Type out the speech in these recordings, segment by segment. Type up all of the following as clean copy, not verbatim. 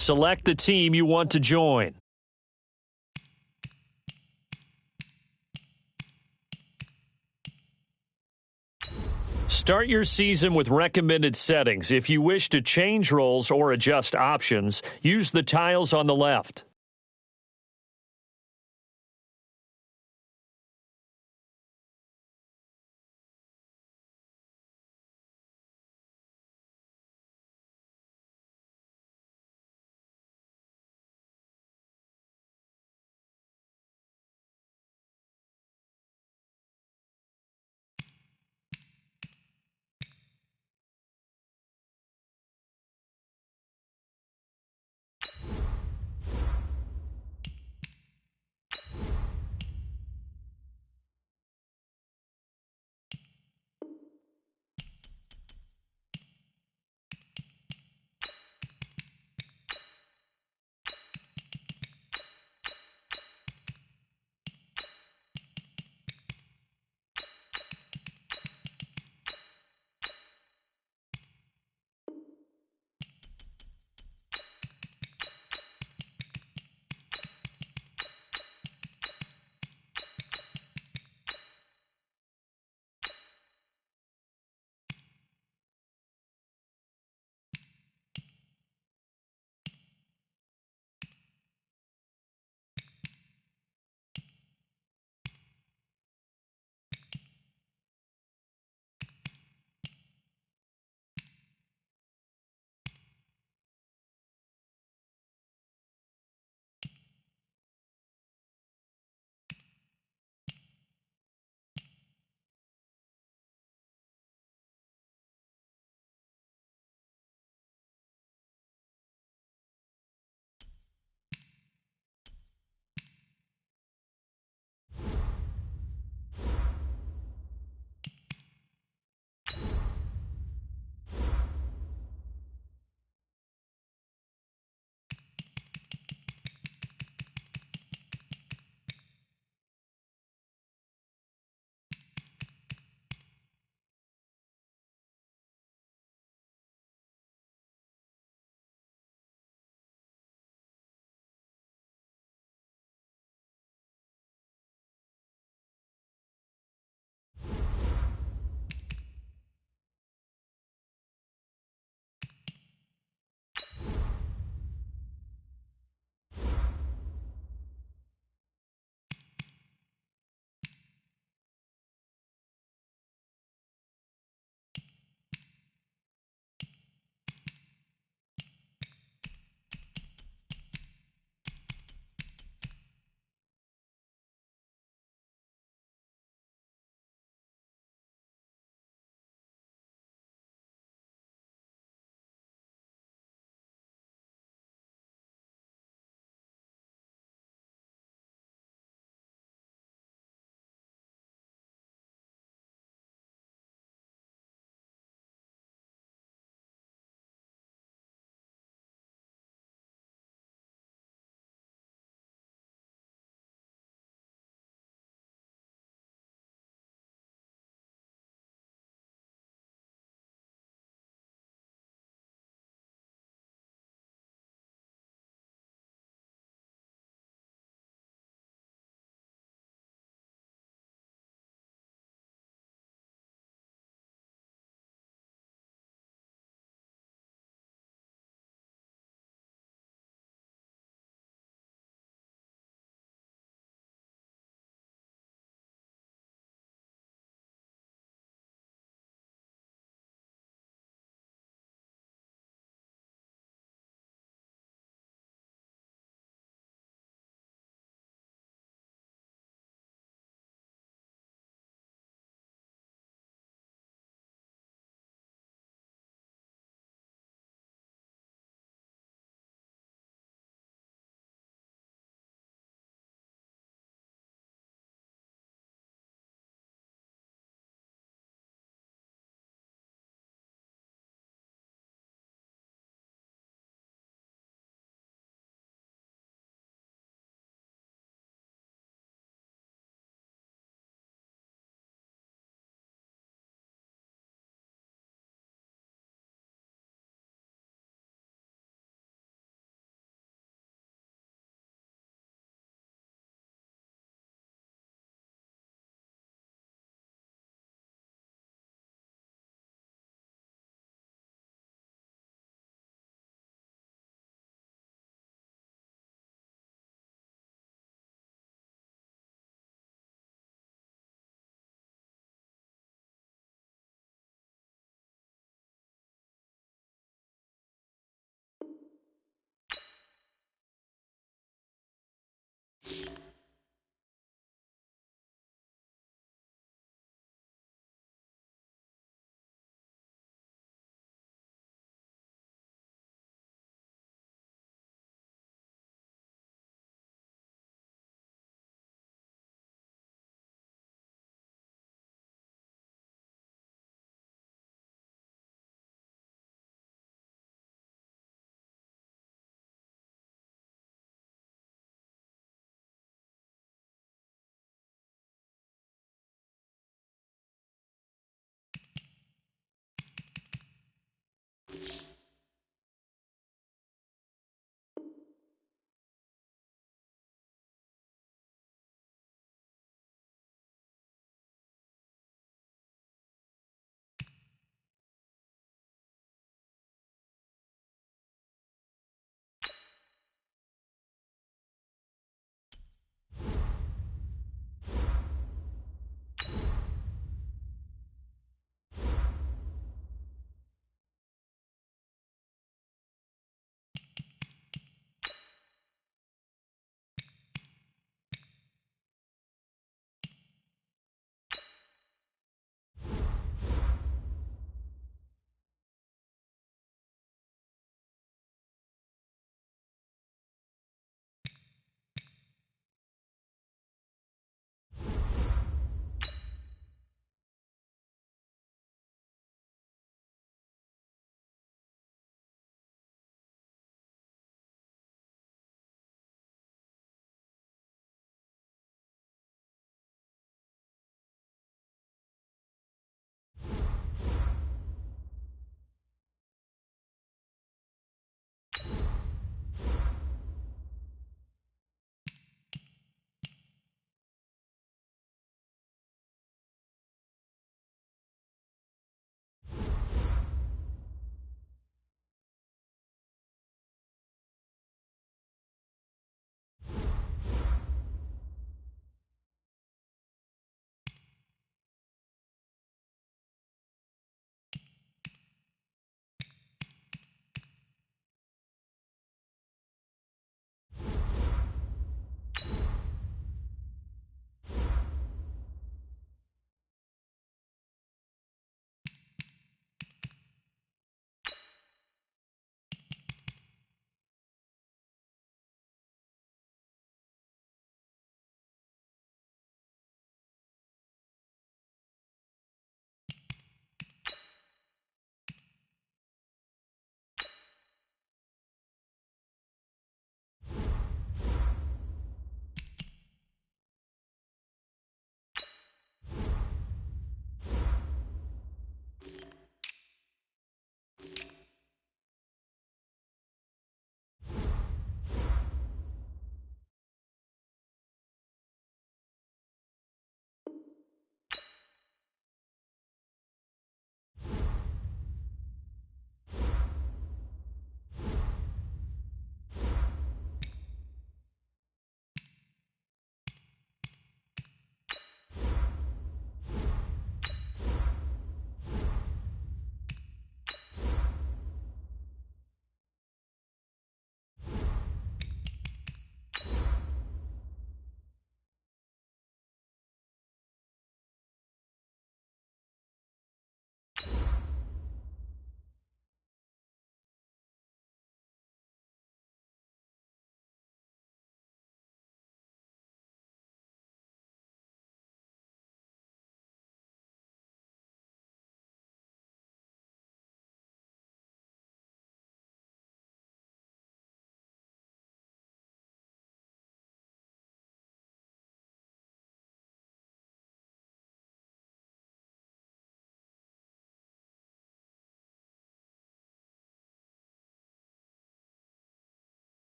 Select the team you want to join. Start your season with recommended settings. If you wish to change roles or adjust options, use the tiles on the left.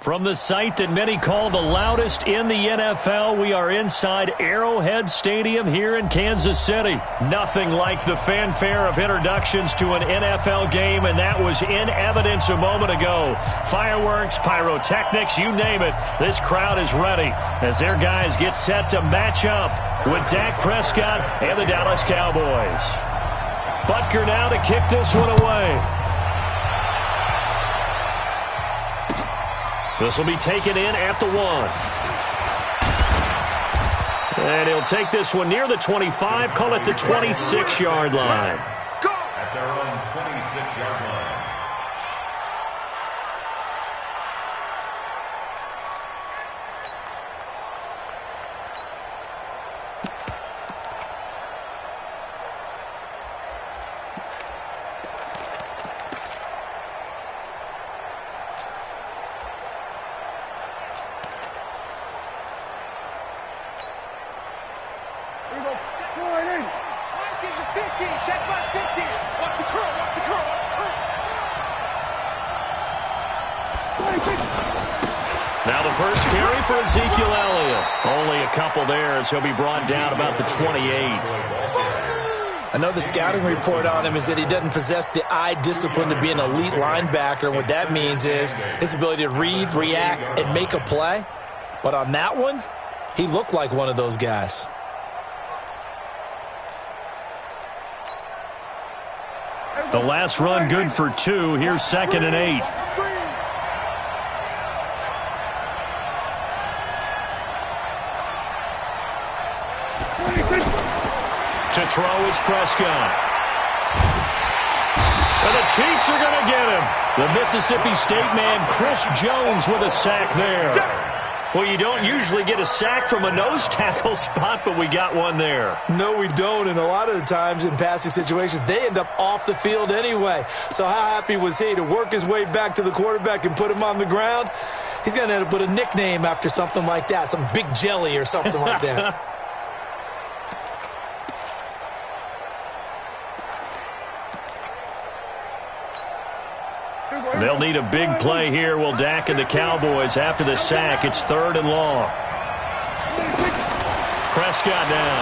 From the site that many call the loudest in the NFL, we are inside Arrowhead Stadium here in Kansas City. Nothing like the fanfare of introductions to an NFL game, and that was in evidence a moment ago. Fireworks, pyrotechnics, you name it. This crowd is ready as their guys get set to match up with Dak Prescott and the Dallas Cowboys. Butker now to kick this one away. This will be taken in at the 1. And he'll take this one near the 25, call it the 26-yard line. At their own 26-yard line. Now the first carry for Ezekiel Elliott. Only a couple there as he'll be brought down about the 28. I know the scouting report on him is that he doesn't possess the eye discipline to be an elite linebacker. And what that means is his ability to read, react, and make a play. But on that one, he looked like one of those guys. The last run good for 2. Here's 2nd and 8. To throw is Prescott. And the Chiefs are going to get him. The Mississippi State man, Chris Jones, with a sack there. Well, you don't usually get a sack from a nose tackle spot, but we got one there. No, we don't, and a lot of the times in passing situations, they end up off the field anyway. So how happy was he to work his way back to the quarterback and put him on the ground? He's going to end up with a nickname after something like that, some Big Jelly or something like that. They'll need a big play here, will Dak and the Cowboys after the sack. It's 3rd and long. Prescott now.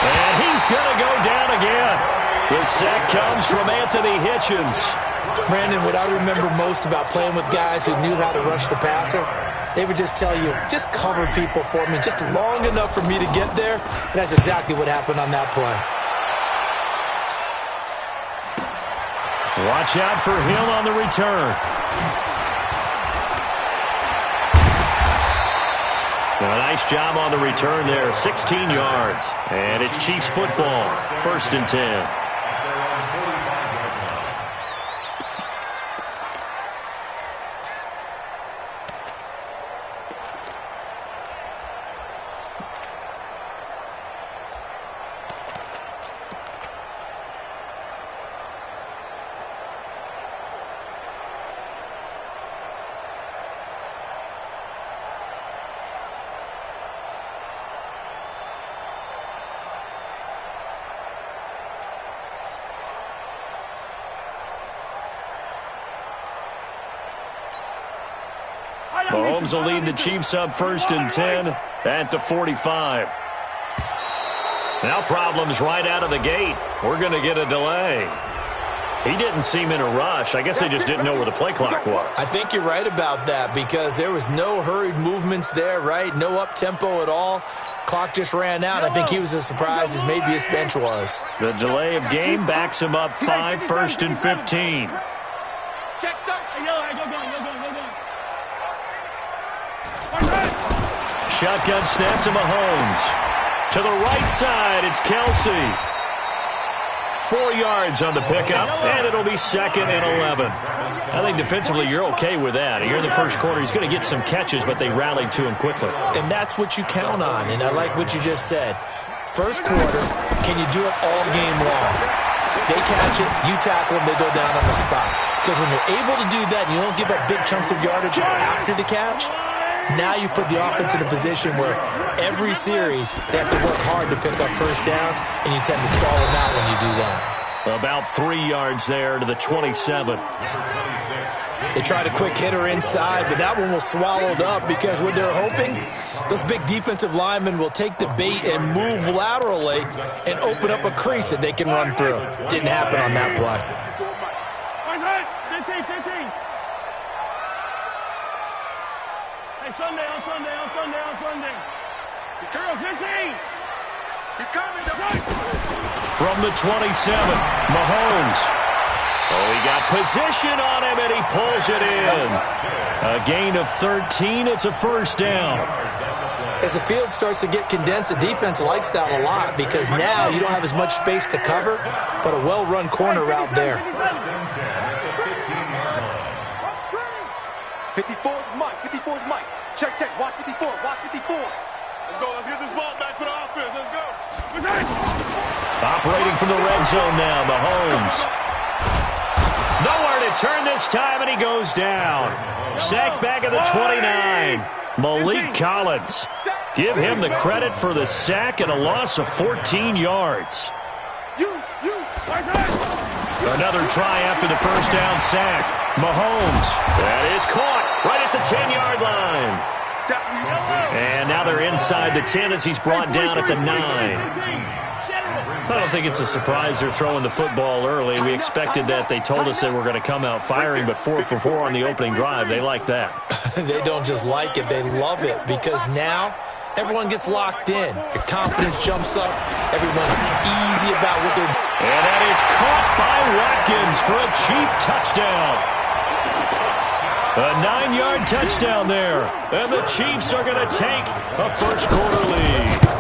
And he's going to go down again. The sack comes from Anthony Hitchens. Brandon, what I remember most about playing with guys who knew how to rush the passer, they would just tell you, just cover people for me, just long enough for me to get there. And that's exactly what happened on that play. Watch out for Hill on the return. A nice job on the return there, 16 yards. And it's Chiefs football, 1st and 10. Mahomes will lead the Chiefs up 1st and 10 at the 45. Now problems right out of the gate. We're going to get a delay. He didn't seem in a rush. I guess they just didn't know where the play clock was. I think you're right about that because there was no hurried movements there, right? No up-tempo at all. Clock just ran out. I think he was as surprised as maybe his bench was. The delay of game backs him up 5, 1st and 15. Shotgun snap to Mahomes. To the right side, it's Kelsey. 4 yards on the pickup, and it'll be 2nd and 11. I think defensively you're okay with that. Here in the first quarter, he's going to get some catches, but they rallied to him quickly. And that's what you count on, and I like what you just said. First quarter, can you do it all game long? They catch it, you tackle them, they go down on the spot. Because when you're able to do that, and you don't give up big chunks of yardage after the catch, now you put the offense in a position where every series they have to work hard to pick up first downs, and you tend to stall them out when you do that. About 3 yards there to the 27. It They tried a quick hitter inside, but that one was swallowed up because what they're hoping, those big defensive linemen will take the bait and move laterally and open up a crease that they can run through. Didn't happen on that play. 15. Hey, Sunday. He's coming, 15. He's coming. From the 27, Mahomes. Oh, he got position on him, and he pulls it in. A gain of 13. It's a first down. As the field starts to get condensed, the defense likes that a lot because now you don't have as much space to cover, but a well-run corner route there. 54's Mike. Check. Watch 54. Let's go. Let's get this ball back for the offense. Let's go. Operating from the red zone now, Mahomes. Nowhere to turn this time, and he goes down. Sacked back at the 29. Malik Collins. Give him the credit for the sack and a loss of 14 yards. Another try after the first down sack. Mahomes. That is caught right at the 10-yard line. And now they're inside the 10 as he's brought down at the 9. I don't think it's a surprise they're throwing the football early. We expected that. They told us they were going to come out firing, but 4 for 4 on the opening drive. They like that. They don't just like it. They love it because now everyone gets locked in. Your confidence jumps up. Everyone's easy about what they're doing. And that is caught by Watkins for a Chief touchdown. A 9-yard touchdown there. And the Chiefs are going to take a first-quarter lead.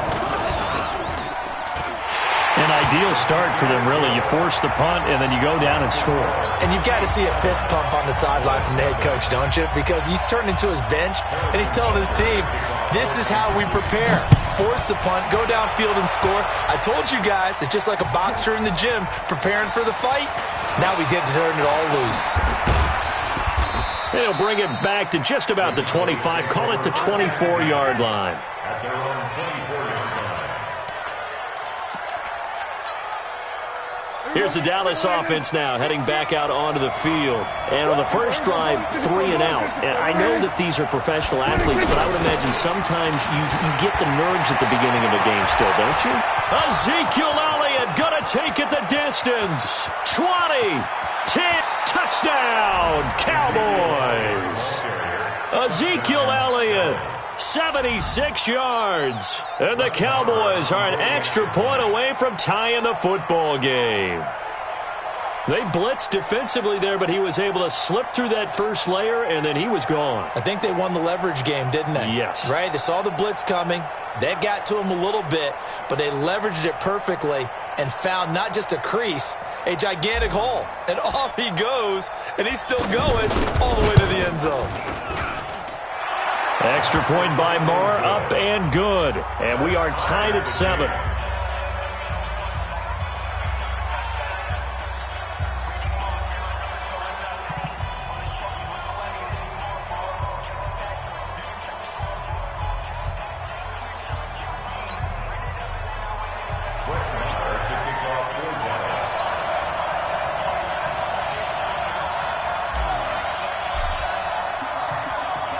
An ideal start for them, really. You force the punt, and then you go down and score. And you've got to see a fist pump on the sideline from the head coach, don't you? Because he's turned into his bench, and he's telling his team, this is how we prepare. Force the punt, go downfield and score. I told you guys, it's just like a boxer in the gym preparing for the fight. Now we get to turn it all loose. They'll bring it back to just about the 25. Call it the 24-yard line. At their own 24-yard line. Here's the Dallas offense now, heading back out onto the field. And on the first drive, 3 and out. And I know that these are professional athletes, but I would imagine sometimes you get the nerves at the beginning of a game still, don't you? Ezekiel Elliott gonna take it the distance. 20, 10, touchdown, Cowboys. Ezekiel Elliott, 76 yards. And the Cowboys are an extra point away from tying the football game. They blitzed defensively there, but he was able to slip through that first layer, and then he was gone. I think they won the leverage game, didn't they? Yes. Right? They saw the blitz coming. That got to him a little bit, but they leveraged it perfectly and found not just a crease, a gigantic hole. And off he goes, and he's still going all the way to the end zone. Extra point by Moore, up and good. And we are tied at 7.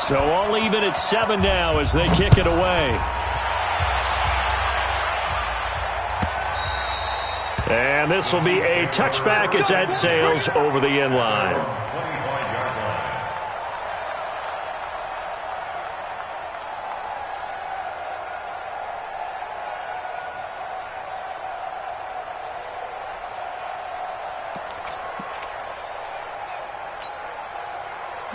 So all even at 7 now as they kick it away. And this will be a touchback as that sails over the end line.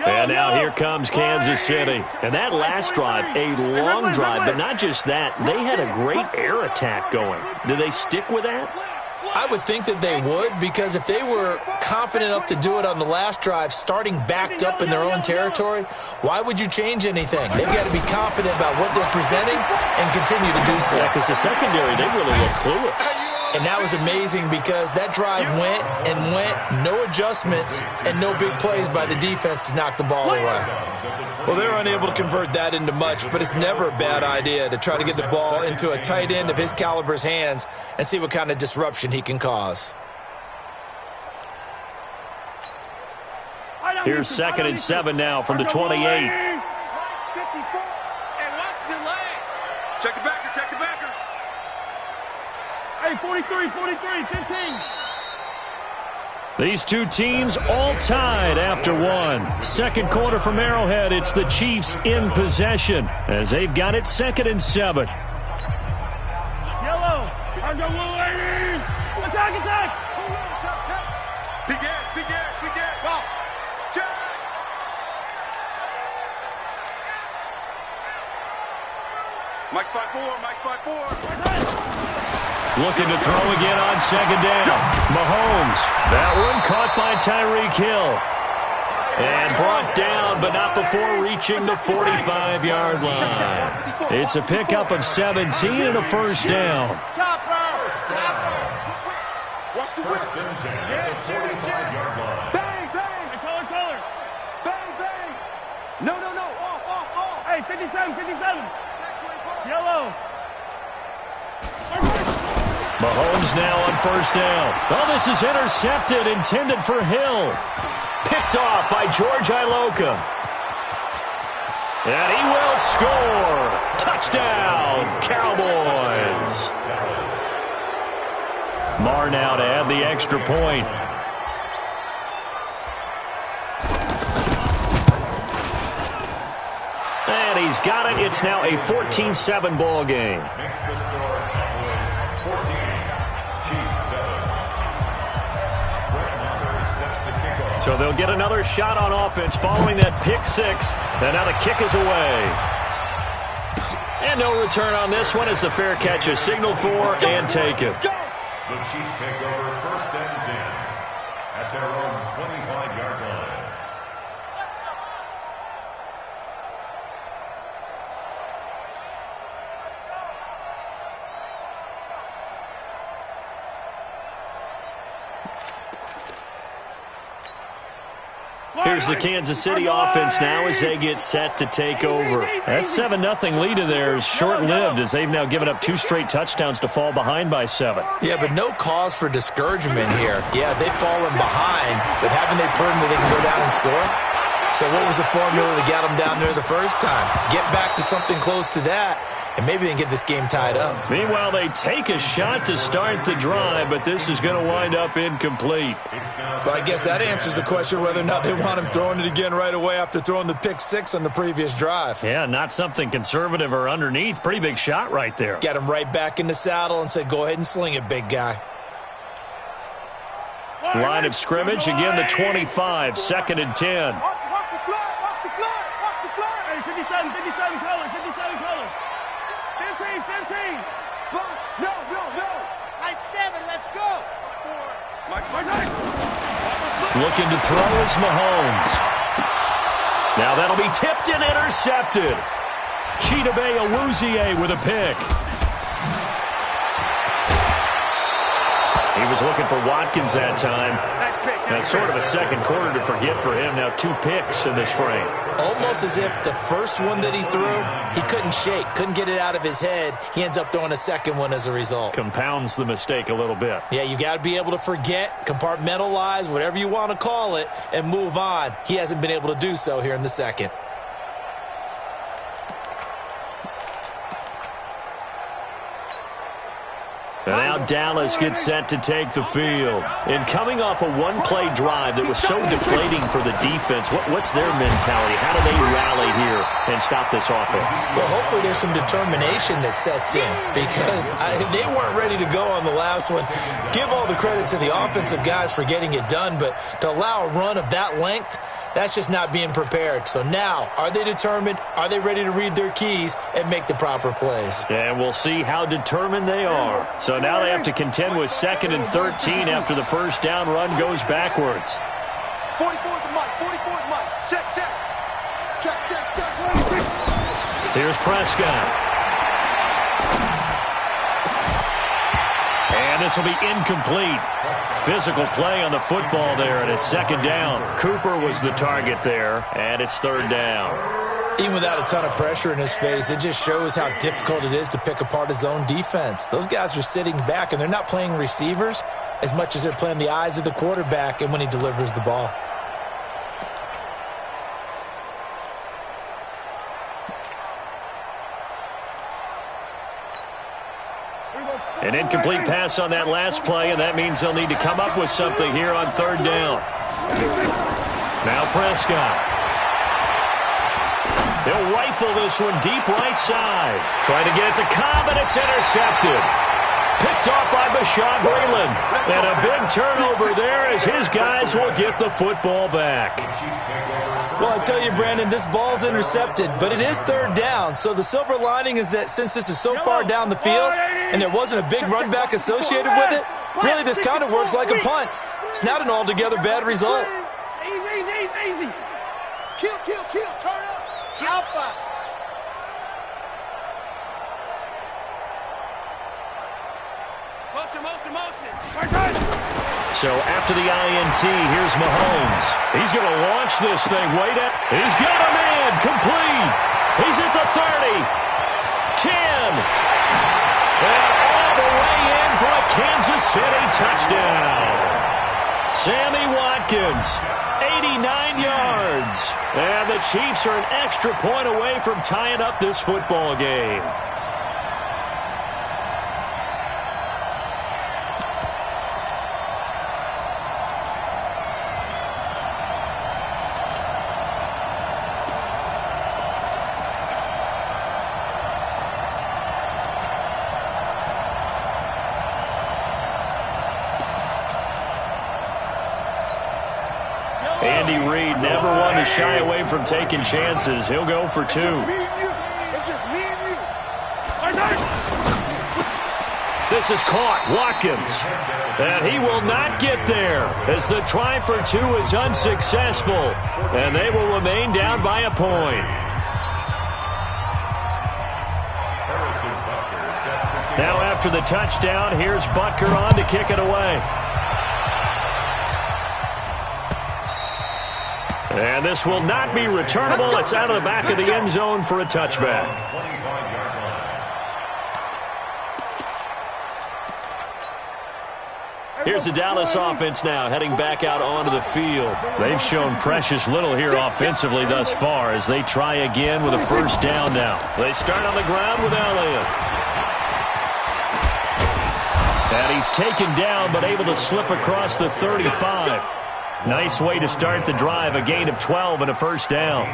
And now here comes Kansas City. And that last drive, a long drive, but not just that. They had a great air attack going. Do they stick with that? I would think that they would, because if they were confident enough to do it on the last drive, starting backed up in their own territory, why would you change anything? They've got to be confident about what they're presenting and continue to do so. Yeah, because the secondary, they really look clueless. And that was amazing because that drive went and went, no adjustments, and no big plays by the defense to knock the ball away. Well, they're unable to convert that into much, but it's never a bad idea to try to get the ball into a tight end of his caliber's hands and see what kind of disruption he can cause. Here's 2nd and 7 now from the 28. 54, and watch the leg. Check the backer, check the backer. Hey, 43, 15. These two teams all tied after one. Second quarter from Arrowhead. It's the Chiefs in possession as they've got it 2nd and 7. Yellow. Attack. Begin. Wow. Check. Mike 5-4. Looking to throw again on 2nd down. Mahomes. That one caught by Tyreek Hill. And brought down, but not before reaching the 45-yard line. It's a pickup of 17 and a first down. Watch the First and 10 at the 45-yard line. Bang. Color. Bang. No. Off. Hey, 57. Yellow. Mahomes now on first down. Oh, this is intercepted, intended for Hill. Picked off by George Iloka. And he will score. Touchdown, Cowboys. Marr now to add the extra point. And he's got it. It's now a 14-7 ball game. Makes the score Cowboys 14, Chiefs 7. Brett Maher sets the kickoff. So they'll get another shot on offense following that pick six. And now the kick is away. And no return on this one as the fair catch is signaled for and taken. The Chiefs take over 1st and 10 at their own 25-yard line. Here's the Kansas City offense now as they get set to take over. That 7-0 lead of theirs short-lived as they've now given up 2 straight touchdowns to fall behind by 7. Yeah, but no cause for discouragement here. Yeah, they've fallen behind, but haven't they proven that they can go down and score? So what was the formula that got them down there the first time? Get back to something close to that, and maybe they can get this game tied up. Meanwhile, they take a shot to start the drive, but this is going to wind up incomplete. So I guess that answers the question whether or not they want him throwing it again right away after throwing the pick six on the previous drive. Yeah, not something conservative or underneath. Pretty big shot right there. Got him right back in the saddle and said, go ahead and sling it, big guy. Line of scrimmage, again the 25, 2nd and 10. Watch the fly. Hey, 57 color. 15. No. Nice 7, let's go. Looking to throw is Mahomes. Now that'll be tipped and intercepted. Chidobe Awuzie with a pick. He was looking for Watkins that time. That's sort of a second quarter to forget for him. Now 2 picks in this frame. Almost as if the first one that he threw, he couldn't shake, couldn't get it out of his head. He ends up throwing a second one as a result. Compounds the mistake a little bit. Yeah, you got to be able to forget, compartmentalize, whatever you want to call it, and move on. He hasn't been able to do so here in the second. And now Dallas gets set to take the field. And coming off a one-play drive that was so deflating for the defense, what's their mentality? How do they rally here and stop this offense? Well, hopefully there's some determination that sets in because they weren't ready to go on the last one. Give all the credit to the offensive guys for getting it done, but to allow a run of that length, that's just not being prepared. So now, are they determined? Are they ready to read their keys and make the proper plays? And we'll see how determined they are. So now they have to contend with 2nd and 13 after the first down run goes backwards. 44 to Mike. Check. Here's Prescott. And this will be incomplete. Physical play on the football there, and it's 2nd down. Cooper was the target there, and it's 3rd down. Even without a ton of pressure in his face, it just shows how difficult it is to pick apart his own defense. Those guys are sitting back, and they're not playing receivers as much as they're playing the eyes of the quarterback and when he delivers the ball. An incomplete pass on that last play, and that means they'll need to come up with something here on third down. Now Prescott. They'll rifle this one deep right side. Trying to get it to Cobb, and it's intercepted. Picked off by Bashaud Breeland. And a big turnover there as his guys will get the football back. Well, I tell you, Brandon, this ball's intercepted, but it is third down. So the silver lining is that since this is so far down the field and there wasn't a big run back associated with it, really this kind of works like a punt. It's not an altogether bad result. Easy. Kill. Turn up. Alpha. Motion. So after the INT, here's Mahomes. He's going to launch this thing. He's got a man. Complete. He's at the 30. 10. And all the way in for a Kansas City touchdown. Sammy Watkins, 89 yards. And the Chiefs are an extra point away from tying up this football game. Andy Reid never one to shy away from taking chances. He'll go for 2. It's just me and you. This is caught. Watkins. And he will not get there as the try for 2 is unsuccessful. And they will remain down by a point. Now after the touchdown, here's Butker on to kick it away. And this will not be returnable. It's out of the back of the end zone for a touchback. Here's the Dallas offense now heading back out onto the field. They've shown precious little here offensively thus far as they try again with a first down now. They start on the ground with Elliott. And he's taken down but able to slip across the 35. Nice way to start the drive, a gain of 12 and a first down.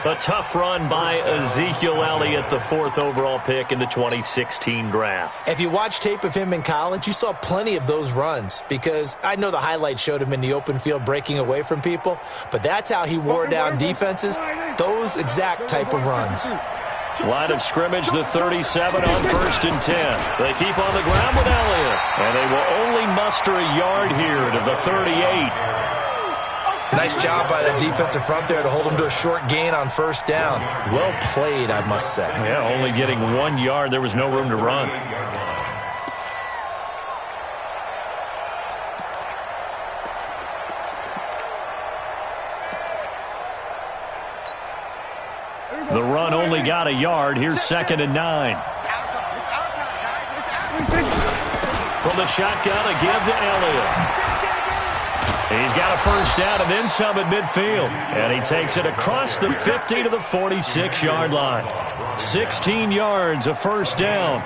A tough run by Ezekiel Elliott, the 4th overall pick in the 2016 draft. If you watch tape of him in college, you saw plenty of those runs because I know the highlights showed him in the open field breaking away from people, but that's how he wore down defenses, those exact type of runs. Line of scrimmage, the 37 on 1st and 10. They keep on the ground with Elliott, and they will only muster a yard here to the 38. Nice job by the defensive front there to hold him to a short gain on first down. Well played, I must say. Yeah, only getting 1 yard. There was no room to run. The run only got a yard. Here's 2nd and 9. From the shotgun, a give to Elliott. He's got a first down and then some at midfield. And he takes it across the 50 to the 46-yard line. 16 yards, a first down.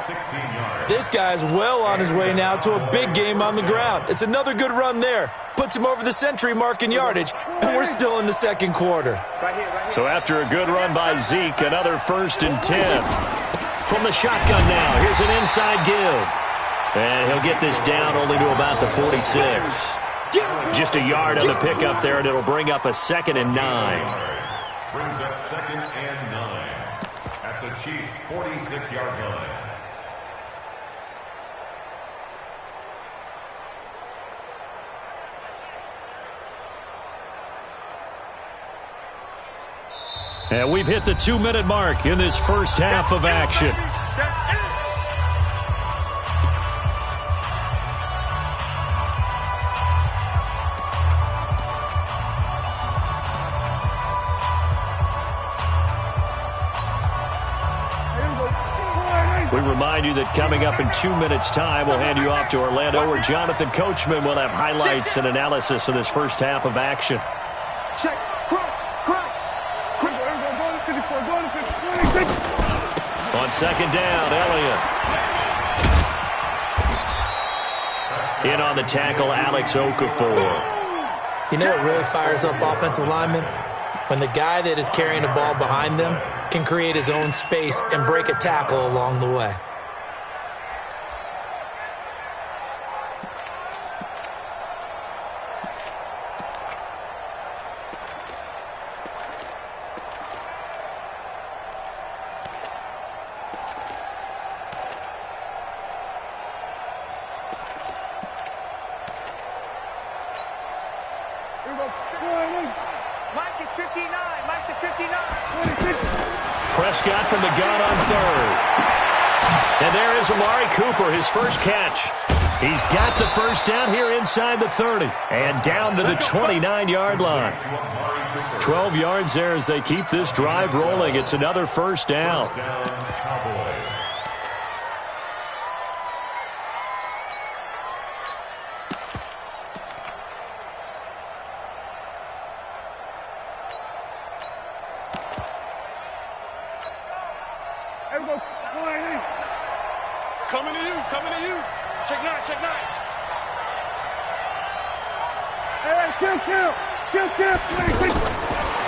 This guy's well on his way now to a big game on the ground. It's another good run there. Puts him over the century mark in yardage, and we're still in the second quarter. So after a good run by Zeke, another 1st and 10. From the shotgun now, here's an inside give. And he'll get this down only to about the 46. Just a yard on the pickup there, and it'll bring up a 2nd and 9. Brings up 2nd and 9 at the Chiefs' 46-yard line. And we've hit the 2-minute mark in this first half of action. We remind you that coming up in 2 minutes' time, we'll hand you off to Orlando, where Jonathan Coachman will have highlights and analysis of this first half of action. Check. Crunch. On 2nd down, Elliott. In on the tackle, Alex Okafor. You know what really fires up offensive linemen? When the guy that is carrying the ball behind them can create his own space and break a tackle along the way. Mike is 59. Mike to 59. Prescott from the gun on third. And there is Amari Cooper, his first catch. He's got the first down here inside the 30. And down to the 29-yard line. 12 yards there as they keep this drive rolling. It's another first down. Coming to you, coming to you. Check nine, check nine. Hey, kill.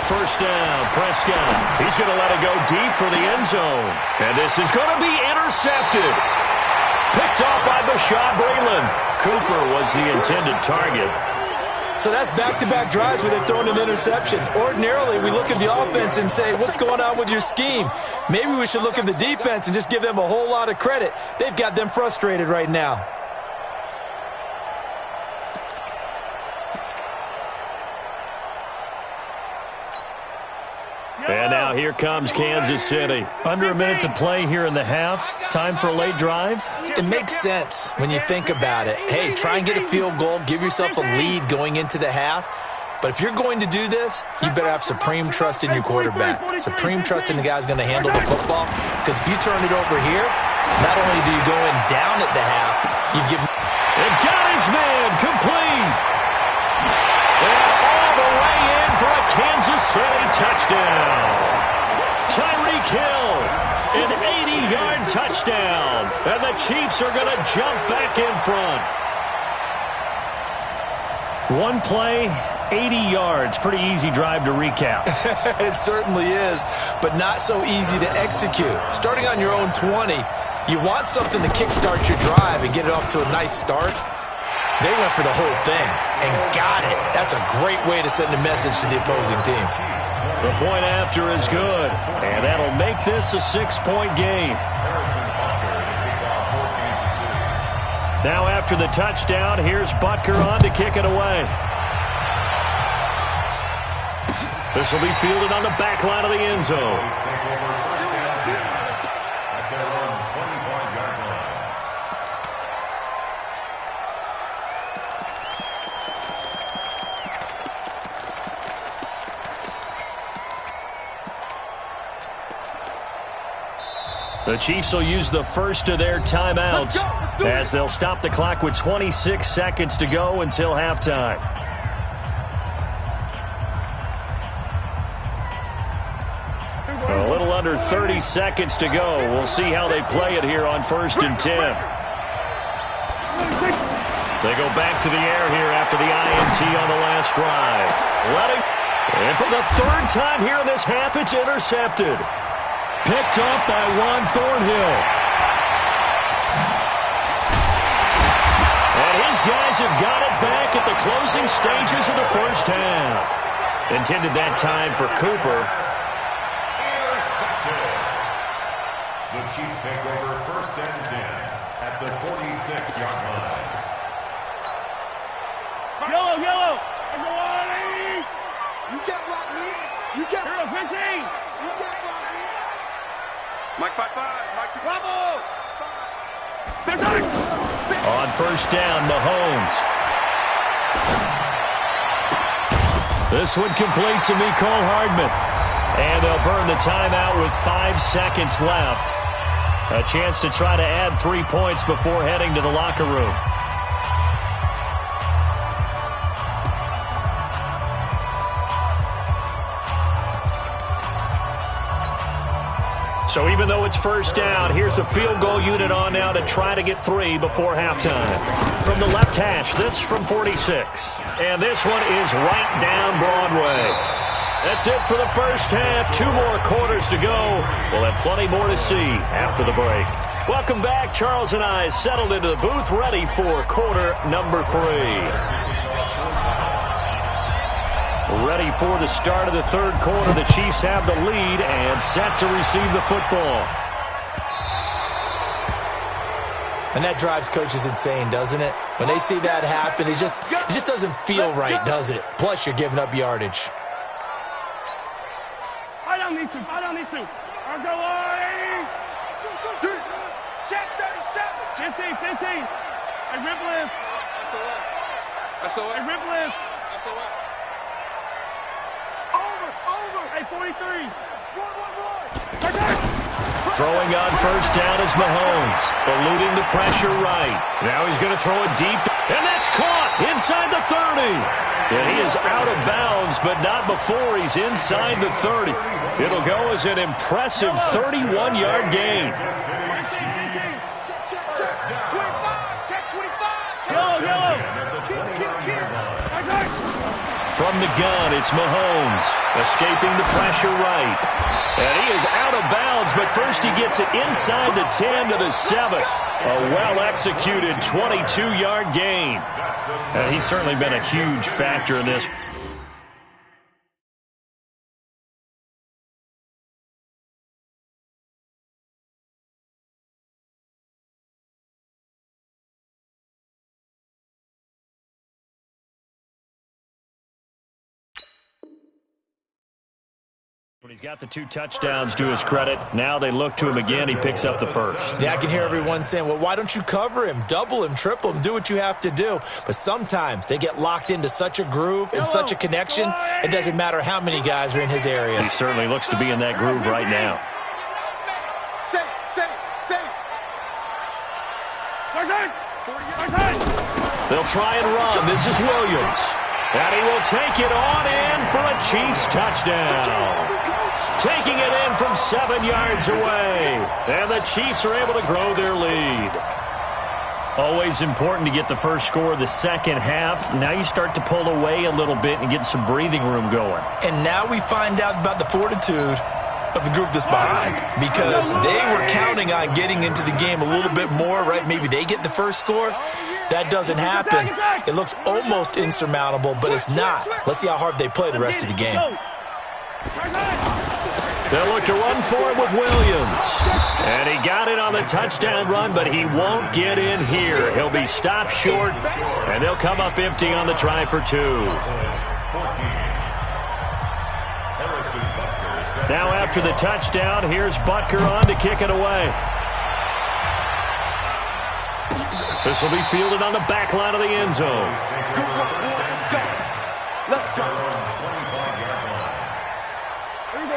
First down, Prescott. He's going to let it go deep for the end zone. And this is going to be intercepted. Picked off by Bashaud Breeland. Cooper was the intended target. So that's back-to-back drives where they've thrown an interception. Ordinarily, we look at the offense and say, what's going on with your scheme? Maybe we should look at the defense and just give them a whole lot of credit. They've got them frustrated right now. And now here comes Kansas City. Under a minute to play here in the half. Time for a late drive. It makes sense when you think about it. Hey, try and get a field goal. Give yourself a lead going into the half. But if you're going to do this, you better have supreme trust in your quarterback. Supreme trust in the guy who's going to handle the football. Because if you turn it over here, not only do you go in down at the half, you give... And got his man complete. And all the way in for a Kansas City touchdown. Tyreek Hill, an 80-yard touchdown. And the Chiefs are going to jump back in front. One play, 80 yards. Pretty easy drive to recap. It certainly is, but not so easy to execute. Starting on your own 20, you want something to kickstart your drive and get it off to a nice start. They went for the whole thing and got it. That's a great way to send a message to the opposing team. The point after is good, and that'll make this a 6-point game. Now after the touchdown, here's Butker on to kick it away. This will be fielded on the back line of the end zone. The Chiefs will use the first of their timeouts as they'll stop the clock with 26 seconds to go until halftime. A little under 30 seconds to go. We'll see how they play it here on 1st and 10. They go back to the air here after the INT on the last drive. And for the third time here in this half, it's intercepted. Picked up by Juan Thornhill. And his guys have got it back at the closing stages of the first half. Intended that time for Cooper. The Chiefs take over 1st and 10 at the 46-yard line. Yellow. You get blocked, me. You get 15. You get blocked, me. Mike 5-5. Mike 2. Bravo. On 1st down, Mahomes. This one complete to Mecole Hardman. And they'll burn the timeout with 5 seconds left. A chance to try to add 3 points before heading to the locker room. So even though it's first down, here's the field goal unit on now to try to get 3 before halftime. From the left hash, this from 46. And this one is right down Broadway. That's it for the first half. 2 more quarters to go. We'll have plenty more to see after the break. Welcome back. Charles and I settled into the booth, ready for quarter number 3. Ready for the start of the third quarter. The Chiefs have the lead and set to receive the football. And that drives coaches insane, doesn't it? When they see that happen, it just doesn't feel right, does it? Plus, you're giving up yardage. Fight on these two. Let's go, Lloyd. Check 37. 15. Hey, rip lift. SOS. Hey, rip lift. SOS. Over. Hey, 43. Throwing on first down is Mahomes, eluding the pressure right. Now he's going to throw it deep, and that's caught inside the 30. And he is out of bounds, but not before he's inside the 30. It'll go as an impressive 31-yard gain. Check 25. Yellow. From the gun, it's Mahomes, escaping the pressure right. And he is out of bounds, but first he gets it inside the 10 to the 7. A well-executed 22-yard gain. And he's certainly been a huge factor in this. When he's got the 2 touchdowns to his credit, now they look to him again. He picks up the first. Yeah, I can hear everyone saying, well, why don't you cover him, double him, triple him, do what you have to do. But sometimes they get locked into such a groove and such a connection, it doesn't matter how many guys are in his area. He certainly looks to be in that groove right now. Safe. They'll try and run. This is Williams. And he will take it on in for a Chiefs touchdown. Taking it in from 7 yards away. And the Chiefs are able to grow their lead. Always important to get the first score of the second half. Now you start to pull away a little bit and get some breathing room going. And now we find out about the fortitude of the group that's behind, because they were counting on getting into the game a little bit more, right? Maybe they get the first score. That doesn't happen. It looks almost insurmountable, but it's not. Let's see how hard they play the rest of the game. They'll look to run for it with Williams. And he got it on the touchdown run, but he won't get in here. He'll be stopped short, and they'll come up empty on the try for 2. Now after the touchdown, here's Butker on to kick it away. This will be fielded on the back line of the end zone.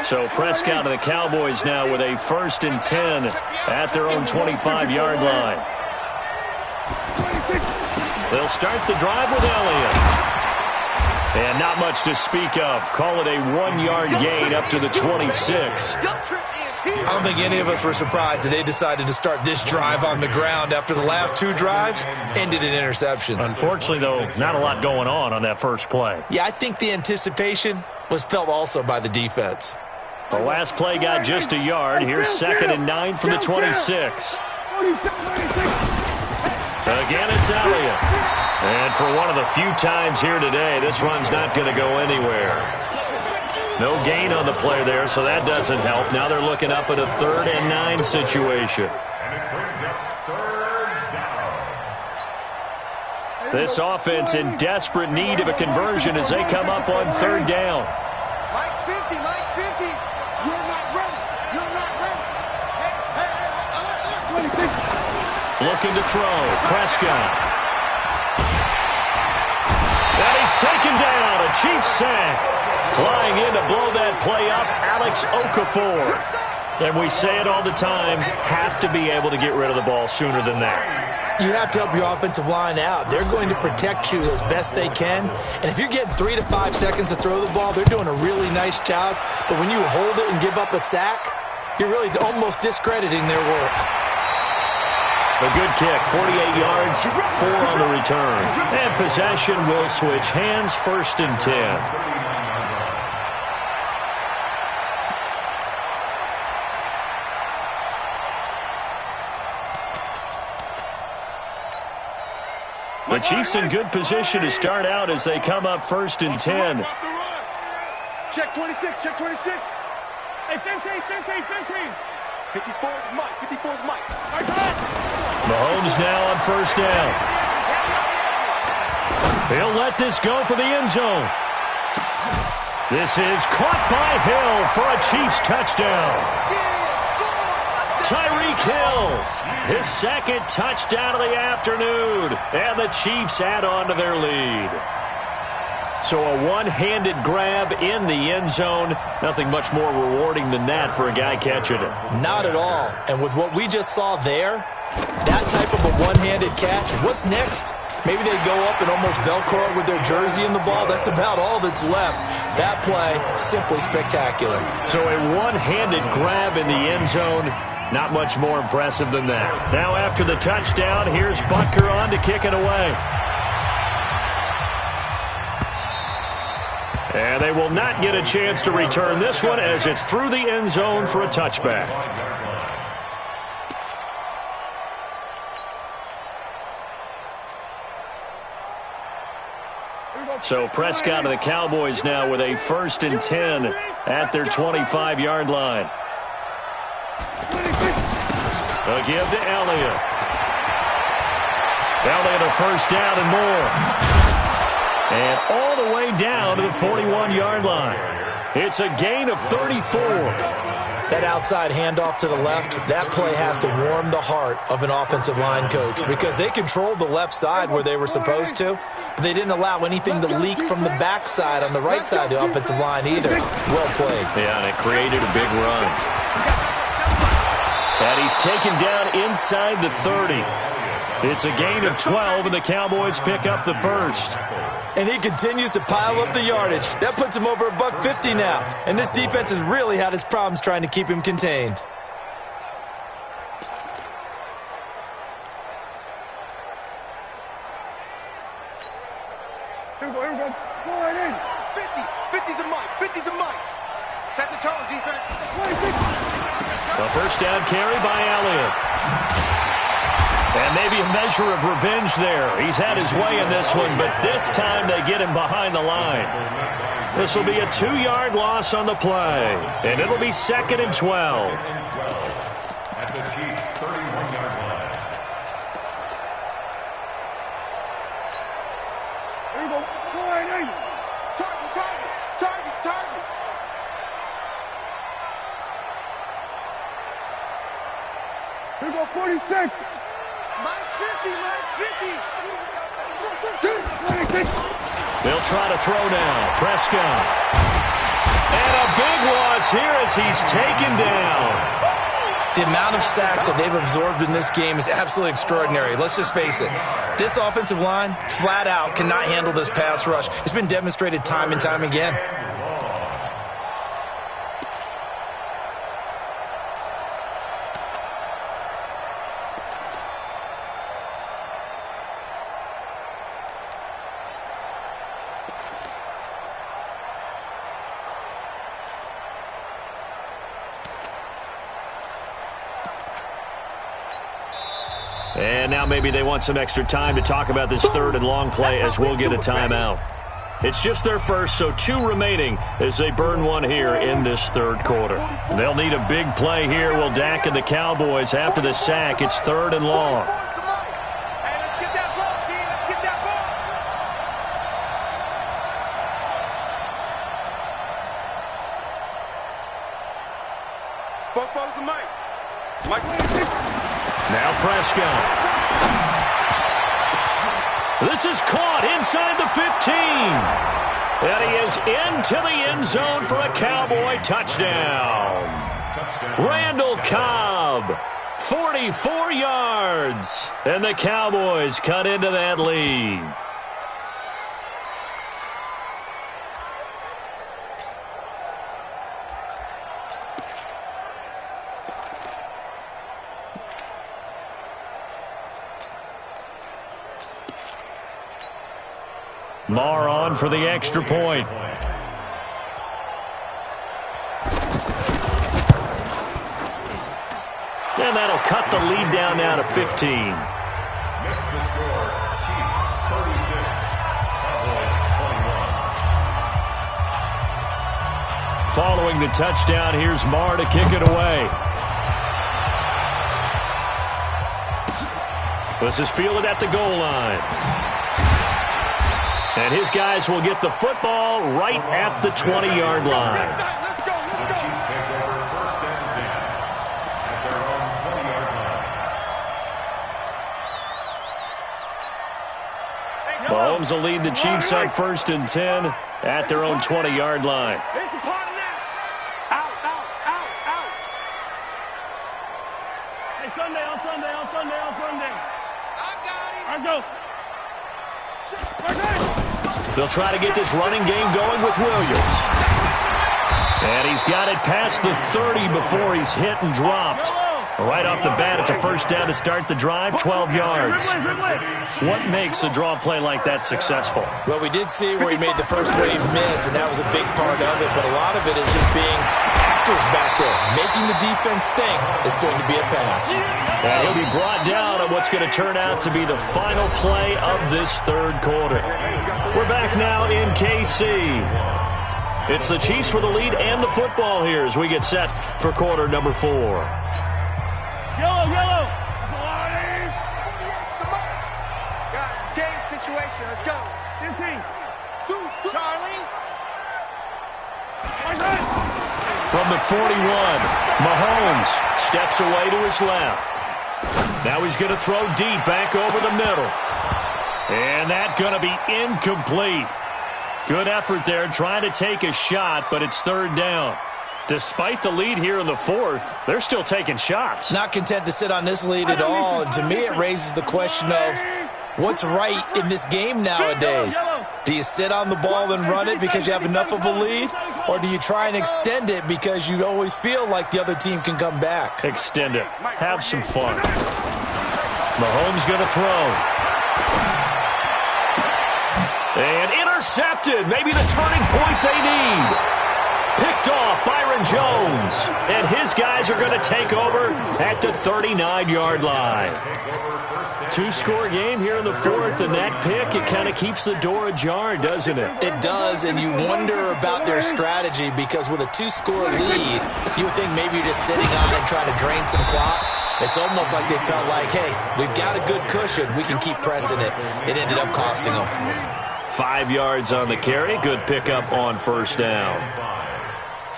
So Prescott and the Cowboys now with a 1st and 10 at their own 25-yard line. They'll start the drive with Elliott. And not much to speak of. Call it a 1-yard gain up to the 26. I don't think any of us were surprised that they decided to start this drive on the ground after the last 2 drives ended in interceptions. Unfortunately, though, not a lot going on that first play. Yeah, I think the anticipation was felt also by the defense. The last play got just a yard. Here's 2nd and 9 from the 26. Again, it's Elliott. And for one of the few times here today, this run's not going to go anywhere. No gain on the play there, so that doesn't help. Now they're looking up at a 3rd and 9 situation. This offense in desperate need of a conversion as they come up on 3rd down. Mike's 50. You're not ready. Looking to throw. Prescott. And he's taken down. A Chiefs sack. Flying in to blow that play up, Alex Okafor. And we say it all the time, have to be able to get rid of the ball sooner than that. You have to help your offensive line out. They're going to protect you as best they can. And if you're getting 3 to 5 seconds to throw the ball, they're doing a really nice job. But when you hold it and give up a sack, You're really almost discrediting their work. A good kick, 48 yards, 4 on the return. And possession will switch hands, 1st and 10. The Chiefs in good position to start out as they come up 1st and 10. Check 26, check 26. Hey, 15. 54's Mike, 54's Mike. Mahomes now on 1st down. He'll let this go for the end zone. This is caught by Hill for a Chiefs touchdown. Tyreek Hill, his 2nd touchdown of the afternoon, and the Chiefs add on to their lead. So a one-handed grab in the end zone. Nothing much more rewarding than that for a guy catching it. Not at all. And with what we just saw there, that type of a one-handed catch, what's next? Maybe they go up and almost Velcro it with their jersey in the ball. That's about all that's left. That play, simply spectacular. So a one-handed grab in the end zone. Not much more impressive than that. Now after the touchdown, here's Butker on to kick it away. And they will not get a chance to return this one as it's through the end zone for a touchback. So Prescott of the Cowboys now with a 1st and 10 at their 25-yard line. A give to Elliott. Elliott a 1st down and more. And all the way down to the 41-yard line. It's a gain of 34. That outside handoff to the left, that play has to warm the heart of an offensive line coach because they controlled the left side where they were supposed to. But they didn't allow anything to leak from the backside on the right side of the offensive line either. Well played. Yeah, and it created a big run. And he's taken down inside the 30. It's a gain of 12, and the Cowboys pick up the 1st. And he continues to pile up the yardage. That puts him over $150 now. And this defense has really had its problems trying to keep him contained. Here we go. Pull right in. 50 to Mike, 50 to Mike. Set the tone, defense. A 1st down carry by Elliott. And maybe a measure of revenge there. He's had his way in this one, but this time they get him behind the line. This will be a 2-yard loss on the play, and it'll be 2nd and 12. At the Chiefs' 31-yard line. Here we go. Pull right in. Target. Here we go, 46. Mike's 50. 26. They'll try to throw now. Prescott. And a big loss here as he's taken down. The amount of sacks that they've absorbed in this game is absolutely extraordinary. Let's just face it. This offensive line, flat out, cannot handle this pass rush. It's been demonstrated time and time again. And now maybe they want some extra time to talk about this 3rd and long play as we'll get a timeout. It's just their first, so 2 remaining as they burn one here in this 3rd quarter. They'll need a big play here. Will Dak and the Cowboys after the sack. It's 3rd and long. Hey, let's get that ball, D. Let's get that ball. Both to Mike. Now Prescott. This is caught inside the 15. And he is into the end zone for a Cowboy touchdown. Randall Cobb, 44 yards. And the Cowboys cut into that lead. Marr on for the extra point. And that'll cut the lead down now to 15. Next to score, Chiefs 36, Cowboys 21. Following the touchdown, here's Marr to kick it away. This is fielded at the goal line. And his guys will get the football right at the 20-yard line. The Chiefs take over first and 10 at their own 20-yard line. Mahomes will lead the Chiefs on first and 10 at their own 20-yard line. It's a part of that. Out. Hey, Sunday. I got him. Let's go. They'll try to get this running game going with Williams. And he's got it past the 30 before he's hit and dropped. Right off the bat, it's a first down to start the drive, 12 yards. What makes a draw play like that successful? Well, we did see where he made the first wave miss, and that was a big part of it. But a lot of it is just being actors back there. Making the defense think it's going to be a pass. And he'll be brought down on what's going to turn out to be the final play of this third quarter. We're back now in KC. It's the Chiefs for the lead and the football here as we get set for quarter number 4. Yellow. Guys, it's game situation. Let's go. 15. Charlie. From the 41, Mahomes steps away to his left. Now he's going to throw deep back over the middle. And that's going to be incomplete. Good effort there trying to take a shot, but it's third down. Despite the lead here in the fourth, they're still taking shots. Not content to sit on this lead at all. And to me, it raises the question of what's right in this game nowadays. Do you sit on the ball and run it because you have enough of a lead? Or do you try and extend it because you always feel like the other team can come back? Extend it. Have some fun. Mahomes going to throw. And intercepted. Maybe the turning point they need. Picked off Byron Jones. And his guys are going to take over at the 39-yard line. Two-score game here in the fourth, and that pick, it kind of keeps the door ajar, doesn't it? It does, and you wonder about their strategy because with a two-score lead, you would think maybe you're just sitting on it trying to drain some clock. It's almost like they felt like, hey, we've got a good cushion. We can keep pressing it. It ended up costing them. 5 yards on the carry. Good pickup on first down.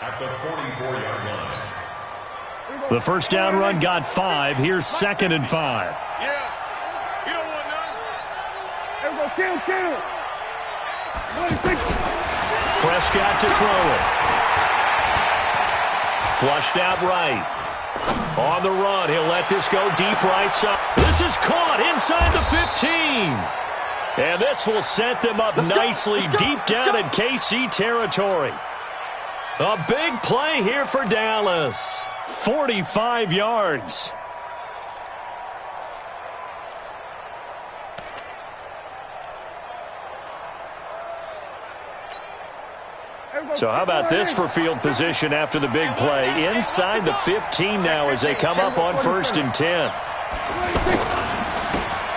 At the 44-yard line. The first down run got 5. Here's second and 5. You don't want none. Everybody kill. Prescott to throw it. Flushed out right. On the run, he'll let this go deep right side. This is caught inside the 15. And this will set them up nicely deep down in KC territory. A big play here for Dallas. 45 yards. So how about this for field position after the big play? Inside the 15 now as they come up on first and 10.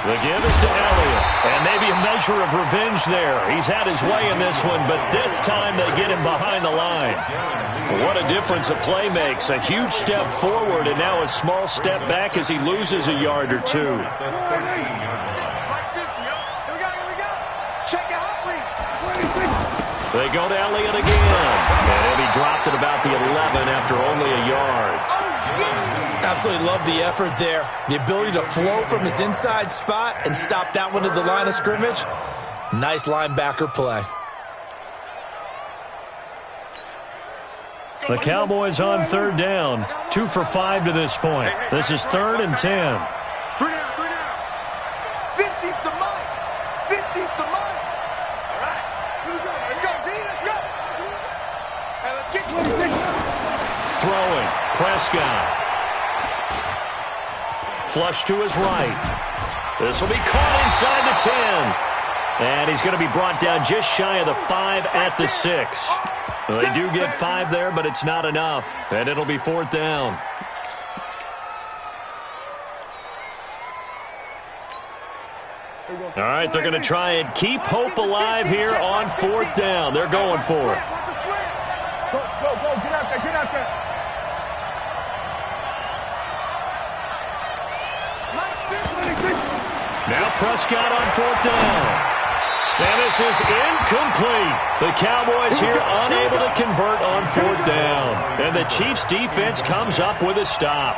The give is to Elliott. And maybe a measure of revenge there. He's had his way in this one, but this time they get him behind the line. What a difference a play makes. A huge step forward and now a small step back as he loses a yard or two. Check out. They go to Elliott again. And he'll be dropped at about the 11 after only a yard. Absolutely love the effort there. The ability to flow from his inside spot and stop that one at the line of scrimmage. Nice linebacker play. The Cowboys on third down. 2 for 5 to this point. This is third and 10. 3 down. 50's the money. 50's the money. All right. Here we go. Let's go, D. Let's go. Hey, let's get Throwing. Prescott. Flush to his right. This will be caught inside the And he's going to be brought down just shy of the 5 at the 6. Well, they do get 5 there, but it's not enough. And it'll be 4th down. All right, they're going to try and keep hope alive here on 4th down. They're going for it. Go, get out there. Now Prescott on 4th down. And this is incomplete. The Cowboys here unable to convert on 4th down. And the Chiefs defense comes up with a stop.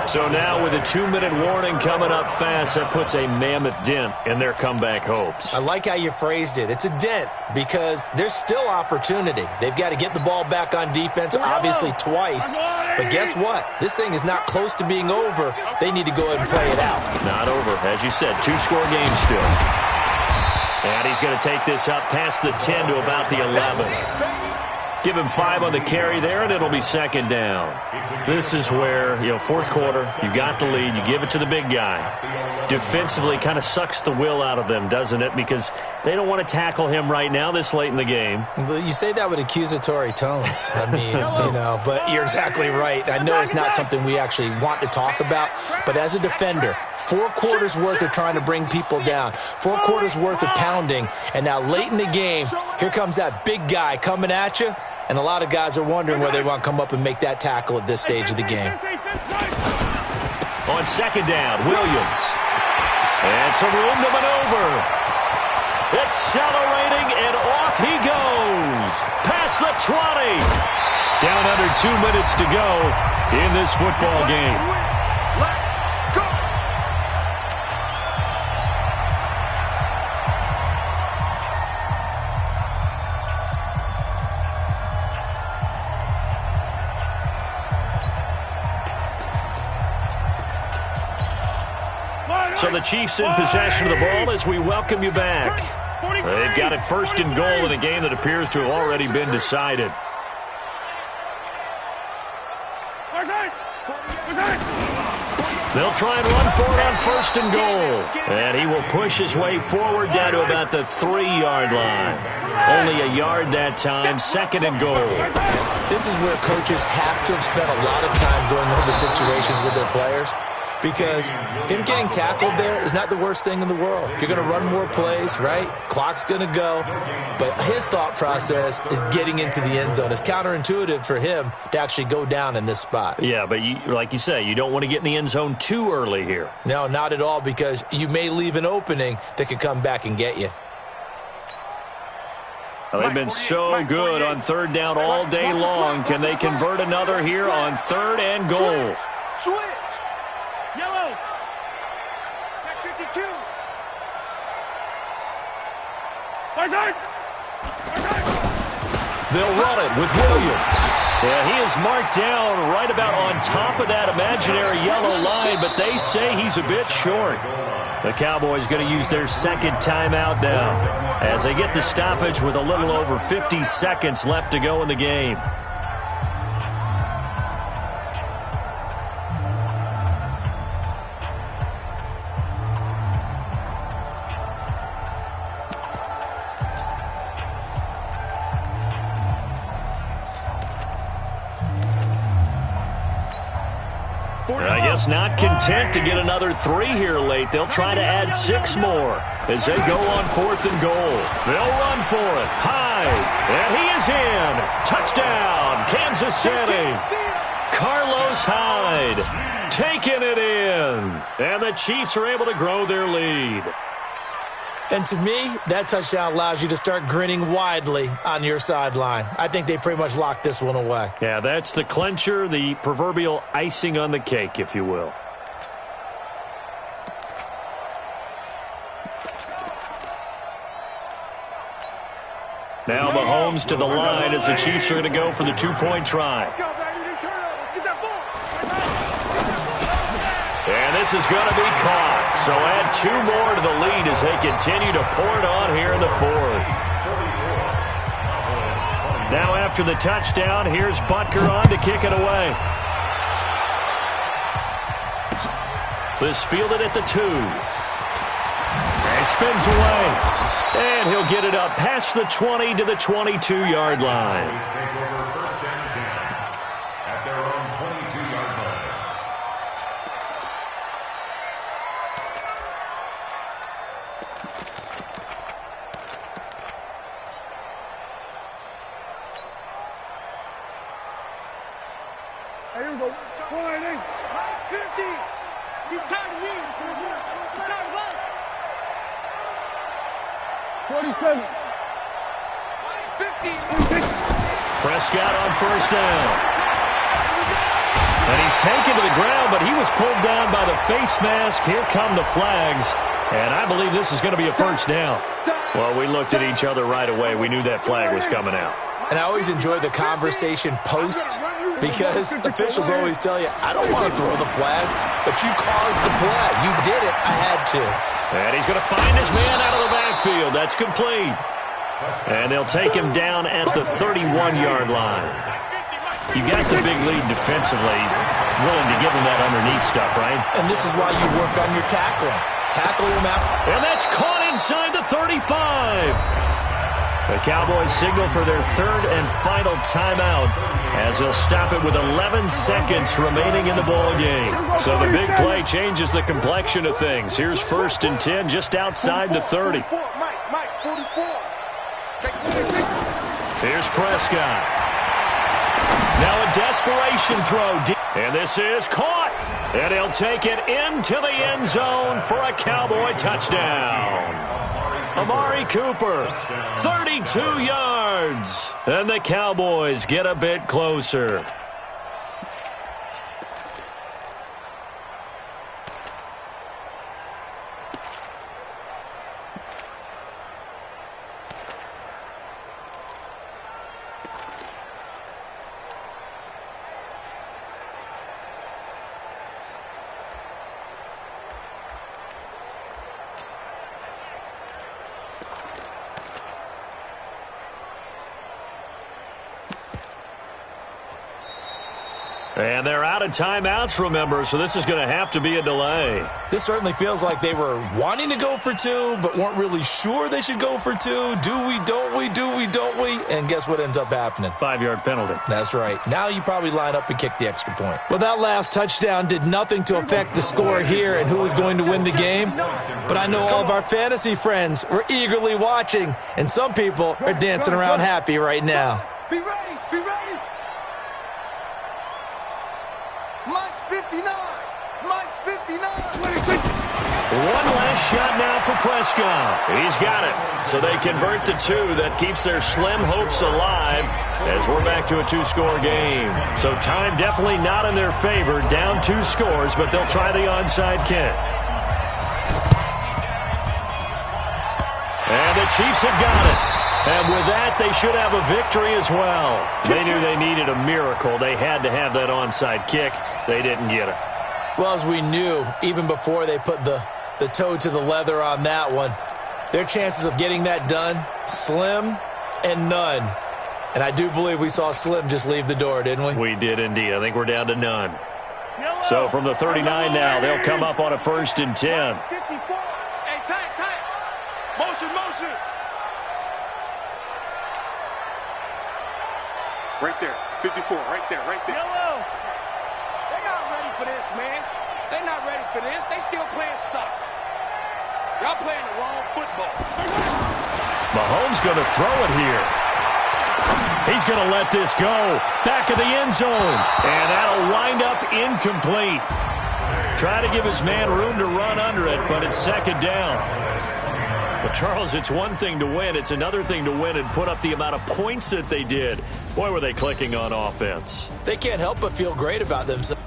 So now with a 2-minute warning coming up fast, that puts a mammoth dent in their comeback hopes. I like how you phrased it. It's a dent because there's still opportunity. They've got to get the ball back on defense, obviously twice. But guess what? This thing is not close to being over. They need to go ahead and play it out. Not over. As you said, 2-score game still. And he's going to take this up past the 10 to about the 11. Give him 5 on the carry there, and it'll be 2nd down. This is where, 4th quarter, you got the lead, you give it to the big guy. Defensively, kind of sucks the will out of them, doesn't it? Because they don't want to tackle him right now this late in the game. You say that with accusatory tones. I mean, but you're exactly right. I know it's not something we actually want to talk about, but as a defender, 4 quarters worth of trying to bring people down, 4 quarters worth of pounding, and now late in the game, here comes that big guy coming at you, and a lot of guys are wondering whether they want to come up and make that tackle at this stage of the game. On 2nd down, Williams. And some room to maneuver. Accelerating, and off he goes. Past the 20. Down under 2 minutes to go in this football game. Let's go. So the Chiefs in possession of the ball as we welcome you back. They've got it 1st and goal in a game that appears to have already been decided. They'll try and run for it on 1st and goal. And he will push his way forward down to about the 3-yard line. Only a yard that time, 2nd and goal. This is where coaches have to have spent a lot of time going over situations with their players. Because him getting tackled there is not the worst thing in the world. You're going to run more plays, right? Clock's going to go. But his thought process is getting into the end zone. It's counterintuitive for him to actually go down in this spot. Yeah, but like you say, you don't want to get in the end zone too early here. No, not at all, because you may leave an opening that could come back and get you. Well, they've been so good on 3rd down all day long. Can they convert another here on 3rd and goal? Switch. Yellow. Check 52. They'll run it with Williams. Yeah, he is marked down right about on top of that imaginary yellow line, but they say he's a bit short. The Cowboys going to use their 2nd timeout now as they get the stoppage with a little over 50 seconds left to go in the game. I guess not content to get another 3 here late. They'll try to add 6 more as they go on 4th and goal. They'll run for it. Hyde. And he is in. Touchdown, Kansas City. Carlos Hyde taking it in. And the Chiefs are able to grow their lead. And to me, that touchdown allows you to start grinning widely on your sideline. I think they pretty much locked this one away. Yeah, that's the clincher, the proverbial icing on the cake, if you will. Now Mahomes to the line as the Chiefs are going to go for the 2-point try. Let's go, baby. Turn over. Get that ball. And this is going to be caught. So add 2 more to the lead as they continue to pour it on here in the 4th. Now after the touchdown, here's Butker on to kick it away. This fielded at the 2. And spins away. And he'll get it up past the 20 to the 22-yard line. Cowboys take over first down and 10 at their own 22-yard line. Here we go. Come on, Eddie. 50. He's tired of me. He's tired of us. 47. 50. Prescott on first down. And he's taken to the ground, but he was pulled down by the face mask. Here come the flags. And I believe this is going to be a first down. Well, we looked at each other right away. We knew that flag was coming out. And I always enjoy the conversation post because officials always tell you, I don't want to throw the flag, but you caused the play. You did it. I had to. And he's going to find his man out of the backfield. That's complete. And they'll take him down at the 31-yard line. You got the big lead defensively, willing to give him that underneath stuff, right? And this is why you work on your tackling. Tackle him out. And that's caught inside the 35. The Cowboys signal for their third and final timeout as they'll stop it with 11 seconds remaining in the ball game. So the big play changes the complexion of things. Here's first and 10 just outside the 30. Mike, 44. Here's Prescott. Now a desperation throw. And this is caught. And he'll take it into the end zone for a Cowboy touchdown. Amari Cooper, 32 yards. And the Cowboys get a bit closer. And they're out of timeouts, remember, so this is going to have to be a delay. This certainly feels like they were wanting to go for two, but weren't really sure they should go for two. Do we, don't we, do we, don't we? And guess what ends up happening? 5-yard penalty. That's right. Now you probably line up and kick the extra point. Well, that last touchdown did nothing to affect the score here and who was going to win the game. But I know all of our fantasy friends were eagerly watching, and some people are dancing around happy right now. Be ready, be ready. Mike's 59. Mike's 59. One last shot now for Prescott. He's got it. So they convert the two. That keeps their slim hopes alive as we're back to a two-score game. So time definitely not in their favor. Down 2 scores, but they'll try the onside kick. And the Chiefs have got it. And with that, they should have a victory as well. They knew they needed a miracle. They had to have that onside kick. They didn't get it. Well, as we knew, even before they put the toe to the leather on that one, their chances of getting that done, slim and none. And I do believe we saw Slim just leave the door, didn't we? We did indeed. I think we're down to none. So from the 39 now, they'll come up on a first and 10. 54. Hey, tight. Motion. Right there. 54. Right there. Yellow. They're not ready for this, man. They're not ready for this. They still playing soccer. Y'all playing the wrong football. Mahomes going to throw it here. He's going to let this go. Back of the end zone. And that'll wind up incomplete. Try to give his man room to run under it, but it's second down. But, Charles, it's one thing to win. It's another thing to win and put up the amount of points that they did. Boy, were they clicking on offense. They can't help but feel great about themselves.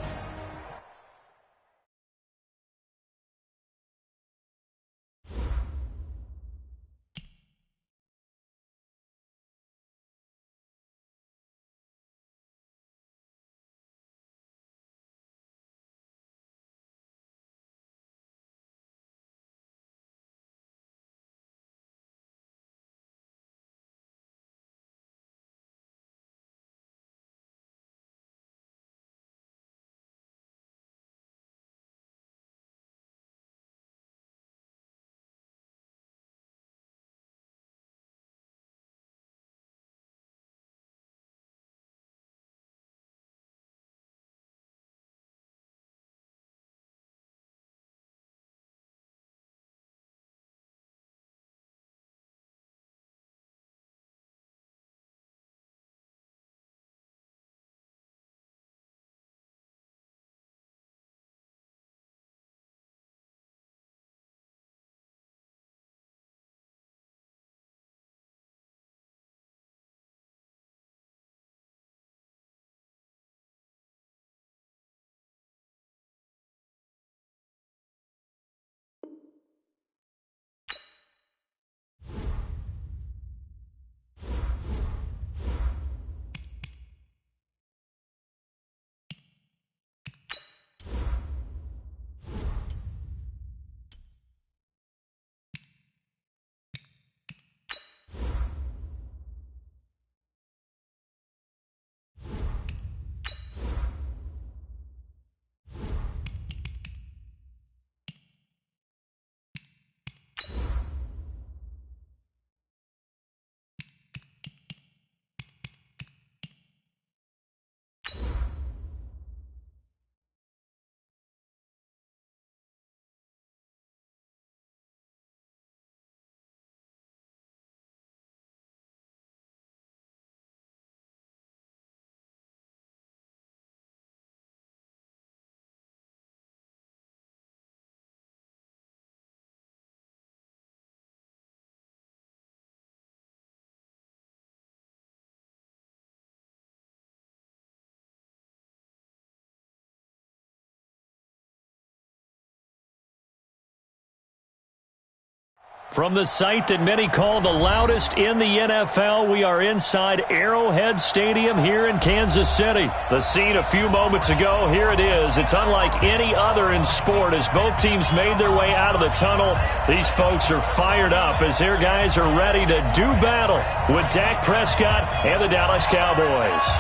From the site that many call the loudest in the NFL, we are inside Arrowhead Stadium here in Kansas City. The scene a few moments ago, here it is. It's unlike any other in sport as both teams made their way out of the tunnel. These folks are fired up as their guys are ready to do battle with Dak Prescott and the Dallas Cowboys.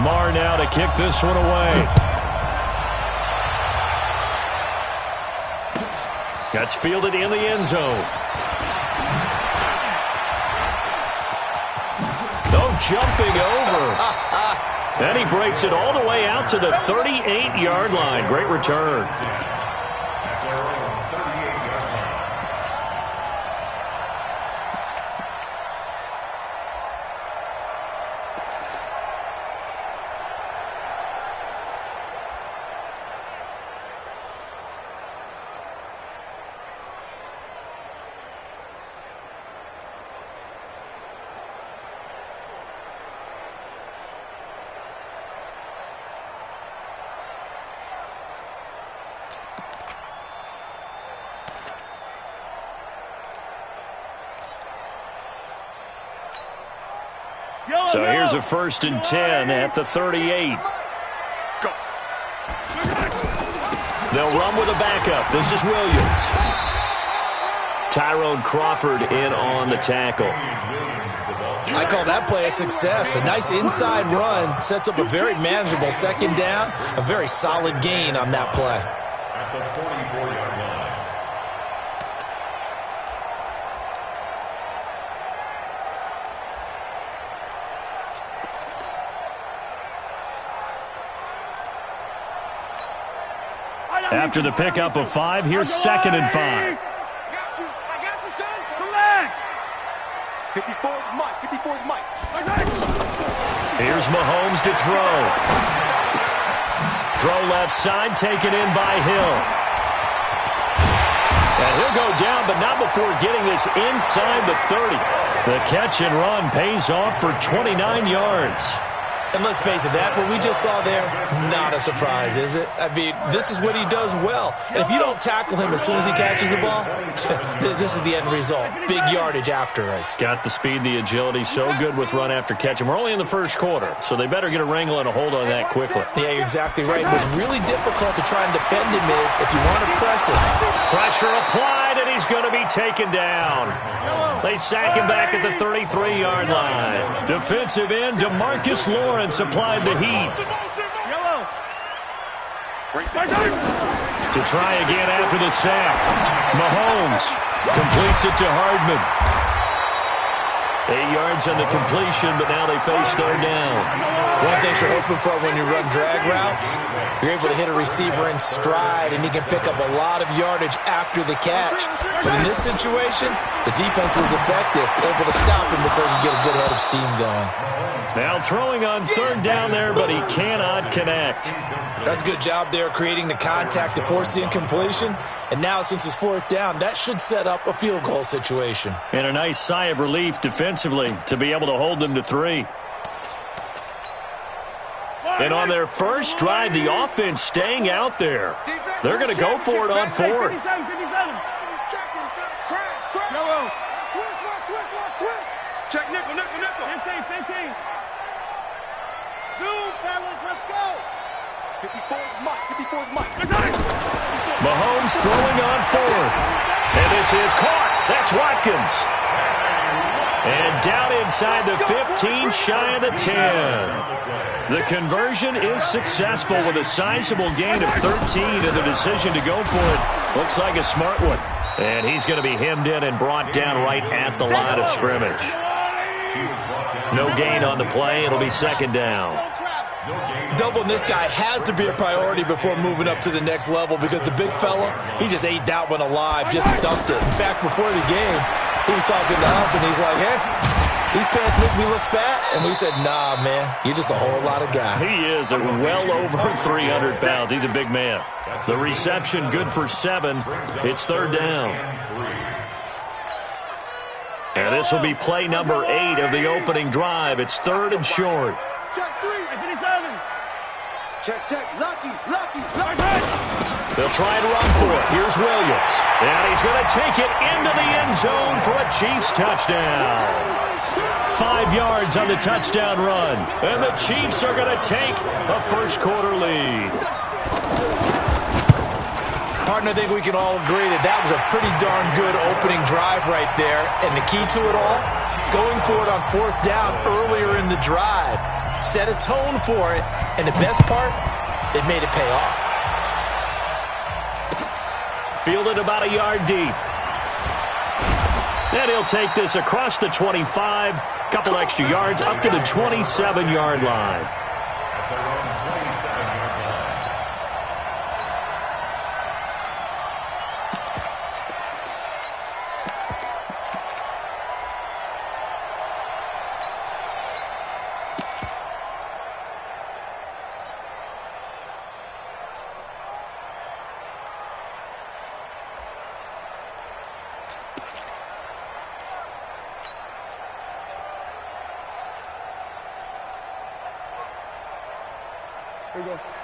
Marr now to kick this one away. That's fielded in the end zone. No jumping over. And he breaks it all the way out to the 38-yard line. Great return. So here's a 1st and 10 at the 38. They'll run with a backup. This is Williams. Tyrone Crawford in on the tackle. I call that play a success. A nice inside run sets up a very manageable 2nd down. A very solid gain on that play. At the 44-yard line. After the pickup of 5, here's 2nd and 5. I got you, son. Relax. 54's Mike. 54's Mike. Here's Mahomes to throw. Throw left side, taken in by Hill. And he'll go down, but not before getting this inside the 30. The catch and run pays off for 29 yards. And let's face it, that what we just saw there, not a surprise, is it? I mean, this is what he does well. And if you don't tackle him as soon as he catches the ball, this is the end result. Big yardage afterwards. Got the speed, the agility, so good with run after catch. And we're only in the 1st quarter, so they better get a wrangle and a hold on that quickly. Yeah, you're exactly right. What's really difficult to try and defend him is if you want to press him. Pressure applied, and he's going to be taken down. They sack him back at the 33-yard line. Defensive end, DeMarcus Lawrence applied the heat. To try again after the sack. Mahomes completes it to Hardman. 8 yards on the completion, but now they face 3rd down. One thing you're hoping for when you run drag routes, you're able to hit a receiver in stride, and he can pick up a lot of yardage after the catch. But in this situation, the defense was effective, able to stop him before he could get a good head of steam going. Now throwing on 3rd down there, but he cannot connect. That's a good job there creating the contact to force the incompletion. And now since it's 4th down, that should set up a field goal situation. And a nice sigh of relief defensively to be able to hold them to 3. And on their first drive, the offense staying out there. They're going to go for it on 4th. Check nickel. 15. Zoom, fellas, let's go. 54's Mike. Mahomes throwing on 4th. And this is caught. That's Watkins. And down inside the 15, shy of the 10. The conversion is successful with a sizable gain of 13, and the decision to go for it looks like a smart one. And he's going to be hemmed in and brought down right at the line of scrimmage. No gain on the play. It'll be 2nd down. Doubling this guy has to be a priority before moving up to the next level because the big fella, he just ate that one alive, just stuffed it. In fact, before the game, he was talking to us, and he's like, hey, these pants make me look fat. And we said, nah, man, you're just a whole lot of guy. He is well over 300 pounds. He's a big man. The reception good for 7. It's 3rd down. And this will be play number 8 of the opening drive. It's 3rd and short. Check 3. Check, check. Lucky. They'll try and run for it. Here's Williams. And he's going to take it into the end zone for a Chiefs touchdown. 5 yards on the touchdown run. And the Chiefs are going to take a first-quarter lead. Partner, I think we can all agree that was a pretty darn good opening drive right there. And the key to it all, going for it on 4th down earlier in the drive. Set a tone for it. And the best part, it made it pay off. Fielded about a yard deep. And he'll take this across the 25. Couple extra yards up to the 27-yard line.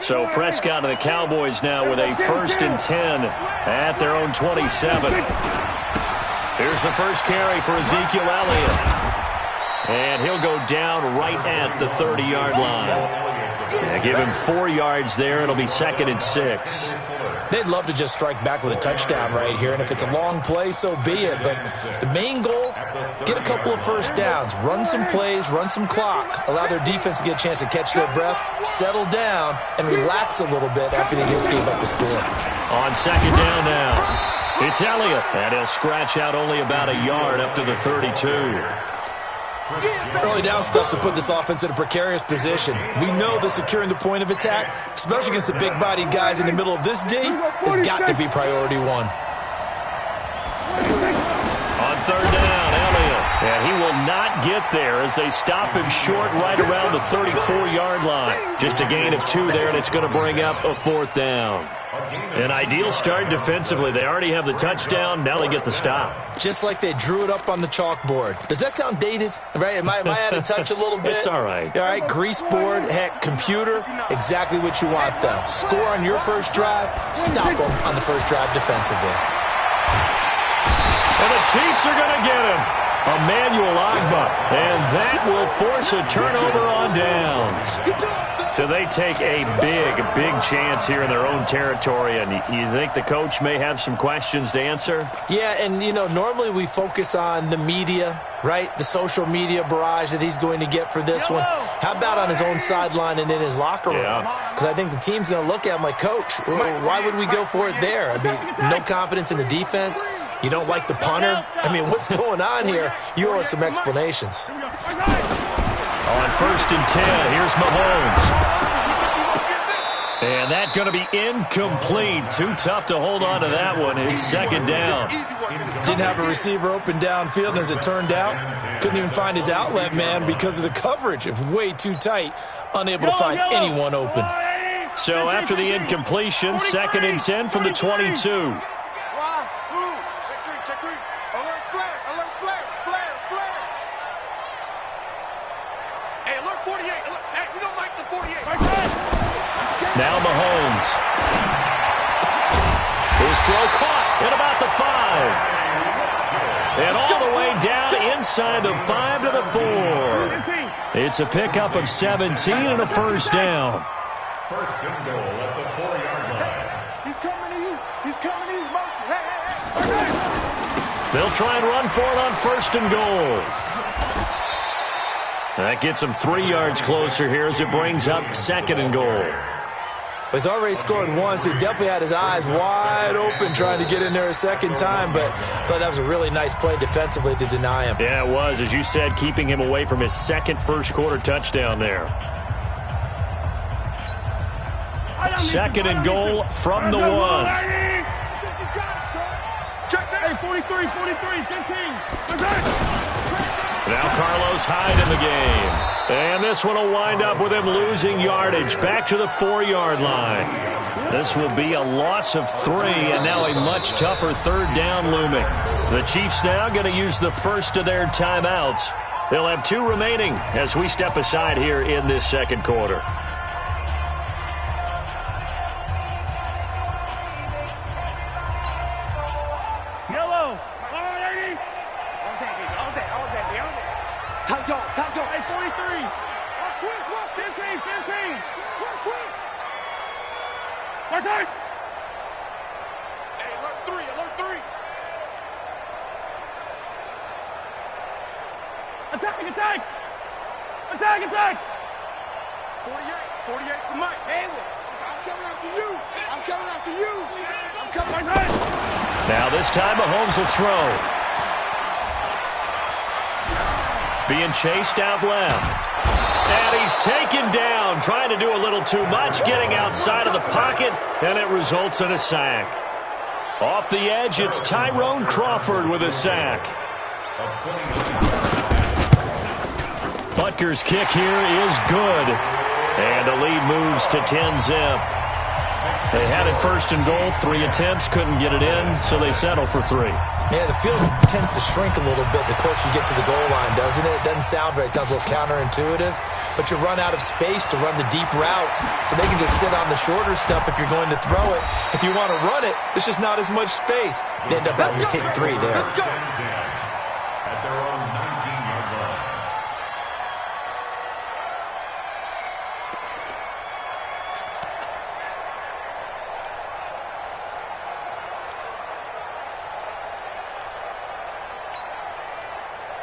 So Prescott and the Cowboys now with a 1st and 10 at their own 27. Here's the first carry for Ezekiel Elliott. And he'll go down right at the 30-yard line. Give him 4 yards there. It'll be 2nd and 6. They'd love to just strike back with a touchdown right here, and if it's a long play, so be it. But the main goal, get a couple of first downs, run some plays, run some clock, allow their defense to get a chance to catch their breath, settle down, and relax a little bit after they just gave up the score. On 2nd down now, it's Elliott, and he'll scratch out only about a yard up to the 32. Early down stuff to put this offense in a precarious position. We know that securing the point of attack, especially against the big-bodied guys in the middle of this D, has got to be priority 1. On 3rd down, Elliott. And he will not get there as they stop him short right around the 34-yard line. Just a gain of 2 there, and it's going to bring up a 4th down. An ideal start defensively. They already have the touchdown. Now they get the stop. Just like they drew it up on the chalkboard. Does that sound dated? Right? Am I out of touch a little bit? It's all right. All right, grease board, heck, computer, exactly what you want, though. Score on your first drive, stop them on the first drive defensively. And the Chiefs are going to get him. Emmanuel Ogbah. And that will force a turnover on downs. So they take a big chance here in their own territory, and you think the coach may have some questions to answer? Yeah, and, normally we focus on the media, right? The social media barrage that he's going to get for this one. How about on his own sideline and in his locker room? Because I think the team's going to look at him like, Coach, why would we go for it there? I mean, no confidence in the defense. You don't like the punter? I mean, what's going on here? You owe us some explanations. On 1st and 10, here's Mahomes. And that's going to be incomplete. Too tough to hold on to that one. It's 2nd down. Didn't have a receiver open downfield, and as it turned out, couldn't even find his outlet man because of the coverage. It was way too tight, unable to find anyone open. So after the incompletion, 2nd and 10 from the 22. Now Mahomes. His throw caught at about the 5. And all the way down inside the 5 to the 4. It's a pickup of 17 and a first down. 1st and goal at the 4-yard line. He's coming to you. He's coming to you. Motion. Hey. They'll try and run for it on 1st and goal. That gets them 3 yards closer here as it brings up 2nd and goal. He's already scored once. He definitely had his eyes wide open trying to get in there a second time, but I thought that was a really nice play defensively to deny him. Yeah, it was, as you said, keeping him away from his second first-quarter touchdown there. 2nd and goal from the 1. Hey, 43, 15. Now Carlos Hyde in the game. And this one will wind up with him losing yardage back to the 4-yard line. This will be a loss of 3, and now a much tougher 3rd down looming. The Chiefs now going to use the first of their timeouts. They'll have 2 remaining as we step aside here in this 2nd quarter. Tight dog, tight dog. Hey, 43. Watch quick, watch 15, 15. Watch quick. Watch out. Hey, alert 3, alert 3. Attack, attack. Attack, attack. 48 for Mike. Hayward, I'm coming after you. I'm coming after you. I'm coming. Watch out. Now this time Mahomes will throw. Being chased out left. And he's taken down, trying to do a little too much, getting outside of the pocket, and it results in a sack. Off the edge, it's Tyrone Crawford with a sack. Butker's kick here is good. And the lead moves to 10-zip. They had it first and goal, 3 attempts, couldn't get it in, so they settle for 3. Yeah, the field tends to shrink a little bit the closer you get to the goal line, doesn't it? It doesn't sound right. It sounds a little counterintuitive. But you run out of space to run the deep routes, so they can just sit on the shorter stuff if you're going to throw it. If you want to run it, there's just not as much space. They end up having to take 3 there. At their own 19-yard line.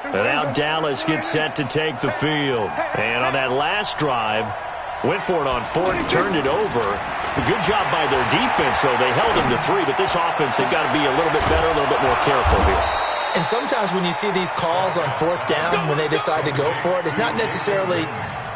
And now Dallas gets set to take the field. And on that last drive, went for it on 4th, turned it over. A good job by their defense, though. They held them to 3, but this offense, they've got to be a little bit better, a little bit more careful here. And sometimes when you see these calls on 4th down, when they decide to go for it, it's not necessarily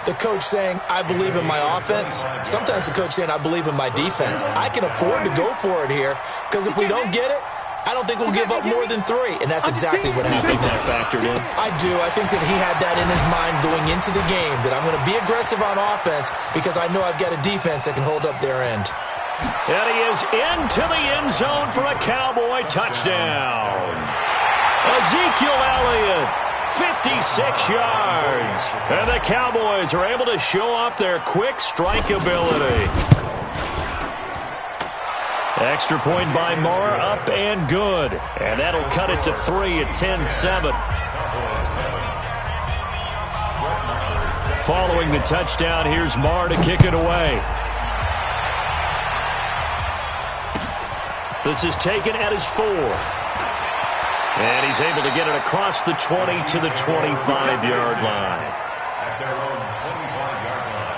the coach saying, I believe in my offense. Sometimes the coach saying, I believe in my defense. I can afford to go for it here, because if we don't get it, I don't think we'll give up more than 3, and that's exactly what happened. You think that factored in? I do. I think that he had that in his mind going into the game, that I'm going to be aggressive on offense because I know I've got a defense that can hold up their end. And he is into the end zone for a Cowboy touchdown. Ezekiel Elliott, 56 yards. And the Cowboys are able to show off their quick strike ability. Extra point by Moore, up and good. And that'll cut it to 3 at 10-7. Following the touchdown, here's Moore to kick it away. This is taken at his 4. And he's able to get it across the 20 to the 25-yard line. At their own 25-yard line.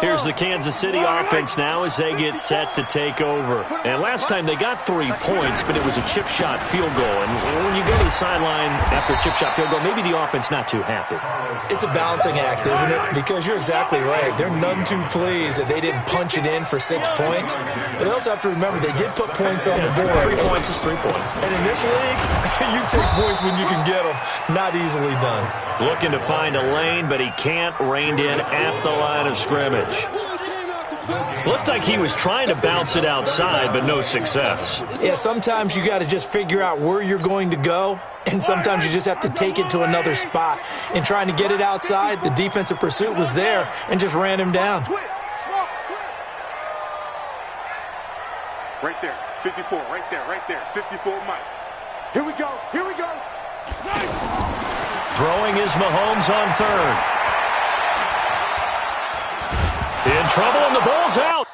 Here's the Kansas City offense now as they get set to take over. And last time they got 3 points, but it was a chip shot field goal. And when you go to the sideline after a chip shot field goal, maybe the offense not too happy. It's a balancing act, isn't it? Because you're exactly right. They're none too pleased that they didn't punch it in for 6 points. But they also have to remember they did put points on the board. 3 points is 3 points. And in this league, you take points when you can get them. Not easily done. Looking to find a lane, but he can't. Reined in at the line of scrimmage. Looked like he was trying to bounce it outside, but no success. Yeah, sometimes you got to just figure out where you're going to go, and sometimes you just have to take it to another spot. In trying to get it outside, the defensive pursuit was there and just ran him down. Right there, 54, right there, 54 Mike. Here we go, here we go. Throwing is Mahomes on 3rd. In trouble, and the ball's out.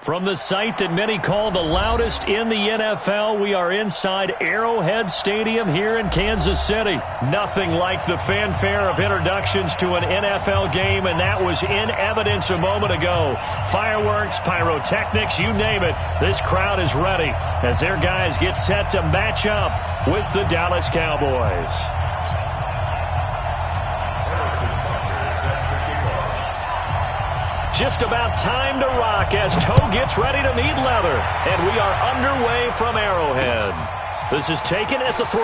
From the site that many call the loudest in the NFL, we are inside Arrowhead Stadium here in Kansas City. Nothing like the fanfare of introductions to an NFL game, and that was in evidence a moment ago. Fireworks, pyrotechnics, you name it. This crowd is ready as their guys get set to match up with the Dallas Cowboys. Just about time to rock as Toe gets ready to meet leather. And we are underway from Arrowhead. This is taken at the 3.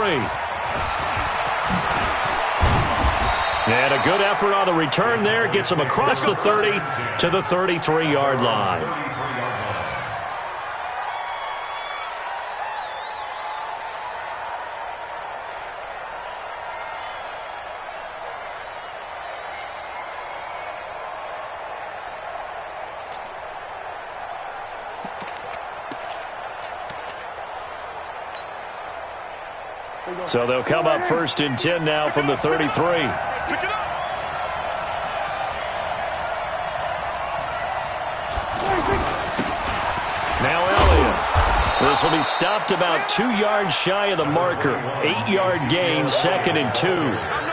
And a good effort on the return there. Gets him across the 30 to the 33-yard line. So they'll come up 1st and 10 now from the 33. Now Elliott. This will be stopped about 2 yards shy of the marker. 8-yard gain, 2nd and 2.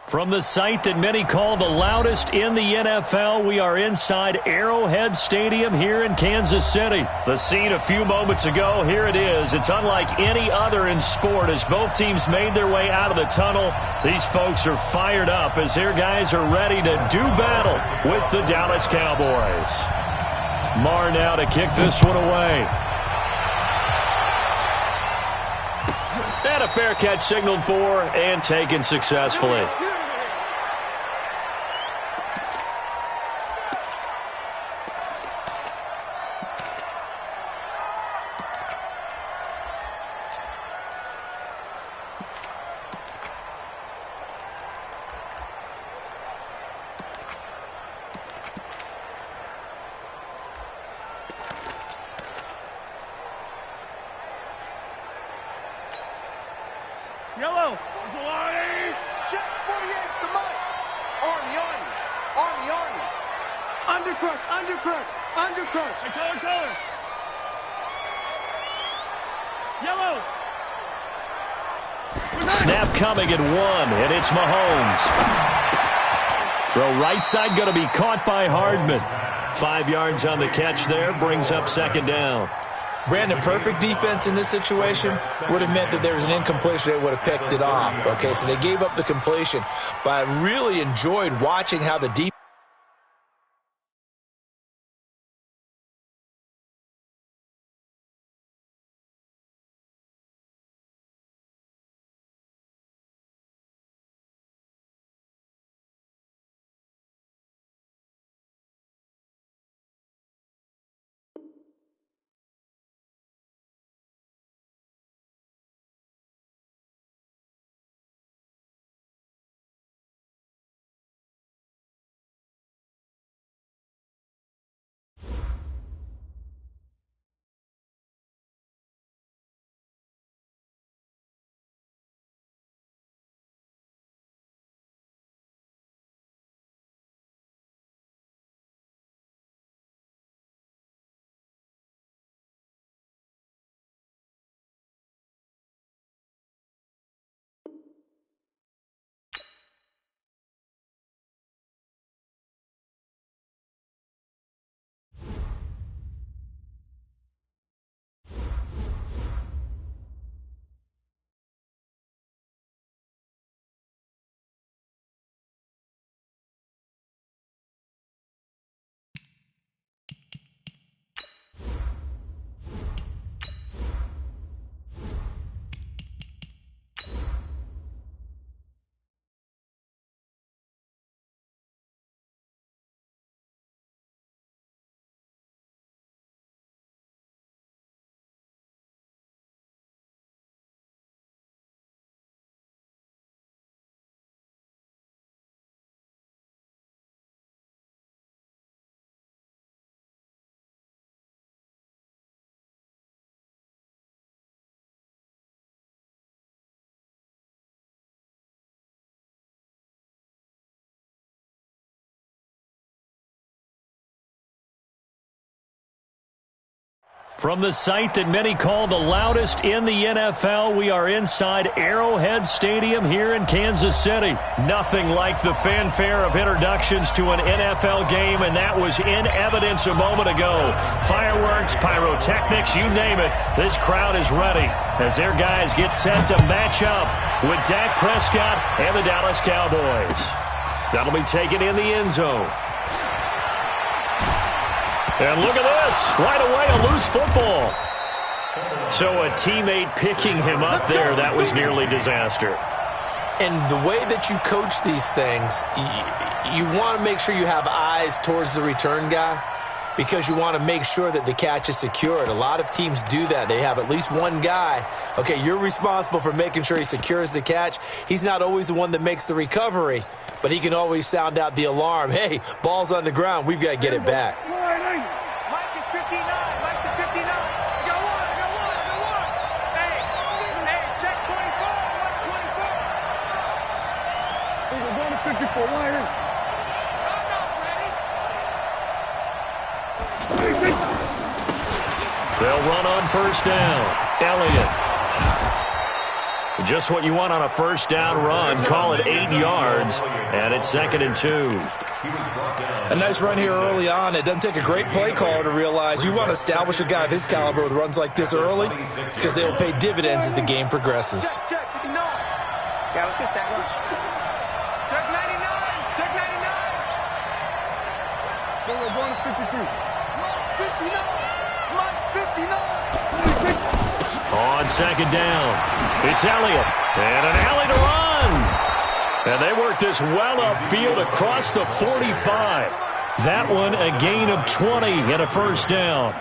From the site that many call the loudest in the NFL, we are inside Arrowhead Stadium here in Kansas City. The scene a few moments ago, here it is. It's unlike any other in sport as both teams made their way out of the tunnel. These folks are fired up as their guys are ready to do battle with the Dallas Cowboys. Marr now to kick this one away. And a fair catch signaled for and taken successfully. Yellow. Check 48 to Mike. Army. Undercrush. Hey, color. Yellow. Snap coming at 1, and it's Mahomes. Throw right side going to be caught by Hardman. 5 yards on the catch there, brings up 2nd down. Brandon, perfect defense in this situation would have meant that there was an incompletion. They would have picked it off. Okay, so they gave up the completion. But I really enjoyed watching how the defense From the site that many call the loudest in the NFL, we are inside Arrowhead Stadium here in Kansas City. Nothing like the fanfare of introductions to an NFL game, and that was in evidence a moment ago. Fireworks, pyrotechnics, you name it. This crowd is ready as their guys get set to match up with Dak Prescott and the Dallas Cowboys. That'll be taken in the end zone. And look at this. Right away, a loose football. So a teammate picking him up there, that was nearly disaster. And the way that you coach these things, you want to make sure you have eyes towards the return guy because you want to make sure that the catch is secured. A lot of teams do that. They have at least one guy. Okay, you're responsible for making sure he secures the catch. He's not always the one that makes the recovery, but he can always sound out the alarm. Hey, ball's on the ground. We've got to get it back. Mike is 59. Mike is 59. I got one. Hey, check 24. Watch 24. We're going to 54. Why is? They'll run on first down. Elliott. Just what you want on a first down run. Call it 8 yards, and it's 2nd and 2. A nice run here early on. It doesn't take a great play caller to realize you want to establish a guy of his caliber with runs like this early because they will pay dividends as the game progresses. Check 59. Yeah, let's get sack lunch. Check 99. Check 99. We're going to 53. Mike's 59. Mike's 59. On second down, it's Elliott. And an alley to run. And they work this well upfield across the 45. That one a gain of 20 and a first down.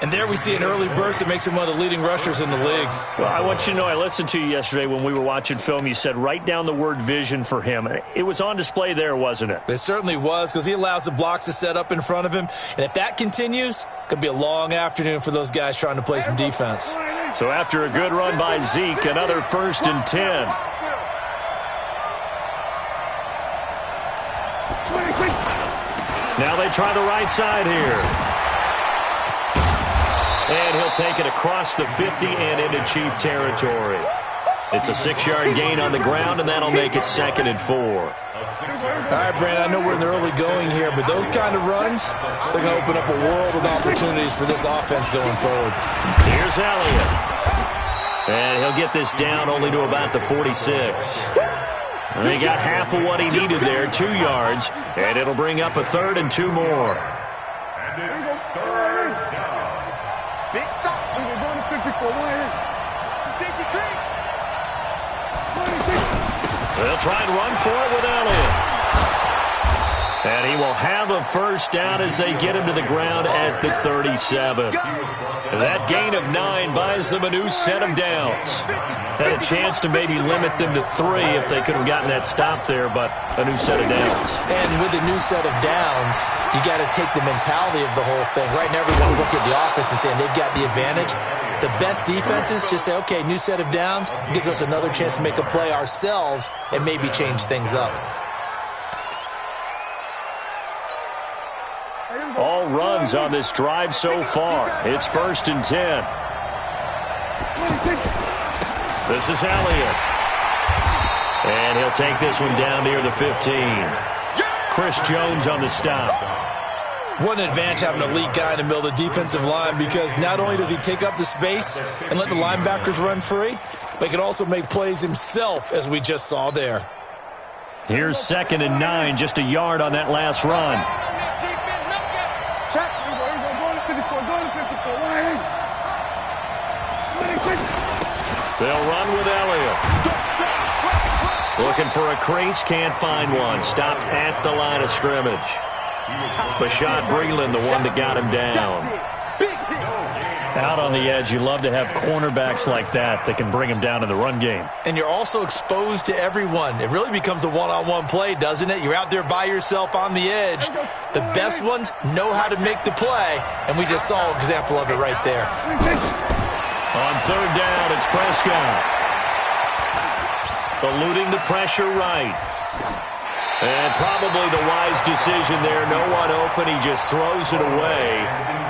And there we see an early burst that makes him one of the leading rushers in the league. Well, I want you to know, I listened to you yesterday when we were watching film. You said write down the word vision for him. It was on display there, wasn't it? It certainly was because he allows the blocks to set up in front of him. And if that continues, it could be a long afternoon for those guys trying to play some defense. So after a good run by Zeke, another 1st and 10. Now they try the right side here. And he'll take it across the 50 and into Chief territory. It's a 6-yard gain on the ground, and that'll make it 2nd and 4. All right, Brandon, I know we're in the early going here, but those kind of runs, they're going to open up a world of opportunities for this offense going forward. Here's Elliott. And he'll get this down only to about the 46. And he got half of what he needed there, 2 yards, and it'll bring up a 3rd and 2 more. And it's 3rd down. Big stop. We're going to 54. Why is? It's a safety creek. They'll try and run for it with Elliott. And he will have a first down as they get him to the ground at the 37. That gain of 9 buys them a new set of downs. Had a chance to maybe limit them to 3 if they could have gotten that stop there, but a new set of downs. And with a new set of downs, you got to take the mentality of the whole thing. Right now, everyone's looking at the offense and saying they've got the advantage. The best defenses just say, okay, new set of downs, gives us another chance to make a play ourselves and maybe change things up. All runs on this drive so far. It's 1st and 10. This is Elliott. And he'll take this one down near the 15. Chris Jones on the stop. What an advantage having an elite guy in the middle of the defensive line because not only does he take up the space and let the linebackers run free, but he can also make plays himself, as we just saw there. Here's 2nd and 9, just a yard on that last run. Check. We're going to 54. Going to 54. Why is? They'll run with Elliott. Looking for a crease, can't find one. Stopped at the line of scrimmage. Bashad Breeland, the one that got him down. Out on the edge, you love to have cornerbacks like that can bring him down in the run game. And you're also exposed to everyone. It really becomes a one-on-one play, doesn't it? You're out there by yourself on the edge. The best ones know how to make the play, and we just saw an example of it right there. On 3rd down, it's Prescott. Eluding the pressure right. And probably the wise decision there. No one open. He just throws it away.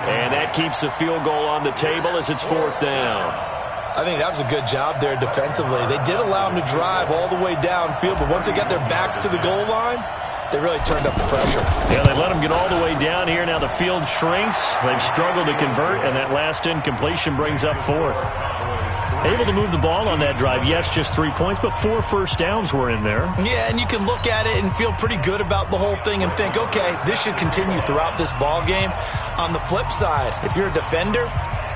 And that keeps the field goal on the table as it's 4th down. I think that was a good job there defensively. They did allow him to drive all the way downfield, but once they got their backs to the goal line, they really turned up the pressure. Yeah, they let him get all the way down here. Now the field shrinks. They've struggled to convert, and that last incompletion brings up 4th. Able to move the ball on that drive. Yes, just 3 points, but 4 first downs were in there. Yeah, and you can look at it and feel pretty good about the whole thing and think, okay, this should continue throughout this ball game. On the flip side, if you're a defender,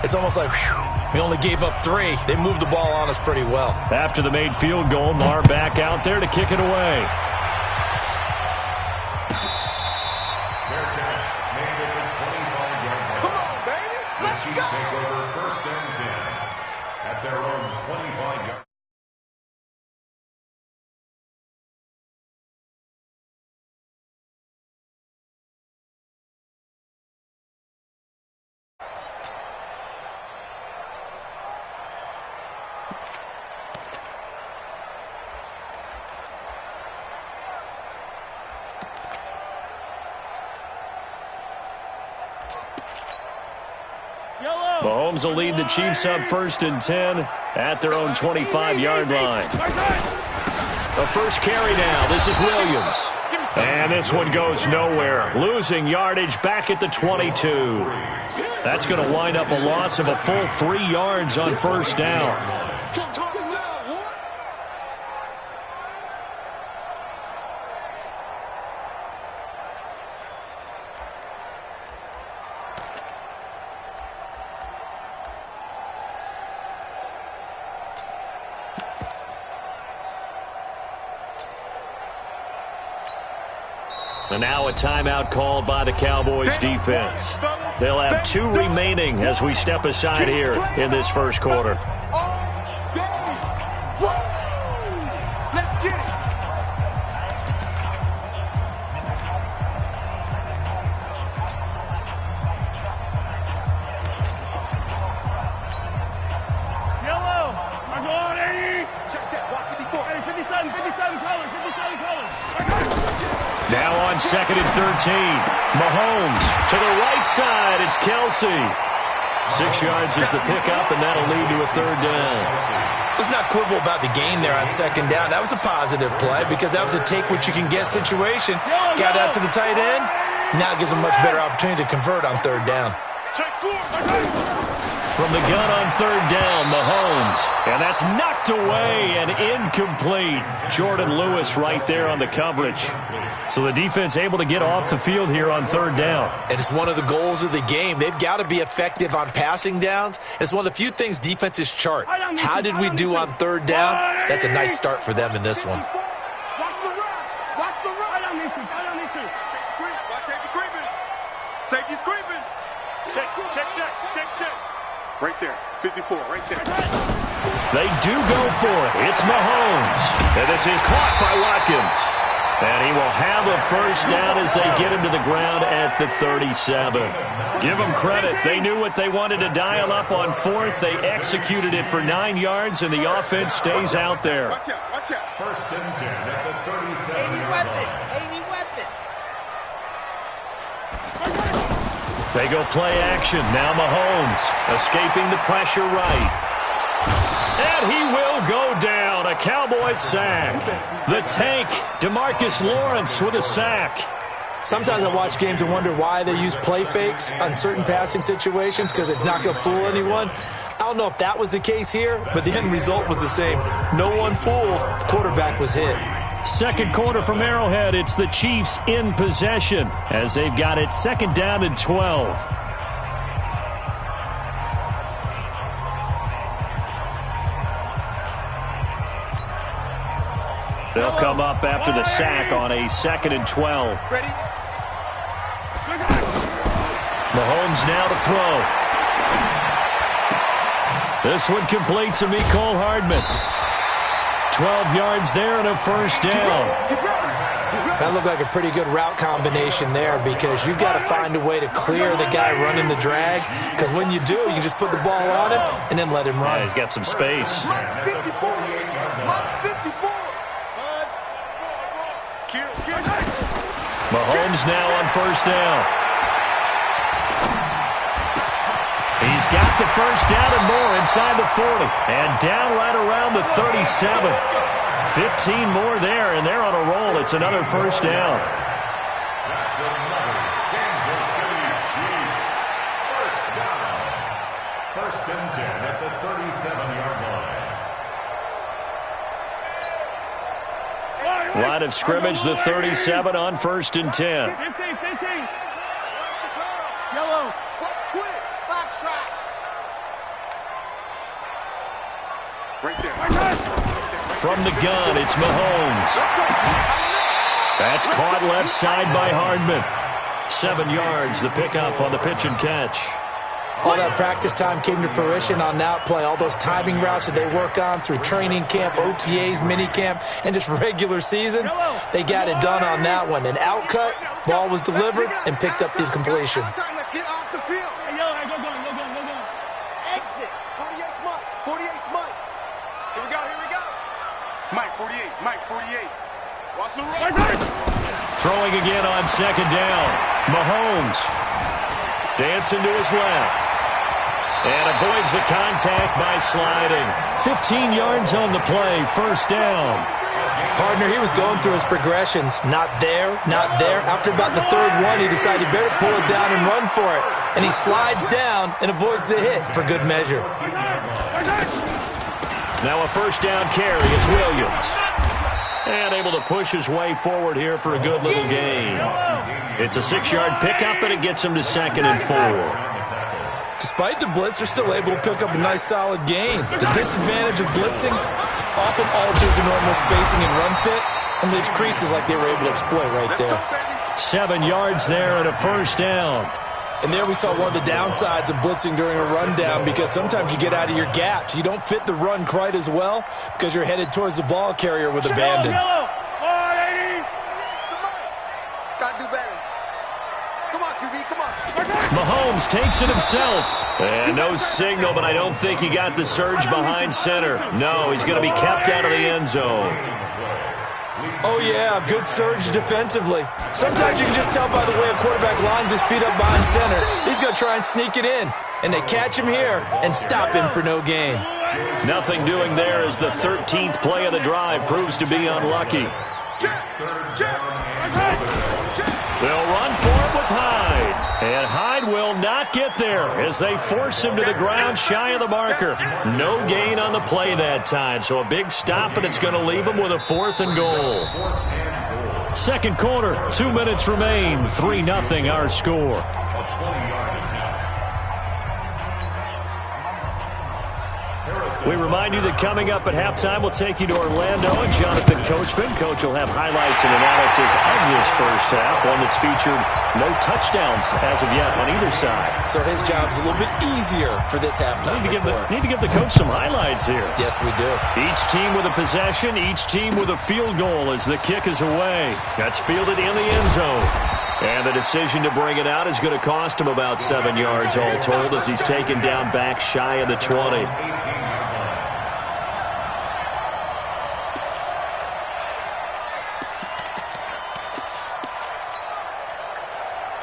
it's almost like, whew, we only gave up 3. They moved the ball on us pretty well. After the made field goal, Marr back out there to kick it away. Come on, baby. Let's go. Take over 1st and 10 at their own 25-yard. Mahomes will lead the Chiefs up 1st and 10 at their own 25-yard line. The first carry now. This is Williams. And this one goes nowhere. Losing yardage back at the 22. That's going to wind up a loss of a full 3 yards on 1st down. And now a timeout called by the Cowboys defense. They'll have 2 remaining as we step aside here in this first quarter. Let's get it. Yellow. I'm going, 80. Check. Watch 54. Hey, 57 colors. 57 colors. Now on 2nd and 13. Mahomes to the right side. It's Kelsey. 6 yards is the pickup, and that'll lead to a 3rd down. Let's not quibble about the gain there on 2nd down. That was a positive play because that was a take-what-you-can-get situation. Got out to the tight end. Now it gives them a much better opportunity to convert on 3rd down. Check 4. From the gun on 3rd down, Mahomes. And that's knocked away and incomplete. Jordan Lewis right there on the coverage. So the defense able to get off the field here on 3rd down. And it's one of the goals of the game. They've got to be effective on passing downs. It's one of the few things defenses chart. How did we do on 3rd down? That's a nice start for them in this one. Watch the run. Watch the run. I don't need to. Watch safety creeping. Safety's creeping. Check. Right there. 54, right there. They do go for it. It's Mahomes. And this is caught by Watkins. And he will have a 1st down as they get him to the ground at the 37. Give them credit. They knew what they wanted to dial up on 4th. They executed it for 9 yards, and the offense stays out there. Watch out. 1st and 10 at the 37. 80 weapon. They go play action. Now Mahomes escaping the pressure right. And he will go down. A Cowboys sack. The tank, DeMarcus Lawrence with a sack. Sometimes I watch games and wonder why they use play fakes on certain passing situations because it's not going to fool anyone. I don't know if that was the case here, but the end result was the same. No one fooled. The quarterback was hit. Second quarter from Arrowhead. It's the Chiefs in possession as they've got it 2nd down and 12. They'll come up after the sack on a 2nd and 12. Ready? Mahomes now to throw. This one complete to Mecole Hardman. 12 yards there and a 1st down. That looked like a pretty good route combination there because you've got to find a way to clear the guy running the drag because when you do, you can just put the ball on him and then let him run. Yeah, he's got some space. Mike 54. Mahomes now on first down. He's got the first down and more inside the 40. And down right around the 37. 15 more there, and they're on a roll. It's another first down. That's another Kansas City Chiefs. First down. First and 10 at the 37-yard line. Line of scrimmage, the 37 on first and 10. 15. Yellow. Twitch. Box shot. Right there. From the gun, it's Mahomes. That's caught left side by Hardman. 7 yards, the pickup on the pitch and catch. All that practice time came to fruition on that play. All those timing routes that they work on through training camp, OTAs, minicamp, and just regular season, they got it done on that one. An outcut, ball was delivered, and picked up the completion. Let's get off the field. Hey, yo, go. Exit. 48's Mike. 48's Mike. Here we go. Mike, 48. Mike, 48. Watch the run. Throwing again on second down. Mahomes dancing to his left. And avoids the contact by sliding. 15 yards on the play, first down. Partner, he was going through his progressions. Not there. After about the third one, he decided he better pull it down and run for it. And he slides down and avoids the hit for good measure. Now a first down carry. It's Williams. And able to push his way forward here for a good little gain. It's a 6-yard pickup, and it gets him to 2nd and 4. Despite the blitz, they're still able to pick up a nice, solid gain. The disadvantage of blitzing often alters the normal spacing and run fits and leaves creases like they were able to exploit right there. 7 yards there and a first down. And there we saw one of the downsides of blitzing during a rundown, because sometimes you get out of your gaps. You don't fit the run quite as well because you're headed towards the ball carrier with abandon. Gotta do better. Come on, QB, come on. Mahomes takes it himself. And no signal, but I don't think he got the surge behind center. No, he's going to be kept out of the end zone. Oh, yeah, good surge defensively. Sometimes you can just tell by the way a quarterback lines his feet up behind center. He's going to try and sneak it in. And they catch him here and stop him for no gain. Nothing doing there as the 13th play of the drive proves to be unlucky. They'll run for it with Hyde. And Hyde will not get there as they force him to the ground shy of the marker. No gain on the play that time. So a big stop, and it's going to leave him with a 4th and goal. Second quarter, 2 minutes remain. 3-0 our score. We remind you that coming up at halftime, we'll take you to Orlando and Jonathan Coachman. Coach will have highlights and analysis of this first half, one that's featured no touchdowns as of yet on either side. So his job's a little bit easier for this halftime. Need to give the coach some highlights here. Yes, we do. Each team with a possession, each team with a field goal as the kick is away. That's fielded in the end zone. And the decision to bring it out is going to cost him about 7 yards all told as he's taken down back shy of the 20.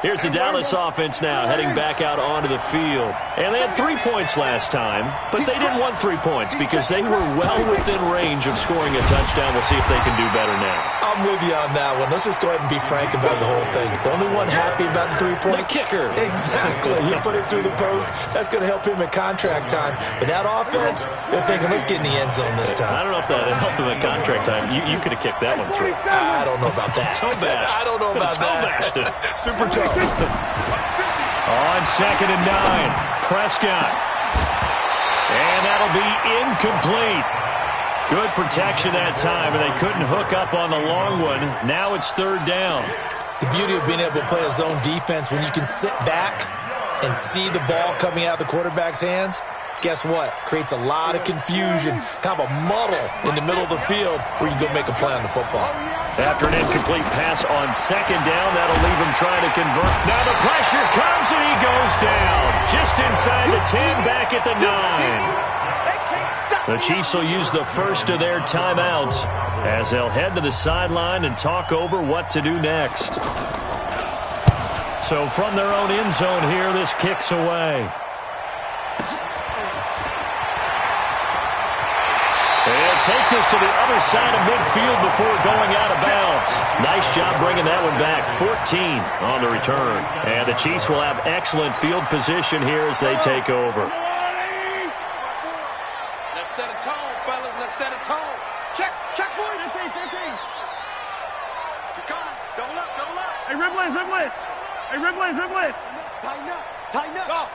Here's the Dallas offense now, heading back out onto the field. And they had 3 points last time, but they didn't want 3 points because they were well within range of scoring a touchdown. We'll see if they can do better now. I'm with you on that one. Let's just go ahead and be frank about the whole thing. The only one happy about the 3-point? The kicker. Exactly. He put it through the post. That's going to help him in contract time. But that offense, they're thinking, let's get in the end zone this time. I don't know if that helped him in contract time. You could have kicked that one through. I don't know about that. Toe bash. I don't know about that. Super toe. On 2nd and 9, Prescott. And that'll be incomplete. Good protection that time, and they couldn't hook up on the long one. Now it's 3rd down. The beauty of being able to play a zone defense when you can sit back and see the ball coming out of the quarterback's hands, guess what? Creates a lot of confusion, kind of a muddle in the middle of the field where you can go make a play on the football. After an incomplete pass on 2nd down, that'll leave him trying to convert. Now the pressure comes, and he goes down. Just inside the 10, back at the 9. They can't stop The Chiefs will use the first of their timeouts as they'll head to the sideline and talk over what to do next. So from their own end zone here, this kicks away. They'll take this to the other side of midfield before going out of bounds. Nice job bringing that one back. 14 on the return. And the Chiefs will have excellent field position here as they take over. Let's set a tone, fellas. Let's set a tone. Check for it. 15. He's coming. Double up. Hey, Ripley. Tighten up. Go.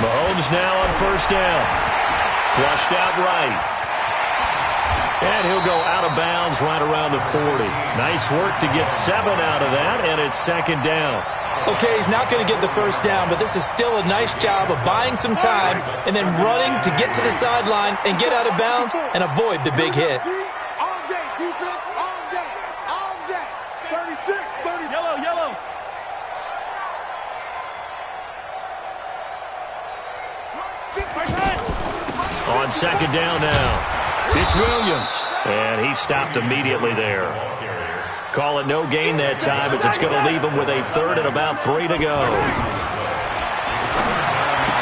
Mahomes now on first down. Flushed out right. And he'll go out of bounds right around the 40. Nice work to get 7 out of that, and it's second down. Okay, he's not going to get the first down, but this is still a nice job of buying some time and then running to get to the sideline and get out of bounds and avoid the big hit. All day, defense, all day. 36, 30. Yellow. On second down now. It's Williams. And he stopped immediately there. Call it no gain that time as it's going to leave him with a third and about 3 to go.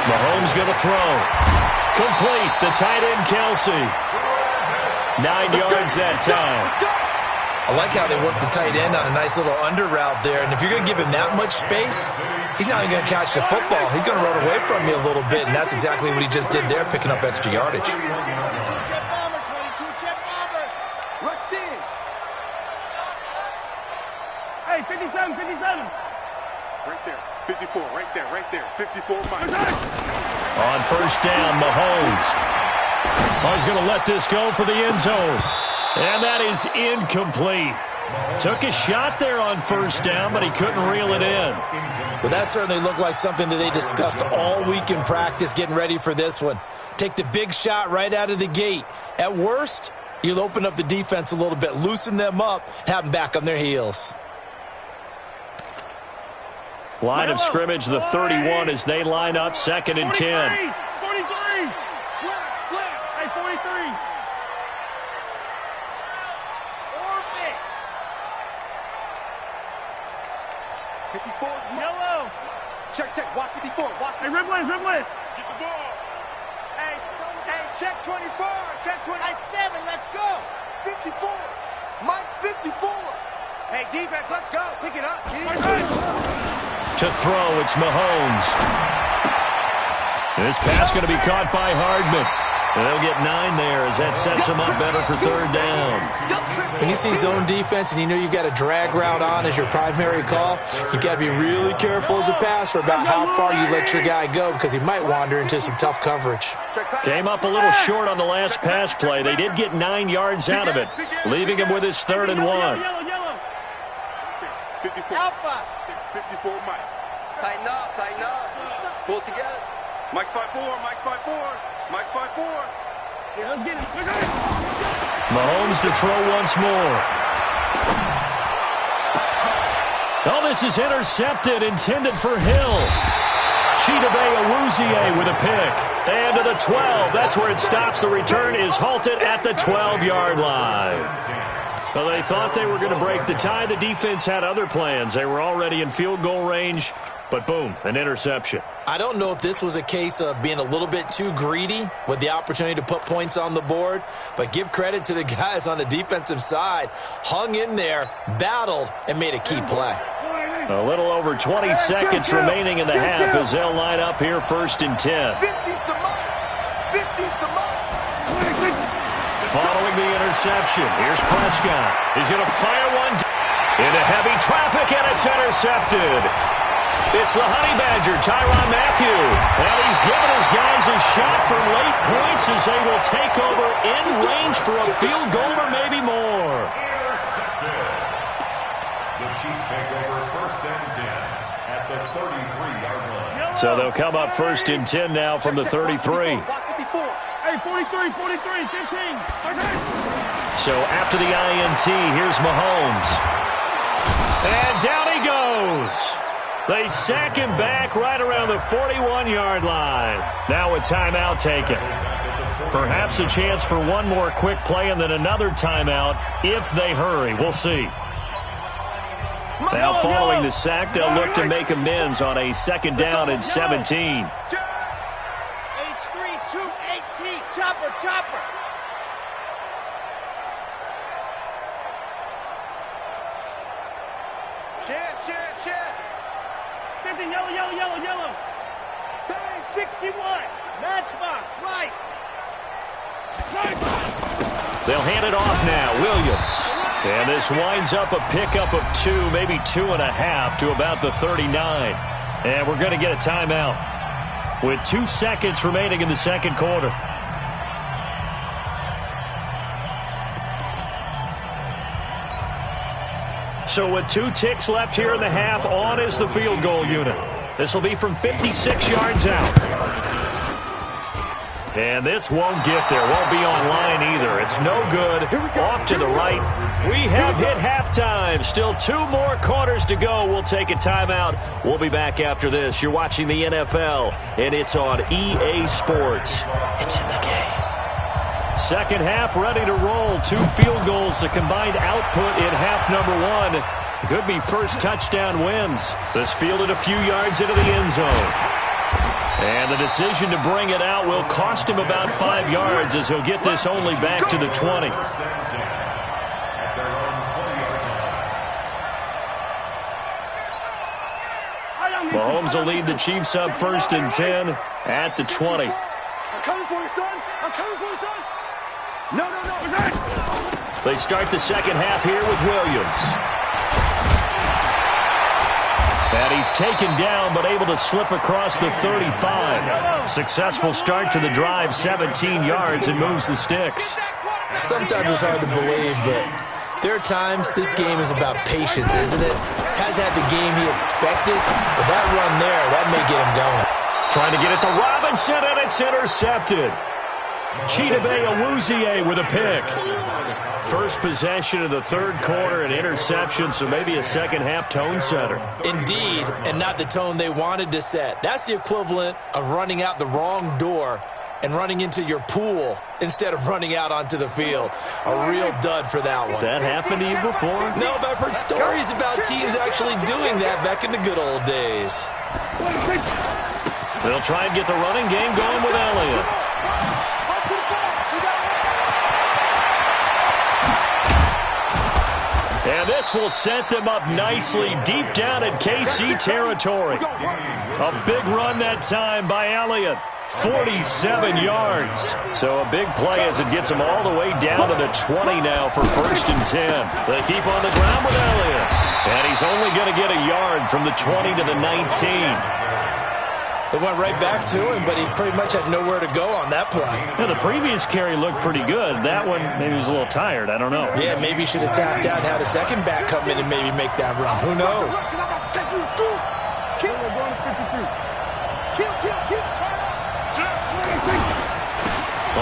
Mahomes going to throw. Complete. The tight end, Kelsey. 9 yards that time. I like how they work the tight end on a nice little under route there. And if you're going to give him that much space, he's not even going to catch the football. He's going to run away from you a little bit, and that's exactly what he just did there, picking up extra yardage. 22 check bomber. Rush in. Hey, 57. Right there. 54. Right there. 54 miles. On first down, Mahomes. He's going to let this go for the end zone. And that is incomplete. Took a shot there on first down, but he couldn't reel it in. Well, that certainly looked like something that they discussed all week in practice getting ready for this one. Take the big shot right out of the gate. At worst, you'll open up the defense a little bit, loosen them up, and have them back on their heels. Line of scrimmage, the 31 as they line up, second and 10. 43. Slaps. Hey, 43. Orbit. 54. Yellow. Check. Watch 54. Hey, Ripley. Get the ball. Hey, check 24. Check 20. Hey, 7. Let's go. 54. Mike 54. Hey, defense, let's go. Pick it up, G. To throw, it's Mahomes. This pass going to be caught by Hardman. They'll get 9 there as that sets them up better for third down. When you see zone defense and you know you've got a drag route on as your primary call, you've got to be really careful as a passer about how far you let your guy go because he might wander into some tough coverage. Came up a little short on the last pass play. They did get 9 yards out of it, leaving him with his third and 1. Yellow. 54. Alpha. 54 Mike. Tighten up. Pull it together. Mike's 5'4. Mike's 5'4. Yeah, let's get it. Mahomes to throw once more. Oh, this is intercepted, intended for Hill. Chidobe Awuzie with a pick. And to the 12. That's where it stops. The return is halted at the 12-yard line. Well, they thought they were going to break the tie. The defense had other plans. They were already in field goal range, but boom, an interception. I don't know if this was a case of being a little bit too greedy with the opportunity to put points on the board, but give credit to the guys on the defensive side. Hung in there, battled, and made a key play. A little over 20 seconds remaining in the half as they'll line up here first and 10. 50's the mark. 50's the mark. Following the interception, here's Prescott. He's going to fire one into heavy traffic, and it's intercepted. It's the Honey Badger, Tyrann Mathieu. And he's given his guys a shot for late points as they will take over in range for a field goal or maybe more. The Chiefs take over first and 10 at the 33-yard line. So they'll come up first and 10 now from the 33. Hey, 43, 15. So after the INT, here's Mahomes. And down he goes. They sack him back right around the 41-yard line. Now a timeout taken. Perhaps a chance for one more quick play and then another timeout if they hurry. We'll see. Now following the sack, they'll look to make amends on a second down and 17. H3-2-18. Chopper, chopper. Chef. 50, yellow. 61. Matchbox, right. They'll hand it off now. Williams. And this winds up a pickup of 2, maybe 2.5 to about the 39. And we're going to get a timeout with 2 seconds remaining in the second quarter. So with 2 ticks left here in the half, on is the field goal unit. This will be from 56 yards out. And this won't get there. Won't be on line either. It's no good. Off to the right. We have hit halftime. Still 2 more quarters to go. We'll take a timeout. We'll be back after this. You're watching the NFL, and it's on EA Sports. It's in the game. Second half ready to roll. 2 field goals, the combined output in half number 1. Could be first touchdown wins. This fielded a few yards into the end zone. And the decision to bring it out will cost him about 5 yards as he'll get this only back to the 20. Mahomes will lead the Chiefs up 1st and 10 at the 20. I'm coming for you, son. I'm coming for you, son. No. They start the second half here with Williams. And he's taken down but able to slip across the 35. Successful start to the drive, 17 yards, and moves the sticks. Sometimes it's hard to believe, but there are times this game is about patience, isn't it? Has had the game he expected, but that run there, that may get him going. Trying to get it to Robinson, and it's intercepted. Chidobe Awuzie with a pick. First possession of the third quarter, an interception, so maybe a second half tone setter. Indeed, and not the tone they wanted to set. That's the equivalent of running out the wrong door and running into your pool instead of running out onto the field. A real dud for that one. Has that happened to you before? No, but I've heard stories about teams actually doing that back in the good old days. They'll try and get the running game going with Elliott. And this will set them up nicely deep down in KC territory. A big run that time by Elliott. 47 yards. So a big play as it gets them all the way down to the 20 now for 1st and 10. They keep on the ground with Elliott. And he's only going to get a yard from the 20 to the 19. They went right back to him, but he pretty much had nowhere to go on that play. Yeah, the previous carry looked pretty good. That one, maybe he was a little tired. I don't know. Yeah, maybe he should have tapped out and had a second back come in and maybe make that run. Who knows?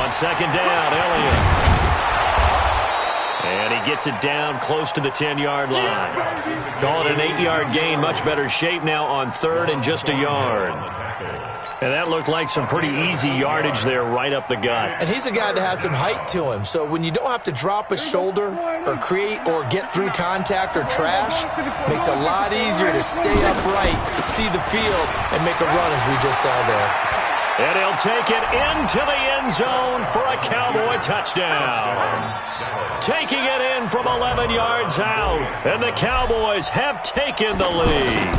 On second down, Elliott. And he gets it down close to the 10-yard line. Call it an 8-yard gain. Much better shape now on 3rd and just a yard. And that looked like some pretty easy yardage there right up the gut. And he's a guy that has some height to him. So when you don't have to drop a shoulder or create or get through contact or trash, makes it a lot easier to stay upright, see the field, and make a run as we just saw there. And he'll take it into the end zone for a Cowboy touchdown. Taking it in from 11 yards out. And the Cowboys have taken the lead.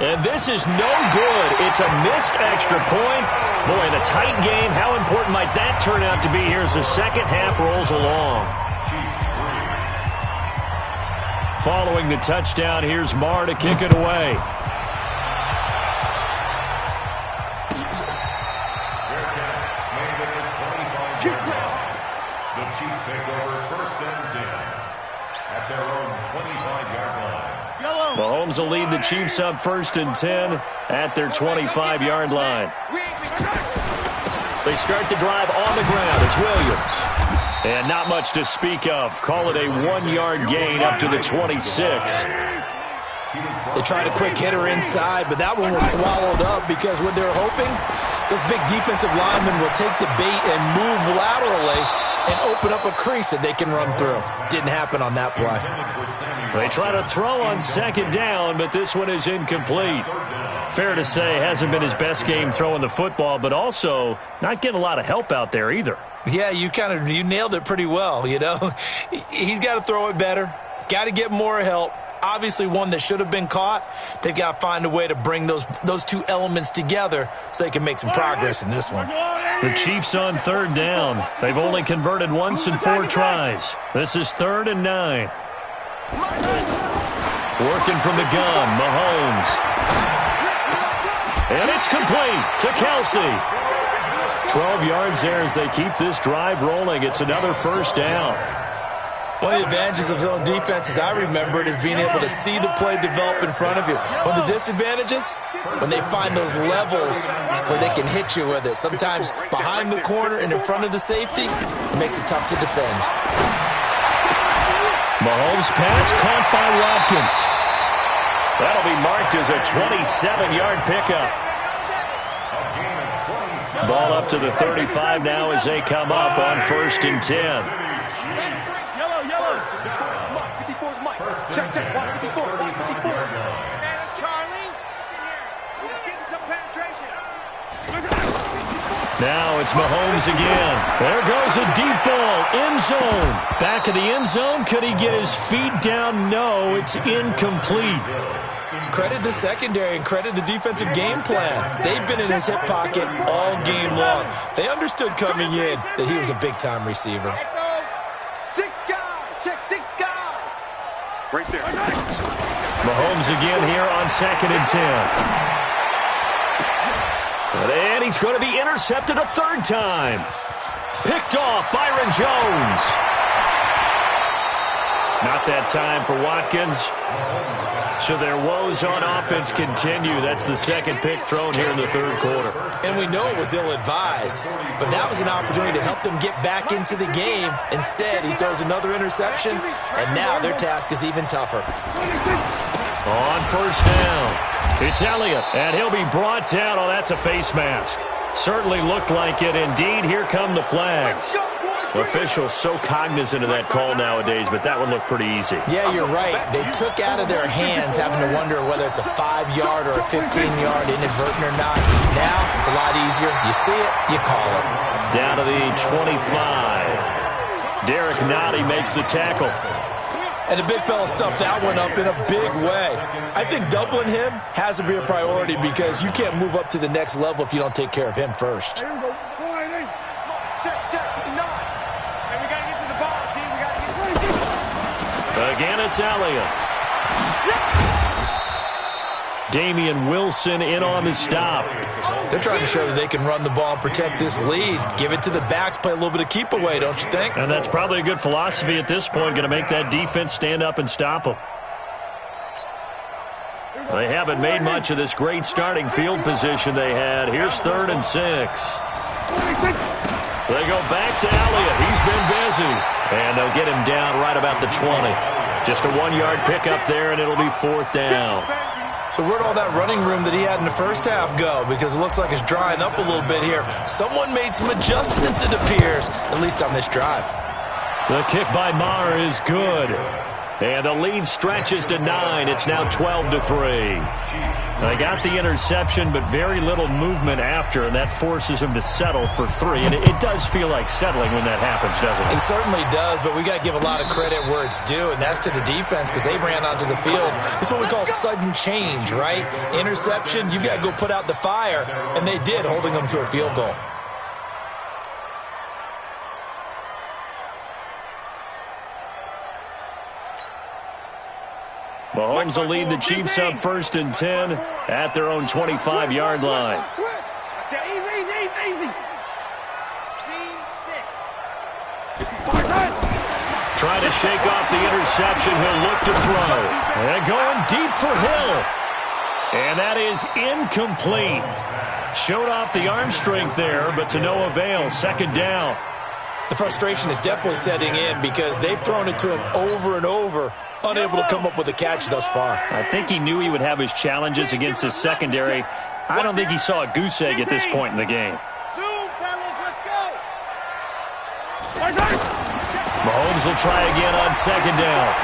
And this is no good. It's a missed extra point. Boy, in a tight game, how important might that turn out to be here as the second half rolls along? Following the touchdown, here's Marr to kick it away. The Chiefs take over 1st and 10 at their own 25-yard line. Mahomes will lead the Chiefs up 1st and 10 at their 25-yard line. They start the drive on the ground. It's Williams. And not much to speak of. Call it a 1-yard gain up to the 26. They tried a quick hitter inside, but that one was swallowed up because what they're hoping, those big defensive linemen will take the bait and move laterally and open up a crease that they can run through. Didn't happen on that play. They try to throw on second down, but this one is incomplete. Fair to say, hasn't been his best game throwing the football, but also not getting a lot of help out there either. Yeah, you nailed it pretty well, you know. He's got to throw it better, got to get more help. Obviously one that should have been caught. They've got to find a way to bring those two elements together so they can make some progress in this one. The Chiefs on third down. They've only converted once in 4 tries. This is 3rd and 9. Working from the gun, Mahomes. And it's complete to Kelsey. 12 yards there as they keep this drive rolling. It's another first down. One of the advantages of zone defense, as I remember it, is being able to see the play develop in front of you. One of the disadvantages, when they find those levels where they can hit you with it. Sometimes behind the corner and in front of the safety, it makes it tough to defend. Mahomes pass caught by Watkins. That'll be marked as a 27-yard pickup. Ball up to the 35 now as they come up on 1st and 10. Check, watch 54, watch 54. Man, that's Charlie. He's getting some penetration. Now it's Mahomes again. There goes a deep ball, end zone. Back of the end zone, could he get his feet down? No, it's incomplete. Credit the secondary and credit the defensive game plan. They've been in his hip pocket all game long. They understood coming in that he was a big-time receiver. Six guy, check 6 guy. Right there. Mahomes again here on 2nd and 10. And he's going to be intercepted a 3rd time. Picked off Byron Jones. Not that time for Watkins. So their woes on offense continue. That's the 2nd pick thrown here in the 3rd quarter. And we know it was ill-advised, but that was an opportunity to help them get back into the game. Instead, he throws another interception, and now their task is even tougher. On 1st down, it's Elliott, and he'll be brought down. Oh, that's a face mask. Certainly looked like it. Indeed, here come the flags. Officials so cognizant of that call nowadays, but that one looked pretty easy. Yeah, you're right. They took out of their hands having to wonder whether it's a 5-yard or a 15-yard inadvertent or not. Now, it's a lot easier. You see it, you call it. Down to the 25. Derek Nottie makes the tackle. And the big fella stuffed that one up in a big way. I think doubling him has to be a priority because you can't move up to the next level if you don't take care of him first. Again, it's Elliott. Damian Wilson in on the stop. They're trying to show that they can run the ball and protect this lead. Give it to the backs, play a little bit of keep away, don't you think? And that's probably a good philosophy at this point, going to make that defense stand up and stop them. They haven't made much of this great starting field position they had. Here's 3rd and 6. They go back to Elliott. He's been busy. And they'll get him down right about the 20. Just a 1-yard pickup there, and it'll be 4th down. So where'd all that running room that he had in the first half go? Because it looks like it's drying up a little bit here. Someone made some adjustments, it appears, at least on this drive. The kick by Maher is good. And the lead stretches to 9. It's now 12-3. They got the interception, but very little movement after, and that forces them to settle for 3. And it does feel like settling when that happens, doesn't it? It certainly does, but we got to give a lot of credit where it's due, and that's to the defense because they ran onto the field. It's what we call sudden change, right? Interception, you got to go put out the fire, and they did, holding them to a field goal. Mahomes will lead the Chiefs up 1st and 10 at their own 25-yard line. Easy. C6. Trying to shake off the interception. He'll look to throw. And going deep for Hill. And that is incomplete. Showed off the arm strength there, but to no avail. 2nd down. The frustration is definitely setting in because they've thrown it to him over and over, unable to come up with a catch thus far. I think he knew he would have his challenges against his secondary. I don't think he saw a goose egg at this point in the game. Zoom, fellas, let's go. Mahomes will try again on second down.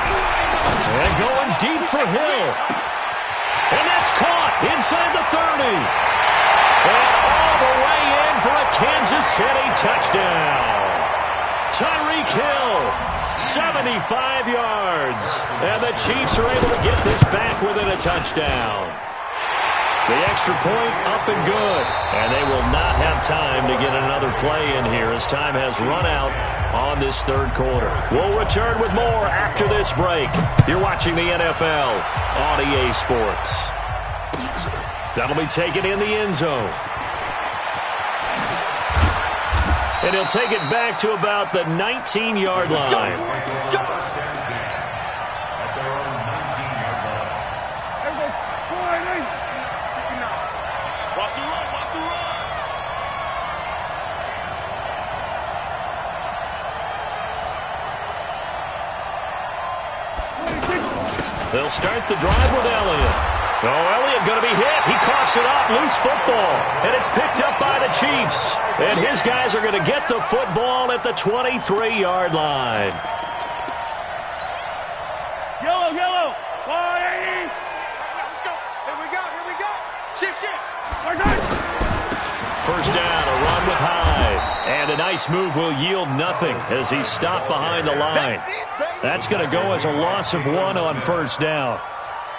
And going deep for Hill. And that's caught inside the 30. And all the way in for a Kansas City touchdown. Tyreek Hill, 75 yards. And the Chiefs are able to get this back within a touchdown. The extra point up and good. And they will not have time to get another play in here as time has run out on this third quarter. We'll return with more after this break. You're watching the NFL on EA Sports. That'll be taken in the end zone. And he'll take it back to about the 19-yard line. They'll start the drive with Elliott. Oh, Elliott going to be hit. He coughs it up. Loose football. And it's picked up by the Chiefs. And his guys are going to get the football at the 23-yard line. Yellow, yellow. Let's go. Here we go. Here we go. Shift. First down, a run with Hyde. And a nice move will yield nothing as he's stopped behind the line. That's going to go as a loss of 1 on first down.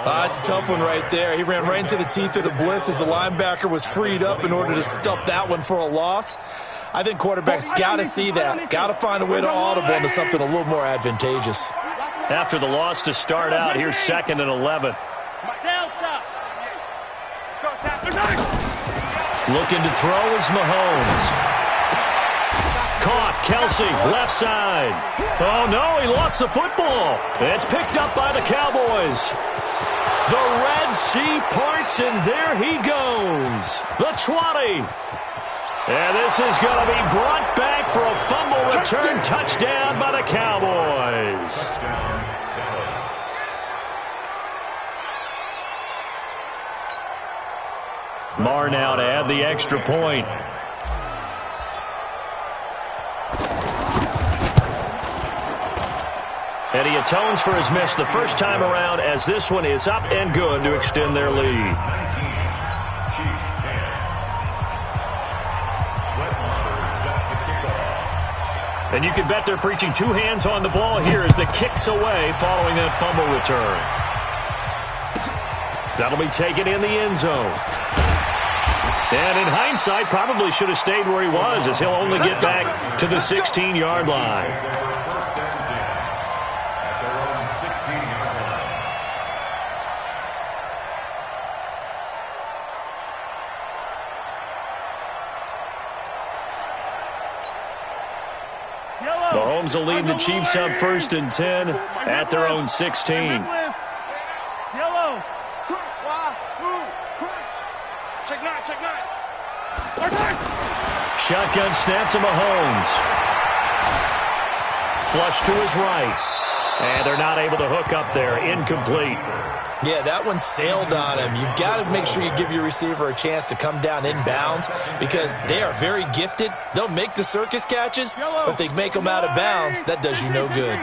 It's a tough one right there. He ran right into the teeth of the blitz as the linebacker was freed up in order to stop that one for a loss. I think quarterbacks got to see that. Got to find a way to audible into something a little more advantageous. After the loss to start out, here's 2nd and 11. Delta. Looking to throw is Mahomes. Caught, Kelsey, left side. Oh, no, he lost the football. It's picked up by the Cowboys. The Red Sea parts, and there he goes. The 20. And this is going to be brought back for a fumble return touchdown by the Cowboys. Marr now to add the extra point. And he atones for his miss the first time around as this one is up and good to extend their lead. And you can bet they're preaching 2 hands on the ball here as the kick's away following that fumble return. That'll be taken in the end zone. And in hindsight, probably should have stayed where he was as he'll only get back to the 16-yard line. Mahomes will lead the Chiefs up 1st and 10 at their own 16. Yellow. Check nine. Shotgun snap to Mahomes. Flush to his right. And they're not able to hook up there. Incomplete. Yeah, that one sailed on him. You've got to make sure you give your receiver a chance to come down inbounds because they are very gifted. They'll make the circus catches, but if they make them out of bounds, that does you no good.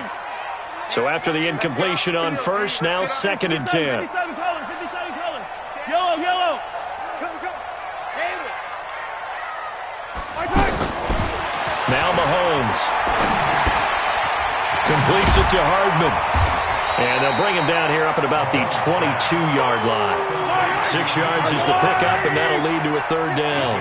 So after the incompletion on first, now 2nd and 10. 57 color. Yellow. Now Mahomes. Completes it to Hardman. And they'll bring him down here up at about the 22-yard line. 6 yards is the pickup, and that'll lead to a 3rd down.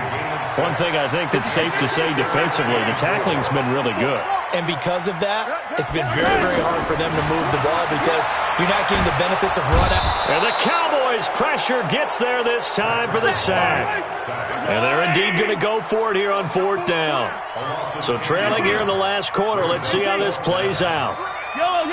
One thing I think that's safe to say defensively, the tackling's been really good. And because of that, it's been very, very hard for them to move the ball because you're not getting the benefits of run out. And the Cowboys' pressure gets there this time for the sack. And they're indeed going to go for it here on 4th down. So trailing here in the last quarter, let's see how this plays out. Yellow.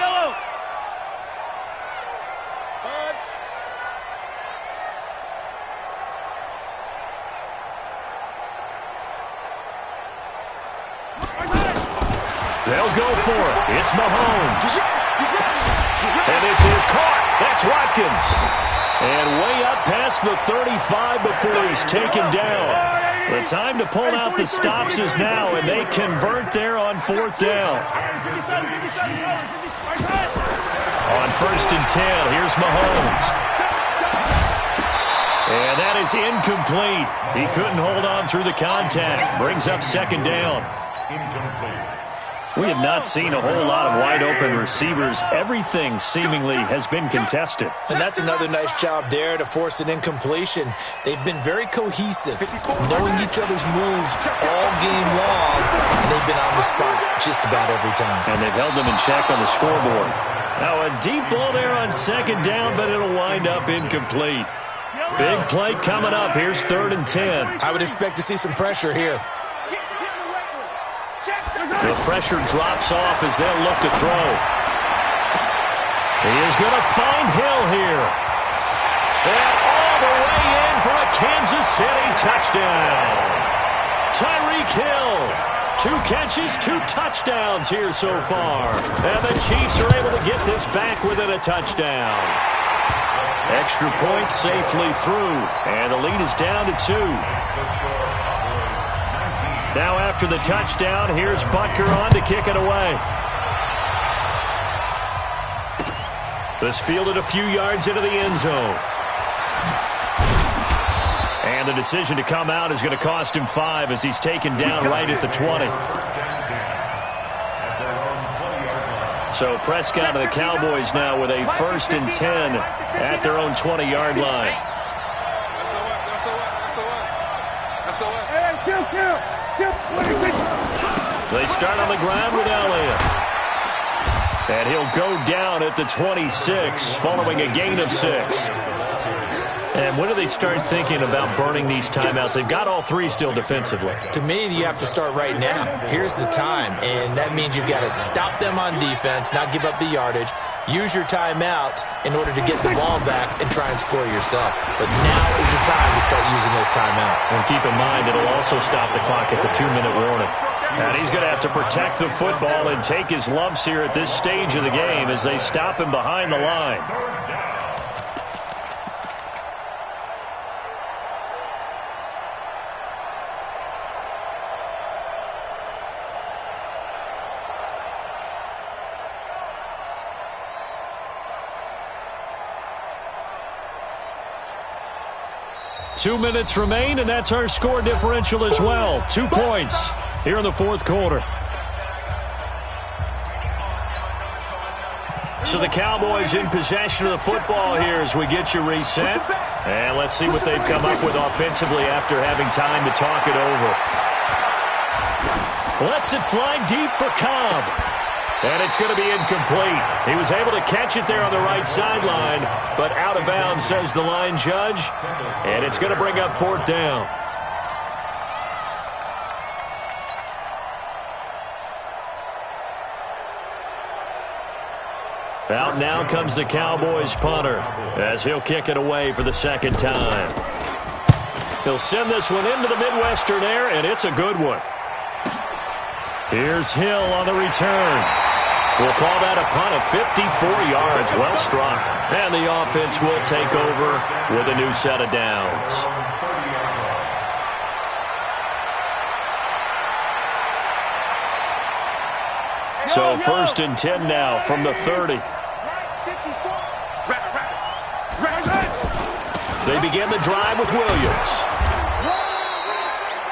They'll go for it. It's Mahomes. And this is caught. That's Watkins. And way up past the 35 before he's taken down. The time to pull out the stops is now, and they convert there on 4th down. On 1st and 10, here's Mahomes. And that is incomplete. He couldn't hold on through the contact. Brings up 2nd down. We have not seen a whole lot of wide-open receivers. Everything seemingly has been contested. And that's another nice job there to force an incompletion. They've been very cohesive, knowing each other's moves all game long, and they've been on the spot just about every time. And they've held them in check on the scoreboard. Now a deep ball there on 2nd down, but it'll wind up incomplete. Big play coming up. Here's 3rd and 10. I would expect to see some pressure here. The pressure drops off as they'll look to throw. He is going to find Hill here. And all the way in for a Kansas City touchdown. Tyreek Hill. 2 catches, 2 touchdowns here so far. And the Chiefs are able to get this back within a touchdown. Extra point safely through. And the lead is down to 2. Now after the touchdown, here's Butker on to kick it away. This fielded a few yards into the end zone. And the decision to come out is going to cost him 5 as he's taken down right at the 20. So Prescott and the Cowboys now with a 1st and 10 at their own 20-yard line. They start on the ground with Elliott. And he'll go down at the 26 following a gain of 6. And when do they start thinking about burning these timeouts? They've got all 3 still defensively. To me, you have to start right now. Here's the time, and that means you've got to stop them on defense, not give up the yardage, use your timeouts in order to get the ball back and try and score yourself. But now is the time to start using those timeouts. And keep in mind, it'll also stop the clock at the 2-minute warning. And he's going to have to protect the football and take his lumps here at this stage of the game as they stop him behind the line. Two minutes remain, and that's our score differential as well. 2 points here in the 4th quarter. So the Cowboys in possession of the football here as we get you reset. And let's see what they've come up with offensively after having time to talk it over. Lets it fly deep for Cobb. And it's going to be incomplete. He was able to catch it there on the right sideline, but out of bounds, says the line judge. And it's going to bring up 4th down. Out now comes the Cowboys punter as he'll kick it away for the 2nd time. He'll send this one into the Midwestern air, and it's a good one. Here's Hill on the return. We'll call that a punt of 54 yards. Well struck. And the offense will take over with a new set of downs. So 1st and 10 now from the 30. They begin the drive with Williams.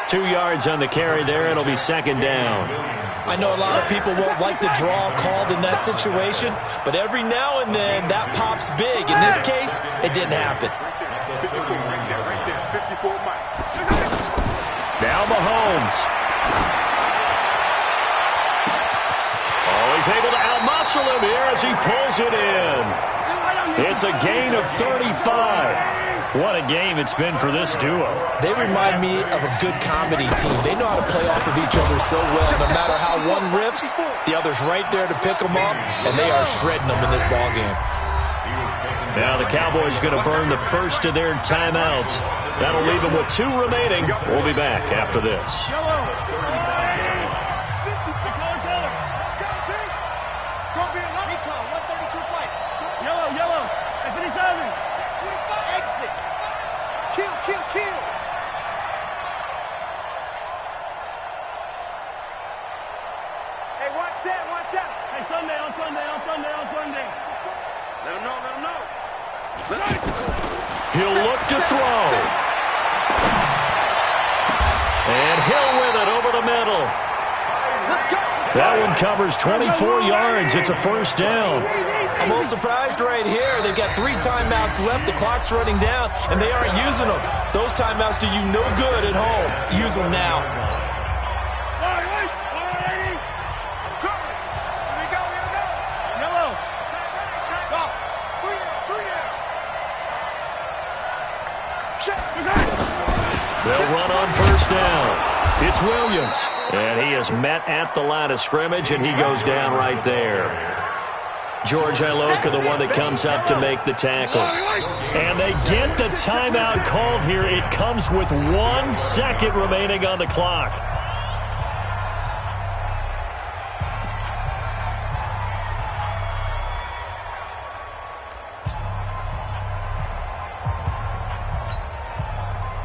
2 yards on the carry there. It'll be 2nd down. I know a lot of people won't like the draw called in that situation, but every now and then that pops big. In this case, it didn't happen. Now Mahomes. Oh, he's able to outmuscle him here as he pulls it in. It's a gain of 35. What a game it's been for this duo. They remind me of a good comedy team. They know how to play off of each other so well. No matter how one riffs, the other's right there to pick them up, and they are shredding them in this ballgame. Now the Cowboys going to burn the first of their timeouts. That'll leave them with 2 remaining. We'll be back after this. Go be a 132 flight. Hey, Sunday, on Sunday. Let him know. He'll look to throw. And Hill with it over the middle. That one covers 24 yards. It's a first down. I'm a little surprised right here. They've got 3 timeouts left. The clock's running down, and they aren't using them. Those timeouts do you no good at home. Use them now. They'll run on first down. It's Williams. And he is met at the line of scrimmage, and he goes down right there. George Iloka, the one that comes up to make the tackle. And they get the timeout called here. It comes with 1 second remaining on the clock.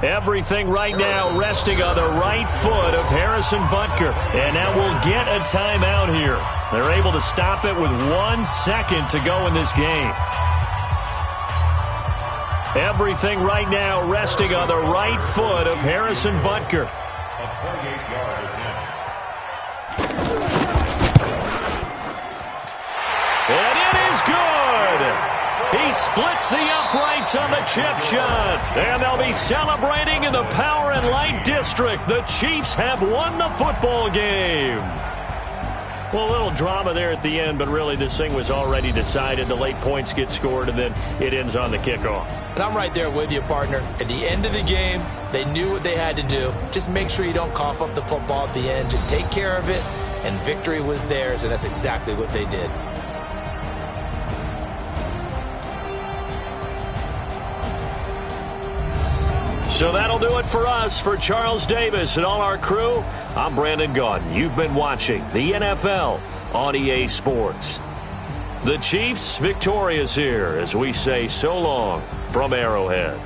Everything right now resting on the right foot of Harrison Butker. And now we'll get a timeout here. They're able to stop it with 1 second to go in this game. Everything right now resting on the right foot of Harrison Butker. A 28-yard attempt. And it is good! He splits the uprights on the chip shot. And they'll be celebrating in the Power and Light District. The Chiefs have won the football game. Well, a little drama there at the end, but really this thing was already decided. The late points get scored, and then it ends on the kickoff. And I'm right there with you, partner. At the end of the game, they knew what they had to do. Just make sure you don't cough up the football at the end. Just take care of it, and victory was theirs, and that's exactly what they did. So that'll do it for us. For Charles Davis and all our crew, I'm Brandon Gaudin. You've been watching the NFL on EA Sports. The Chiefs victorious here as we say so long from Arrowhead.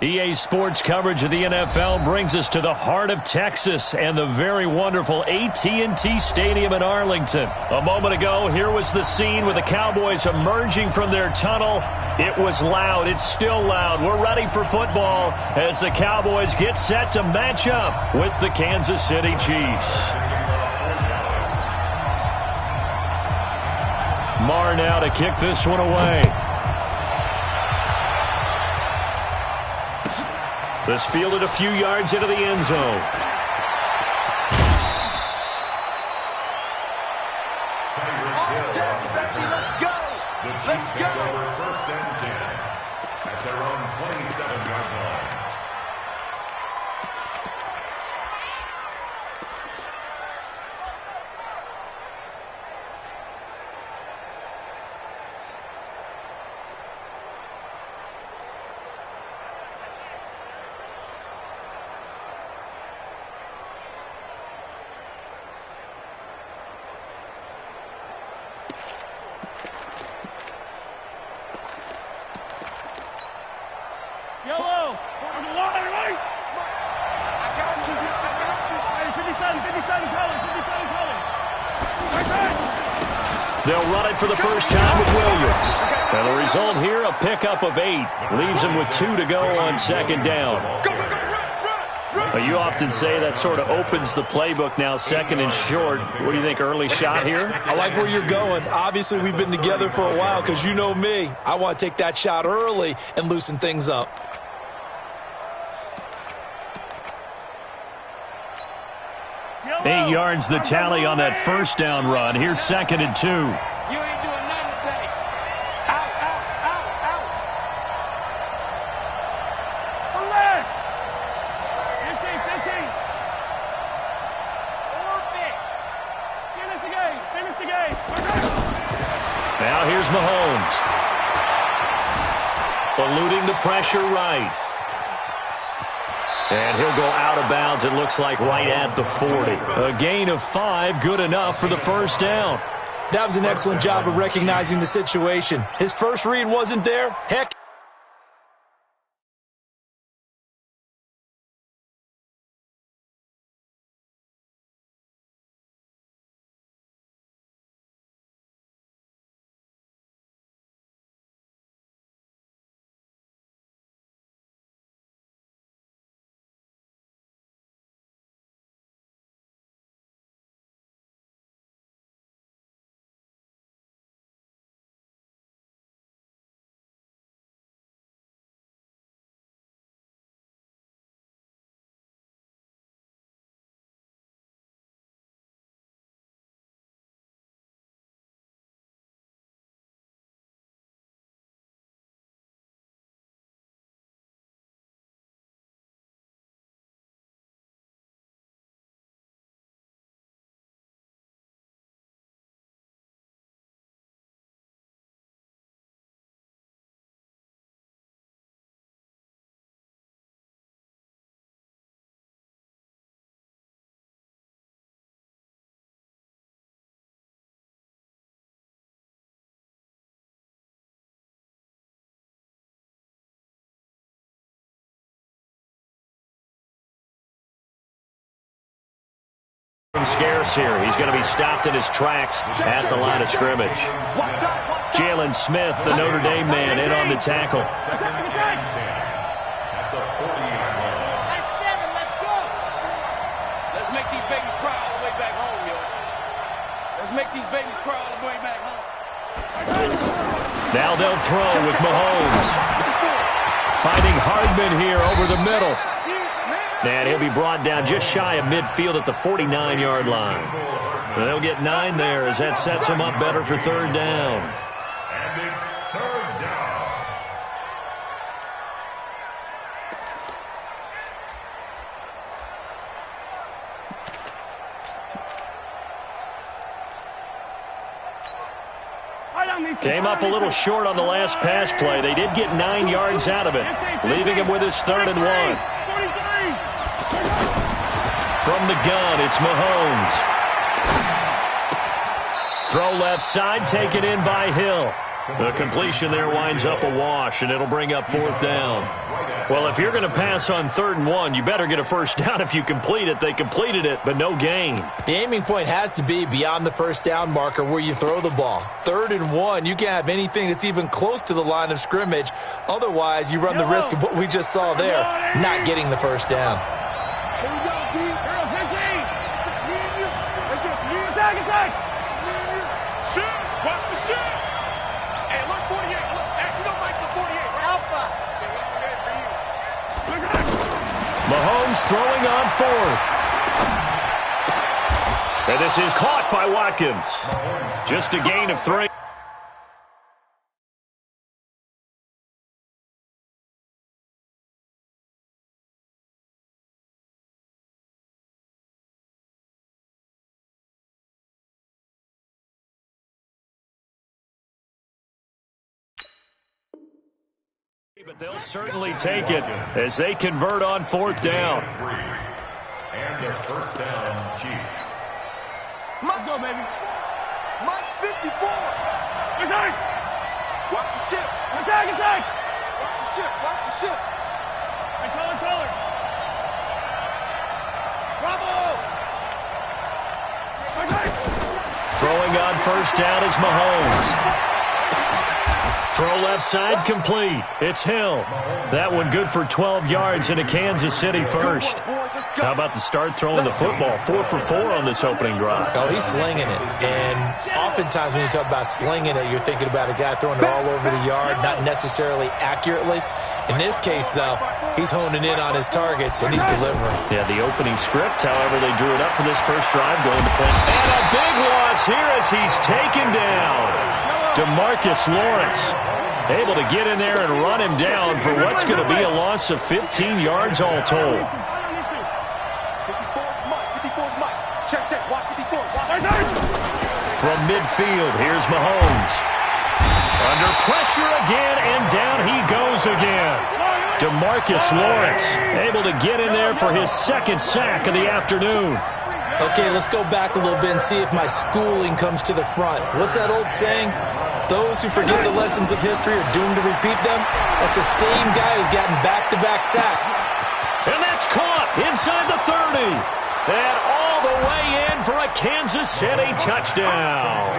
EA Sports coverage of the NFL brings us to the heart of Texas and the very wonderful AT&T Stadium in Arlington. A moment ago, here was the scene with the Cowboys emerging from their tunnel. It was loud. It's still loud. We're ready for football as the Cowboys get set to match up with the Kansas City Chiefs. Marr now to kick this one away. This fielded a few yards into the end zone. Let's go. First and 10 at their own 27-yard line. They'll run it for the first time with Williams. And the result here, a pickup of 8. Leaves him with 2 to go on second down. You often say that sort of opens the playbook now, second and short. What do you think, early shot here? I like where you're going. Obviously, we've been together for a while because you know me. I want to take that shot early and loosen things up. Eight yards the tally on that first down run. Here's second and 2. You ain't doing nothing today. Out, out, out, out. Alert! 15. Orbit. Finish the game. Finish the game. Now here's Mahomes. Eluding the pressure right. And he'll go out of bounds, it looks like, right at the 40. A gain of 5, good enough for the first down. That was an excellent job of recognizing the situation. His first read wasn't there. Heck. Scarce here. He's going to be stopped in his tracks at the line of scrimmage. Jalen Smith, the Notre Dame man, in on the tackle. Second and 10 at the 40-yard line. That's 7. Let's go. Let's make these babies cry all the way back home, yo. Let's make these babies cry all the way back home. Now they'll throw with Mahomes. Finding Hardman here over the middle. And he'll be brought down just shy of midfield at the 49-yard line. They'll get 9 there as that sets them up better for third down. And it's third down. Came up a little short on the last pass play. They did get 9 yards out of it, leaving him with his 3rd and 1. From the gun, it's Mahomes. Throw left side, taken in by Hill. The completion there winds up a wash, and it'll bring up 4th down. Well, if you're going to pass on 3rd and 1, you better get a first down if you complete it. They completed it, but no gain. The aiming point has to be beyond the first down marker where you throw the ball. 3rd and 1, you can't have anything that's even close to the line of scrimmage. Otherwise, you run the risk of what we just saw there, not getting the first down. Here we go, D. Girl, 15. It's just me and you. It's just me and Attack, attack. me and you. Shoot! Watch the shoot! Hey, look, 48. Look, hey, you know Mike's the 48, right? Alpha. Okay, we forget it for you. Mahomes throwing on 4th. And this is caught by Watkins. Just a gain of 3. But they'll certainly take it as they convert on 4th down. And their first down, Chiefs. Mike, Go, baby. Mike's 54. Attack. Watch the ship. Attack, attack. Watch the ship. Watch the ship. Hey, color. Bravo. Attack. Throwing on 1st down is Mahomes. Throw left side complete. It's Hill. That one good for 12 yards into Kansas City first. How about the start throwing the football? 4 for 4 on this opening drive. Oh, he's slinging it. And oftentimes when you talk about slinging it, you're thinking about a guy throwing it all over the yard, not necessarily accurately. In this case, though, he's honing in on his targets, and he's delivering. Yeah, the opening script, however, they drew it up for this first drive, going to point. And a big loss here as he's taken down. DeMarcus Lawrence able to get in there and run him down for what's going to be a loss of 15 yards all told. 54 Mike. 54 Mike. Check, check. Watch 54. Watch. From midfield, here's Mahomes. Under pressure again, and down he goes again. DeMarcus Lawrence able to get in there for his 2nd sack of the afternoon. Okay, let's go back a little bit and see if my schooling comes to the front. What's that old saying? Those who forget the lessons of history are doomed to repeat them. That's the same guy who's gotten back-to-back sacks. And that's caught inside the 30. And all the way in for a Kansas City touchdown.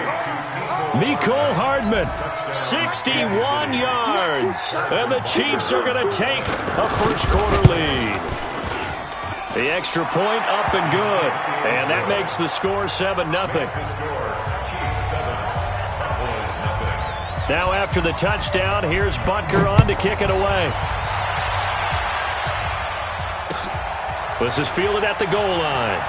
Mecole Hardman, 61 yards. And the Chiefs are going to take a first-quarter lead. The extra point up and good. And that makes the score 7-0. Now after the touchdown, here's Butker on to kick it away. This is fielded at the goal line.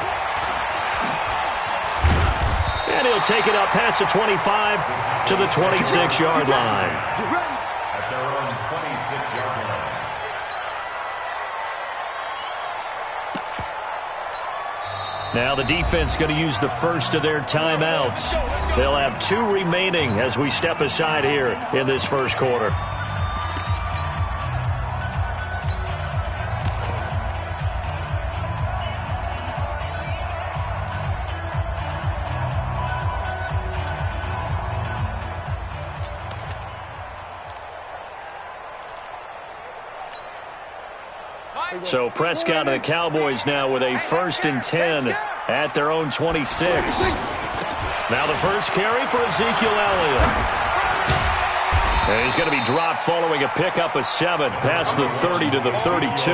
And he'll take it up past the 25 to the 26-yard line. At their own 26-yard line. Now the defense going to use the first of their timeouts. They'll have 2 remaining as we step aside here in this first quarter. So Prescott and the Cowboys now with a 1st and 10 at their own 26. Now the first carry for Ezekiel Elliott. And he's going to be dropped following a pickup of 7 past the 30 to the 32.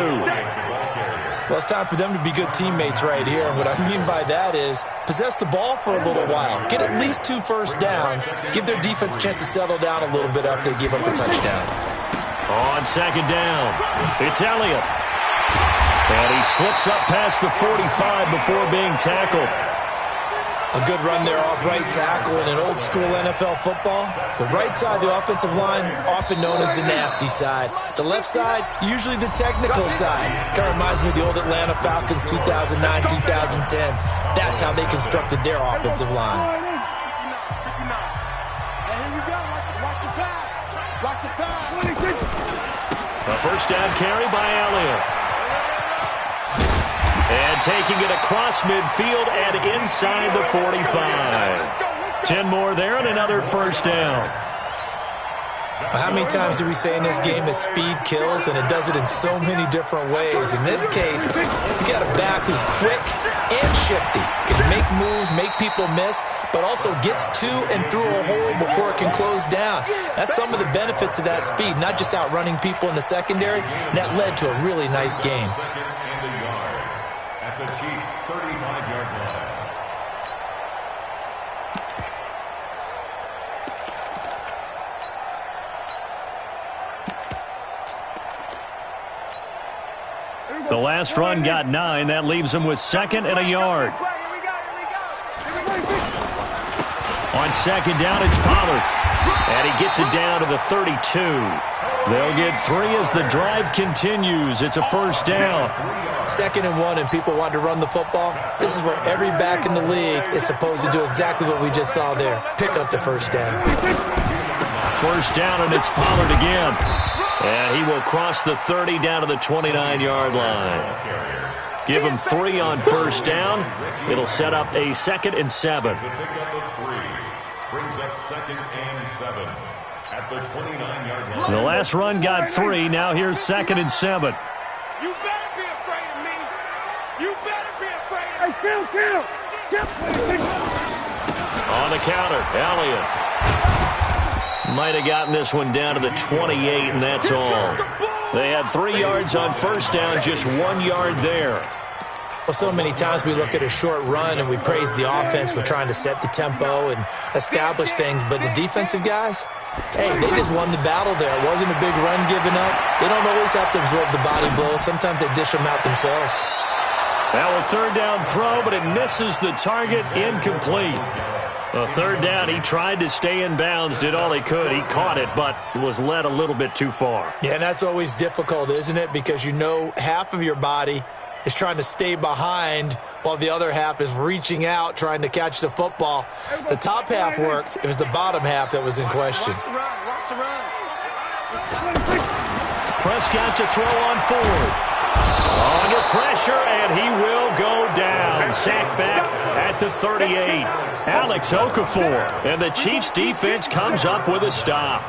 Well, it's time for them to be good teammates right here. And what I mean by that is possess the ball for a little while. Get at least 2 first downs. Give their defense a chance to settle down a little bit after they give up a touchdown. On 2nd down, it's Elliott. And he slips up past the 45 before being tackled. A good run there off right tackle in an old-school NFL football. The right side of the offensive line, often known as the nasty side. The left side, usually the technical side. Kind of reminds me of the old Atlanta Falcons 2009, 2010. That's how they constructed their offensive line. And here we go. Watch the pass. Watch the pass. A first down carry by Elliott. And taking it across midfield and inside the 45. 10 more there and another first down. How many times do we say in this game that speed kills, and it does it in so many different ways? In this case, you got a back who's quick and shifty, can make moves, make people miss, but also gets to and through a hole before it can close down. That's some of the benefits of that speed, not just outrunning people in the secondary. And that led to a really nice game. Second and a yard at the Chiefs' 35-yard line. The last run got 9. That leaves him with second and a yard. On second down, it's Pollard. And he gets it down to the 32. They'll get 3 as the drive continues. It's a first down. 2nd and 1, and people want to run the football. This is where every back in the league is supposed to do exactly what we just saw there. Pick up the first down. First down, and it's Pollard again. And he will cross the 30 down to the 29-yard line. Give him 3 on first down. It'll set up a 2nd and 7. The pickup of 3 brings up 2nd and 7 at the 29-yard line. The last run got 3. Now here's 2nd and 7. You better be afraid of me. You better be afraid of me. Hey, kill. On the counter, Elliott. Might have gotten this one down to the 28, and that's all. They had 3 yards on first down, just 1 yard there. Well, so many times we look at a short run and we praise the offense for trying to set the tempo and establish things, but the defensive guys, hey, they just won the battle there. It wasn't a big run given up. They don't always have to absorb the body blows. Sometimes they dish them out themselves. Now a third down throw, but it misses the target, incomplete. A third down, he tried to stay in bounds, did all he could. He caught it, but was led a little bit too far. Yeah, and that's always difficult, isn't it? Because you know half of your body is trying to stay behind while the other half is reaching out, trying to catch the football. The top half worked. It was the bottom half that was in question. Watch the run. Prescott to throw on 4th. Under pressure, and he will go down. Sacked back at the 38. Alex Okafor, and the Chiefs' defense comes up with a stop.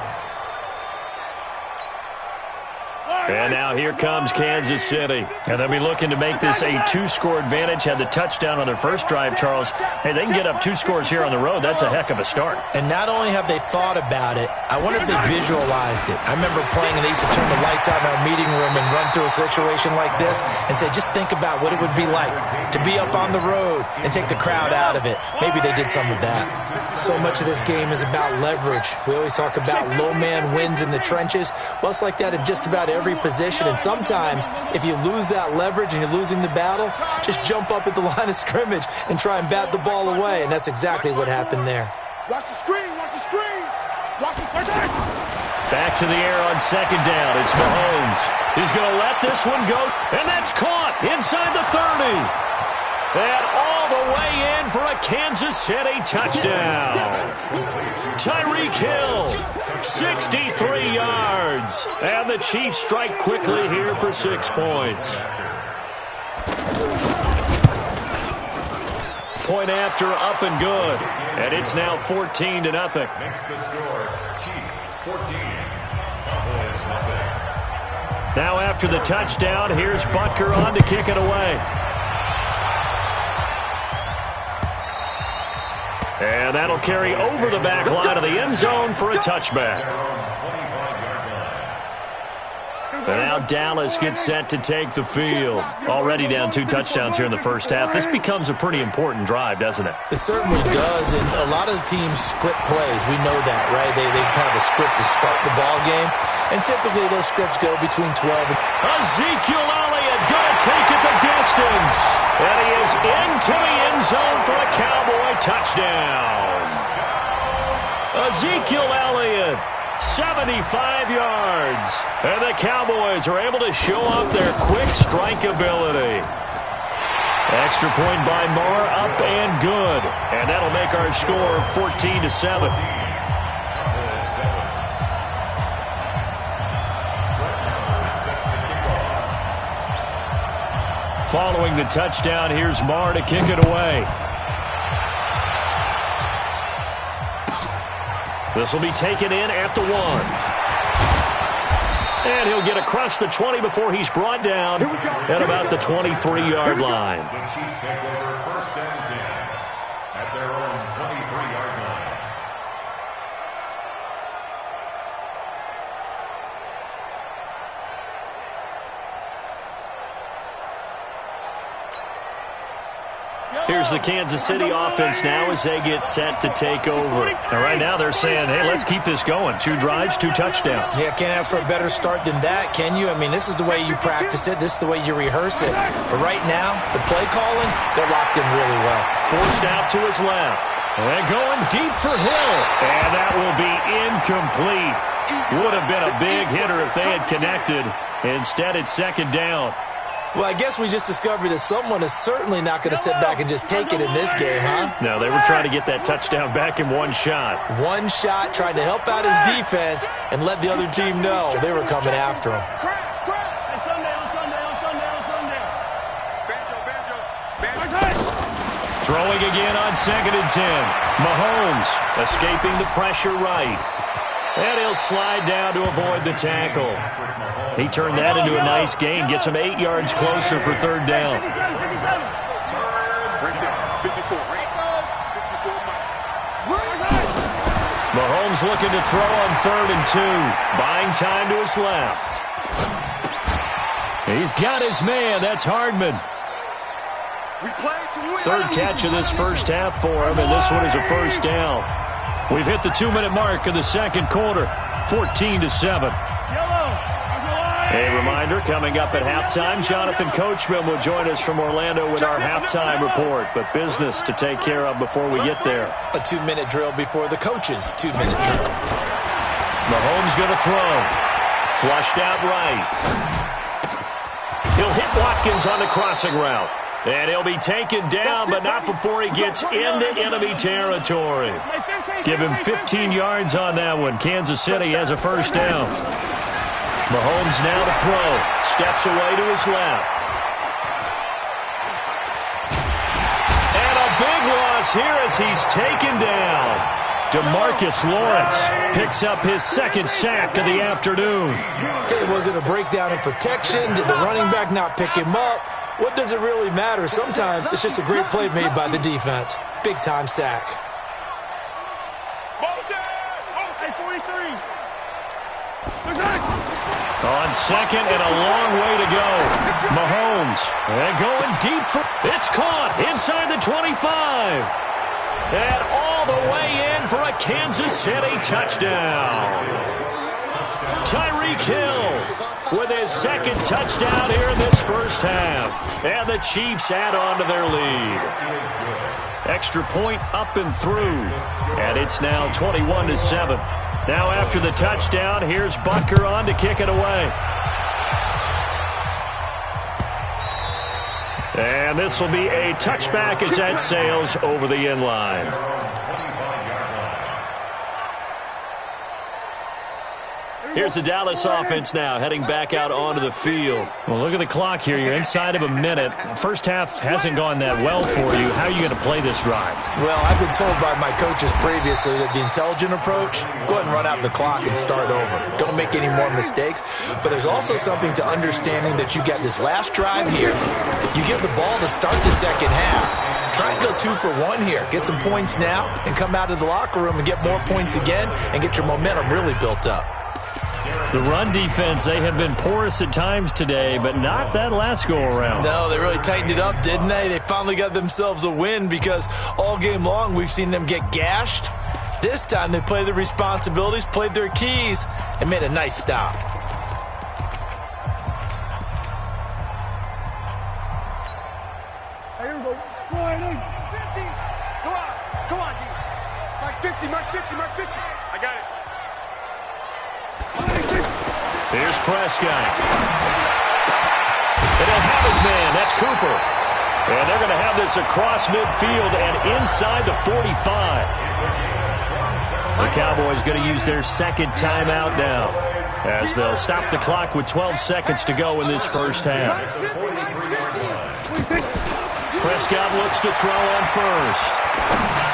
And now here comes Kansas City. And they'll be looking to make this a 2-score advantage. Had the touchdown on their first drive, Charles. Hey, they can get up 2 scores here on the road. That's a heck of a start. And not only have they thought about it, I wonder if they visualized it. I remember playing, and they used to turn the lights out in our meeting room and run through a situation like this and say, just think about what it would be like to be up on the road and take the crowd out of it. Maybe they did some of that. So much of this game is about leverage. We always talk about low man wins in the trenches. Well, it's like that in just about every position, and sometimes if you lose that leverage and you're losing the battle, just jump up at the line of scrimmage and try and bat the ball away, and that's exactly what happened there. Watch the screen, watch the screen. Watch the screen. Back to the air on second down. It's Mahomes. He's going to let this one go, and that's caught inside the 30. And all the way in for a Kansas City touchdown. Tyreek Hill, 63 yards. And the Chiefs strike quickly here for 6 points. Point after, up and good. And it's now 14-0. Makes the score Chiefs 14, Cowboys nothing. Now after the touchdown, here's Butker on to kick it away. And that'll carry over the back line of the end zone for a touchback. And now Dallas gets set to take the field. Already down 2 touchdowns here in the first half. This becomes a pretty important drive, doesn't it? It certainly does, and a lot of the teams script plays. We know that, right? They have a script to start the ball game, and typically those scripts go between 12 and... Ezekiel Elliott going to take it the distance. And he is into the end zone for a Cowboy touchdown. Ezekiel Elliott, 75 yards. And the Cowboys are able to show off their quick strike ability. Extra point by Marr, up and good. And that'll make our score 14-7. Following the touchdown, here's Marr to kick it away. This will be taken in at the 1. And he'll get across the 20 before he's brought down at about the 23-yard line. The Chiefs take over first and 10 at their own 23-yard line. Here's the Kansas City offense now as they get set to take over. And right now they're saying, hey, let's keep this going. 2 drives, 2 touchdowns. Yeah, can't ask for a better start than that, can you? I mean, this is the way you practice it. This is the way you rehearse it. But right now, the play calling, they're locked in really well. Forced out to his left. And going deep for Hill. And that will be incomplete. Would have been a big hitter if they had connected. Instead, it's second down. Well, I guess we just discovered that someone is certainly not going to sit back and just take it in this game, huh? No, they were trying to get that touchdown back in one shot. One shot, trying to help out his defense and let the other team know they were coming after him. Throwing again on 2nd and 10. Mahomes escaping the pressure right. And he'll slide down to avoid the tackle. He turned that into a nice gain. Gets him 8 yards closer for third down. Mahomes looking to throw on 3rd and 2. Buying time to his left. He's got his man. That's Hardman. Third catch of this first half for him, and this one is a first down. We've hit the 2-minute mark of the second quarter, 14-7. A reminder, coming up at halftime, Jonathan Coachman will join us from Orlando with our halftime report, but business to take care of before we get there. A 2-minute drill before the coach's 2-minute drill. Mahomes going to throw. Flushed out right. He'll hit Watkins on the crossing route. And he'll be taken down, but not before he gets into enemy territory. Give him 15 yards on that one. Kansas City has a first down. Mahomes now to throw. Steps away to his left. And a big loss here as he's taken down. DeMarcus Lawrence picks up his second sack of the afternoon. Okay, was it a breakdown in protection? Did the running back not pick him up? What does it really matter? Sometimes it's just a great play made by the defense. Big-time sack. On second and a long way to go. Mahomes and going deep for it's caught inside the 25. And all the way in for a Kansas City touchdown. Tyreek Hill with his second touchdown here in this first half. And the Chiefs add on to their lead. Extra point up and through. And it's now 21-7. Now after the touchdown, here's Butker on to kick it away. And this will be a touchback as that sails over the end line. Here's the Dallas offense now, heading back out onto the field. Well, look at the clock here. You're inside of a minute. First half hasn't gone that well for you. How are you going to play this drive? Well, I've been told by my coaches previously that the intelligent approach, go ahead and run out the clock and start over. Don't make any more mistakes. But there's also something to understanding that you get this last drive here. You give the ball to start the second half. Try and go 2 for 1 here. Get some points now and come out of the locker room and get more points again and get your momentum really built up. The run defense, they have been porous at times today, but not that last go-around. No, they really tightened it up, didn't they? They finally got themselves a win because all game long we've seen them get gashed. This time they played their responsibilities, played their keys, and made a nice stop. Here we go. Go ahead, 50. Come on, D. March 50, March 50, March 50. I got it. Here's Prescott. And they'll have his man. That's Cooper. And they're going to have this across midfield and inside the 45. The Cowboys going to use their second timeout now as they'll stop the clock with 12 seconds to go in this first half. Prescott looks to throw on first.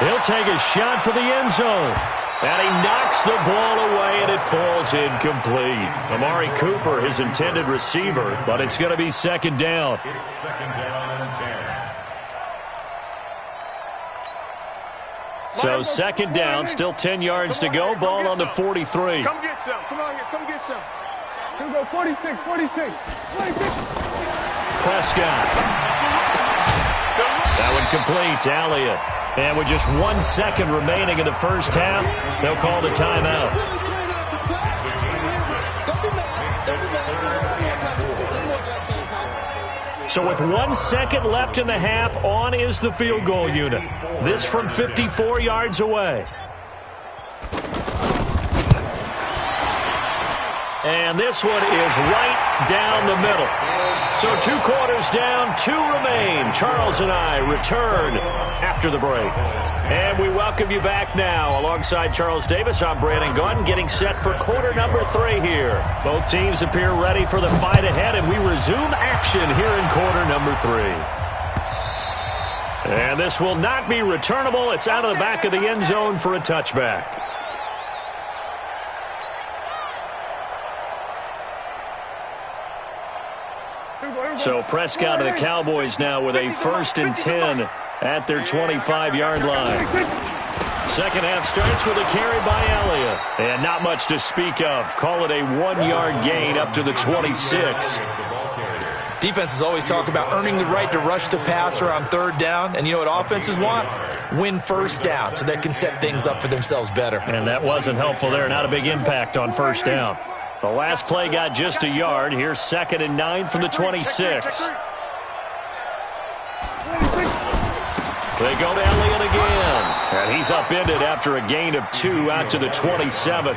He'll take a shot for the end zone. And he knocks the ball away, and it falls incomplete. Amari Cooper, his intended receiver, but it's going to be second down. It's second down and 10. So second down, still 10 yards to go. Ball on the 43. Come get some. Come on here. Come get some. Here we go, 46, 46. Prescott. That one complete to Elliott. And with just 1 second remaining in the first half, they'll call the timeout. So with 1 second left in the half, on is the field goal unit. This from 54 yards away. And this one is right down the middle. So 2 quarters down, 2 remain. Charles and I return after the break. And we welcome you back now. Alongside Charles Davis, I'm Brandon Gunn, getting set for quarter number 3 here. Both teams appear ready for the fight ahead, and we resume action here in quarter number 3. And this will not be returnable. It's out of the back of the end zone for a touchback. So Prescott and the Cowboys now with a 1st and 10 at their 25-yard line. Second half starts with a carry by Elliott. And not much to speak of. Call it a 1-yard gain up to the 26. Defenses always talk about earning the right to rush the passer on 3rd down. And you know what offenses want? Win 1st down so they can set things up for themselves better. And that wasn't helpful there. Not a big impact on 1st down. The last play got just a yard. Here's 2nd and 9 from the 26. They go to Elliott again. And he's upended after a gain of 2 out to the 27.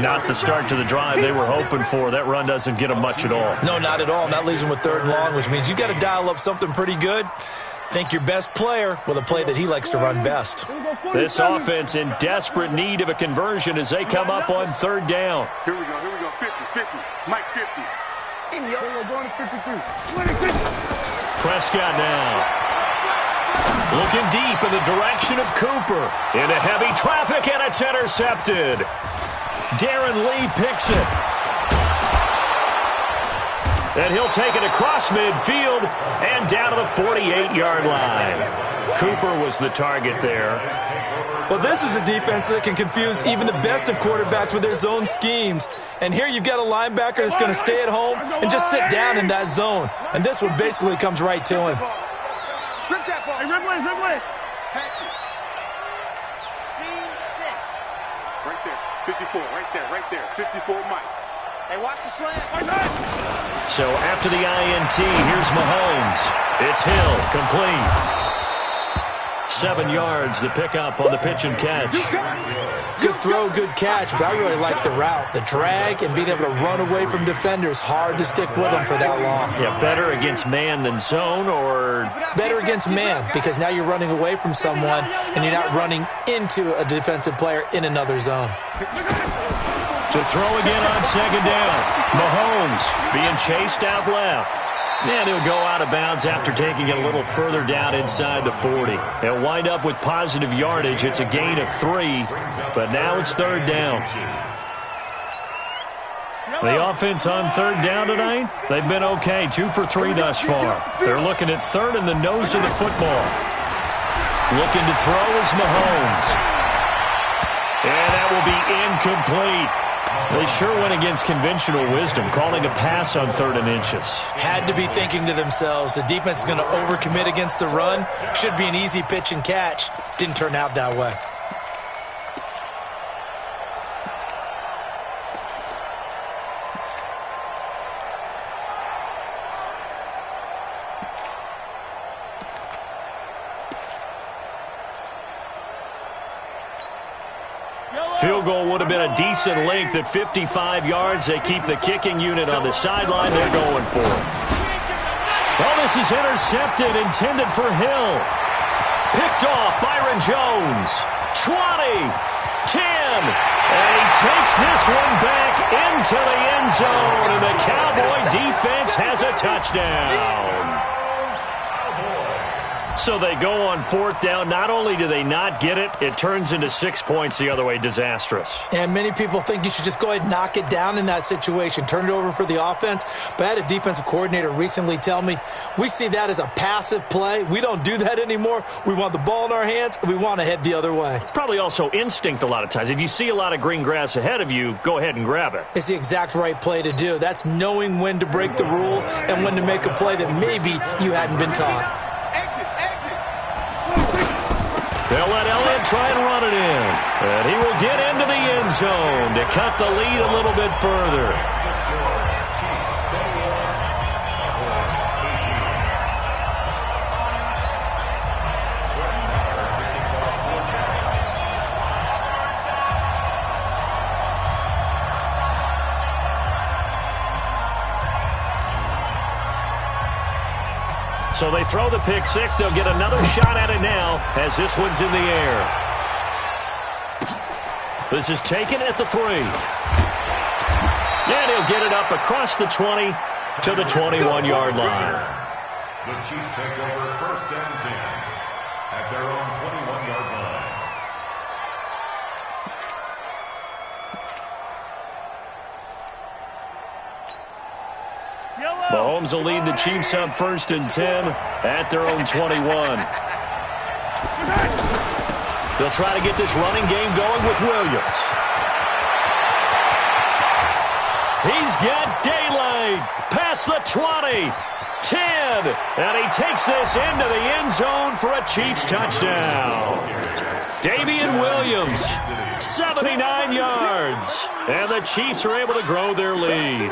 Not the start to the drive they were hoping for. That run doesn't get them much at all. No, not at all. And that leaves them with 3rd and long, which means you got to dial up something pretty good. Think your best player with a play that he likes to run best. This offense in desperate need of a conversion as they come up on 3rd down. Here we go. 50, 50. Mike 50. Going to 52. Prescott now. Looking deep in the direction of Cooper. Into heavy traffic, and it's intercepted. Darren Lee picks it. And he'll take it across midfield and down to the 48-yard line. Cooper was the target there. Well, this is a defense that can confuse even the best of quarterbacks with their zone schemes. And here you've got a linebacker that's going to stay at home and just sit down in that zone. And this one basically comes right to him. Strip that ball. Hey, Ripley. Patch it. Seam 6. Right there. 54. Right there. 54 Mike. Hey, watch the slant. So after the INT, here's Mahomes. It's Hill, complete. 7 yards, the pickup on the pitch and catch. Good throw, good catch, but I really like the route. The drag and being able to run away from defenders, hard to stick with them for that long. Yeah, better against man than zone, or? Better against man, because now you're running away from someone and you're not running into a defensive player in another zone. To throw again on 2nd down. Mahomes being chased out left. And he'll go out of bounds after taking it a little further down inside the 40. He'll wind up with positive yardage. It's a gain of 3, but now it's 3rd down. The offense on 3rd down tonight, they've been okay. 2 for 3 thus far. They're looking at 3rd in the nose of the football. Looking to throw is Mahomes. And that will be incomplete. They sure went against conventional wisdom, calling a pass on 3rd and inches. Had to be thinking to themselves, the defense is going to overcommit against the run. Should be an easy pitch and catch. Didn't turn out that way. Field goal would have been a decent length at 55 yards. They keep the kicking unit on the sideline. They're going for it. Well, this is intercepted, intended for Hill. Picked off Byron Jones. 20, 10, and he takes this one back into the end zone, and the Cowboy defense has a touchdown. So they go on 4th down. Not only do they not get it, it turns into 6 points the other way. Disastrous. And many people think you should just go ahead and knock it down in that situation, turn it over for the offense. But I had a defensive coordinator recently tell me, we see that as a passive play. We don't do that anymore. We want the ball in our hands, and we want to head the other way. It's probably also instinct a lot of times. If you see a lot of green grass ahead of you, go ahead and grab it. It's the exact right play to do. That's knowing when to break the rules and when to make a play that maybe you hadn't been taught. They'll let Elliott try and run it in. And he will get into the end zone to cut the lead a little bit further. So they throw the pick six. They'll get another shot at it now as this one's in the air. This is taken at the 3. And he'll get it up across the 20 to the 21-yard line. The Chiefs take over 1st and 10 at their own 21-yard line. Mahomes will lead the Chiefs up 1st and 10 at their own 21. They'll try to get this running game going with Williams. He's got daylight past the 20, 10, and he takes this into the end zone for a Chiefs touchdown. Damian Williams, 79 yards, and the Chiefs are able to grow their lead.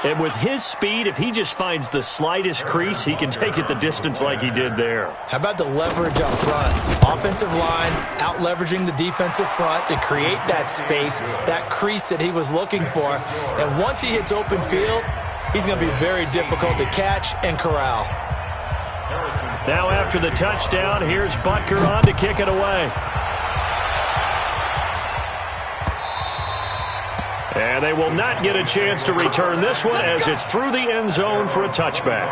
And with his speed, if he just finds the slightest crease, he can take it the distance like he did there. How about the leverage up front? Offensive line out-leveraging the defensive front to create that space, that crease that he was looking for. And once he hits open field, he's going to be very difficult to catch and corral. Now after the touchdown, here's Butker on to kick it away. And they will not get a chance to return this one as it's through the end zone for a touchback.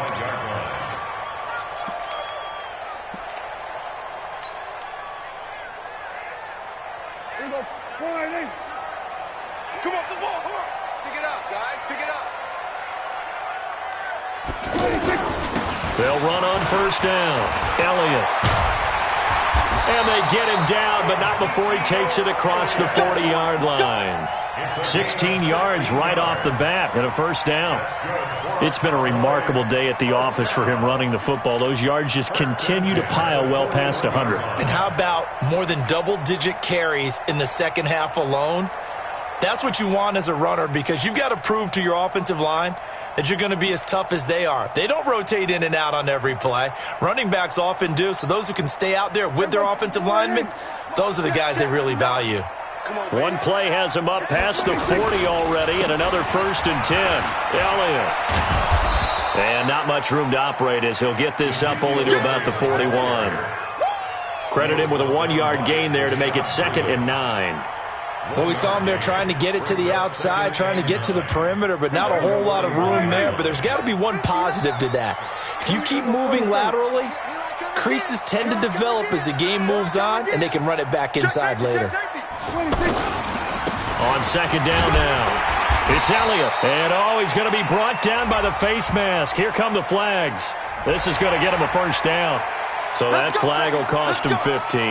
Come off the ball. Pick it up, guys. Pick it up. They'll run on 1st down. Elliott. And they get him down, but not before he takes it across the 40-yard line. 16 yards right off the bat and a 1st down. It's been a remarkable day at the office for him running the football. Those yards just continue to pile well past 100. And how about more than double-digit carries in the second half alone? That's what you want as a runner, because you've got to prove to your offensive line that you're going to be as tough as they are. They don't rotate in and out on every play. Running backs often do, so those who can stay out there with their offensive linemen, those are the guys they really value. One play has him up past the 40 already, and another 1st and 10. Elliott. And not much room to operate as he'll get this up only to about the 41. Credit him with a 1-yard gain there to make it 2nd and 9. Well, we saw him there trying to get it to the outside, trying to get to the perimeter, but not a whole lot of room there. But there's got to be one positive to that. If you keep moving laterally, creases tend to develop as the game moves on, and they can run it back inside later. On 2nd down now, it's Elliott. And, he's going to be brought down by the face mask. Here come the flags. This is going to get him a 1st down. So that flag will cost him 15.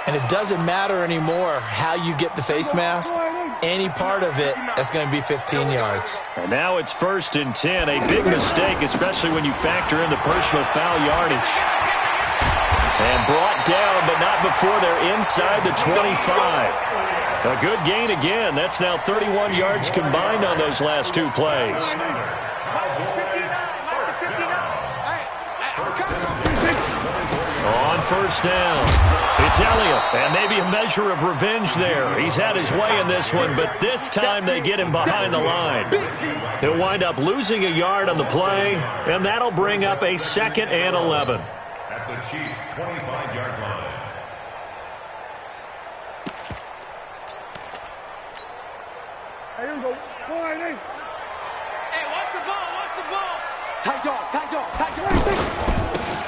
And it doesn't matter anymore how you get the face mask. Any part of it, that's going to be 15 yards. And now it's 1st and 10. A big mistake, especially when you factor in the personal foul yardage. And brought down, but not before they're inside the 25. A good gain again. That's now 31 yards combined on those last 2 plays. On 1st down, it's Elliott, and maybe a measure of revenge there. He's had his way in this one, but this time they get him behind the line. He'll wind up losing a yard on the play, and that'll bring up a 2nd and 11. At the Chiefs' 25-yard line. Hey, here we go. Hey, watch the ball, watch the ball. Tight dog.